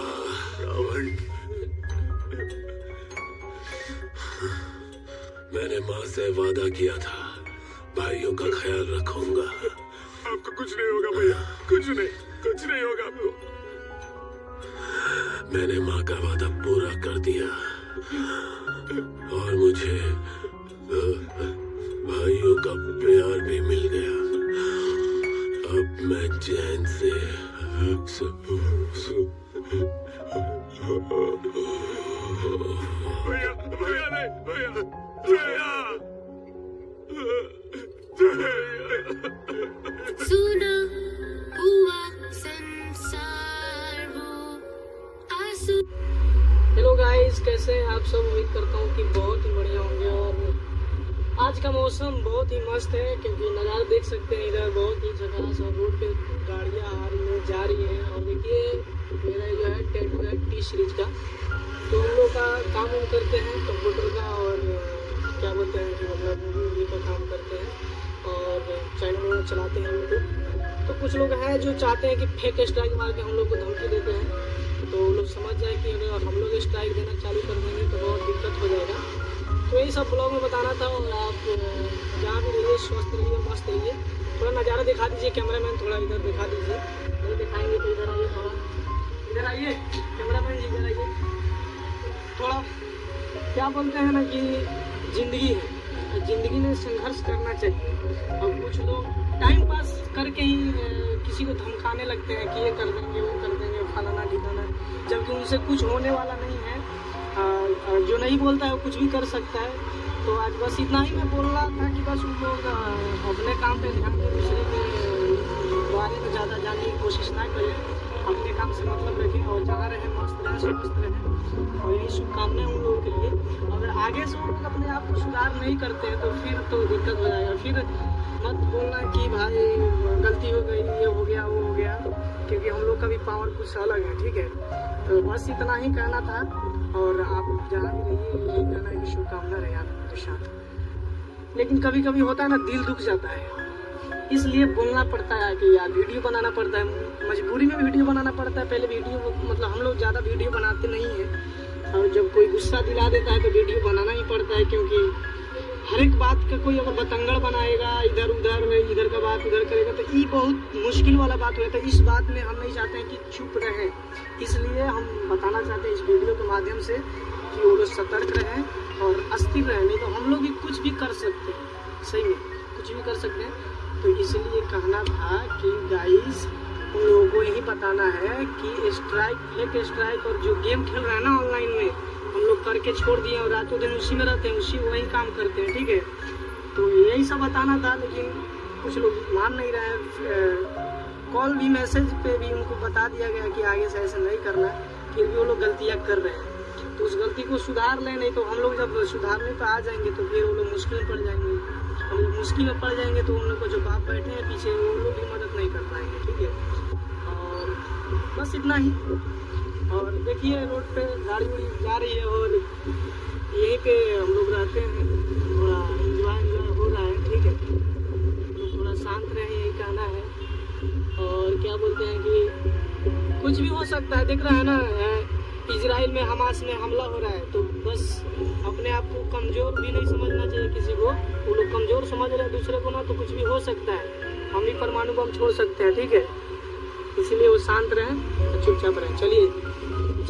रावण, मैंने माँ से वादा किया था भाइयों का ख्याल रखूंगा। आपको कुछ नहीं होगा भैया, कुछ नहीं होगा आपको। मैंने माँ का वादा पूरा कर दिया और मुझे भाइयों का प्यार भी मिल गया। अब मैं चैन से भैया नहीं, भैया सुना हुआ संसार वो आंसू। हेलो गाइस, कैसे हैं आप सब? उम्मीद करता हूँ कि बहुत ही बढ़िया होंगे। और आज का मौसम बहुत ही मस्त है क्योंकि नज़ारा देख सकते हैं इधर बहुत ही झकास और रोड पे गाड़ियाँ आ रही हैं, जा रही हैं। और देखिए मेरा जो है टैटू है टी सीरीज का, तो हम लोग का काम हम करते हैं कंप्यूटर का और क्या बोलते हैं कि मतलब मूवी का काम करते हैं और चैनल चलाते हैं यूट्यूब। तो कुछ लोग हैं जो चाहते हैं कि फेक स्ट्राइक मार के हम लोग को धमकी देते हैं, तो वो लोग समझ जाए कि अगर हम लोग स्ट्राइक देना चालू कर देंगे तो बहुत दिक्कत हो जाएगा। तो यही सब ब्लॉग में बताना था। और आप जहाँ भी रहिए स्वस्थ रहिए, मस्त रहिए। थोड़ा नज़ारा दिखा दीजिए कैमरामैन, थोड़ा इधर दिखा दीजिए। नहीं दिखाएंगे तो इधर आइए, थोड़ा इधर आइए कैमरामैन जी, इधर आइए। थोड़ा क्या बोलते हैं ना कि ज़िंदगी है, ज़िंदगी में संघर्ष करना चाहिए। और कुछ लोग टाइम पास करके ही किसी को धमकाने लगते हैं कि ये कर देंगे, वो कर देंगे, फलाना ढिकाना, जबकि उनसे कुछ होने वाला नहीं है। जो नहीं बोलता है वो कुछ भी कर सकता है। तो आज बस इतना ही मैं बोल रहा था कि बस उन लोग अपने काम पे ध्यान दें, दूसरे के बारे में ज़्यादा जानने की कोशिश ना करें, अपने काम से मतलब रखें और जहाँ रहें मस्त रहें, स्वस्थ रहें। और यही शुभकामनाएं उन लोगों के लिए। अगर आगे से वो लोग अपने आप को सुधार नहीं करते हैं तो फिर तो दिक्कत हो जाएगा। फिर मत बोलना कि भाई गलती हो गई, ये हो गया, वो हो गया, क्योंकि हम लोग का भी पावर कुछ अलग है, ठीक है। तो बस इतना ही कहना था। और आप जहाँ भी रहिए यही कहना है कि शुभकामना रहे आपके साथ। लेकिन कभी कभी होता है ना, दिल दुख जाता है, इसलिए बोलना पड़ता है कि यार वीडियो बनाना पड़ता है, मजबूरी में वीडियो बनाना पड़ता है। पहले वीडियो मतलब हम लोग ज़्यादा वीडियो बनाते नहीं हैं, और जब कोई गुस्सा दिला देता है तो वीडियो बनाना ही पड़ता है, क्योंकि हर एक बात का कोई अगर बतंगड़ बनाएगा, इधर उधर, इधर का बात उधर करेगा, तो ये बहुत मुश्किल वाला बात हो जाता है। इस बात में हम नहीं चाहते हैं कि चुप रहें, इसलिए हम बताना चाहते हैं इस वीडियो के माध्यम से कि वो लोग सतर्क रहें और अस्थिर रहें। नहीं तो हम लोग भी कुछ भी कर सकते हैं, सही में कुछ भी कर सकते हैं। तो इसलिए कहना था कि गाइस उन लोगों को यही बताना है कि स्ट्राइक, फेक स्ट्राइक और जो गेम खेल रहा है ना ऑनलाइन में, हम लोग करके छोड़ दिए और रातों दिन उसी में रहते हैं, उसी वही काम करते हैं, ठीक है। तो यही सब बताना था, लेकिन कुछ लोग मान नहीं रहे। कॉल भी, मैसेज पे भी उनको बता दिया गया कि आगे से ऐसा नहीं करना, फिर भी वो लोग गलतियाँ कर रहे हैं। तो उस गलती को सुधार लें, नहीं तो हम लोग जब सुधारने पर आ जाएंगे तो फिर वो लोग मुश्किल में पड़ जाएंगे। और जब मुश्किल में पड़ जाएंगे तो उन लोग को जो बाप बैठे हैं पीछे, वो लोग भी मदद नहीं कर पाएंगे, ठीक है। और बस इतना ही। और देखिए रोड पे गाड़ी जा रही है और यहीं पे हम लोग रहते हैं, थोड़ा एंजॉय हो रहा है, ठीक है। तो थोड़ा शांत रहे, यही कहना है। और क्या बोलते हैं कि कुछ भी हो सकता है, देख रहा है ना, इजराइल में हमास में हमला हो रहा है। तो बस अपने आप को कमज़ोर भी नहीं समझना चाहिए किसी को। वो लोग कमज़ोर समझ रहे हैं दूसरे को ना, तो कुछ भी हो सकता है। हम भी परमाणु बम छोड़ सकते हैं, ठीक है। इसीलिए वो शांत रहें, चुपचाप रहें। चलिए।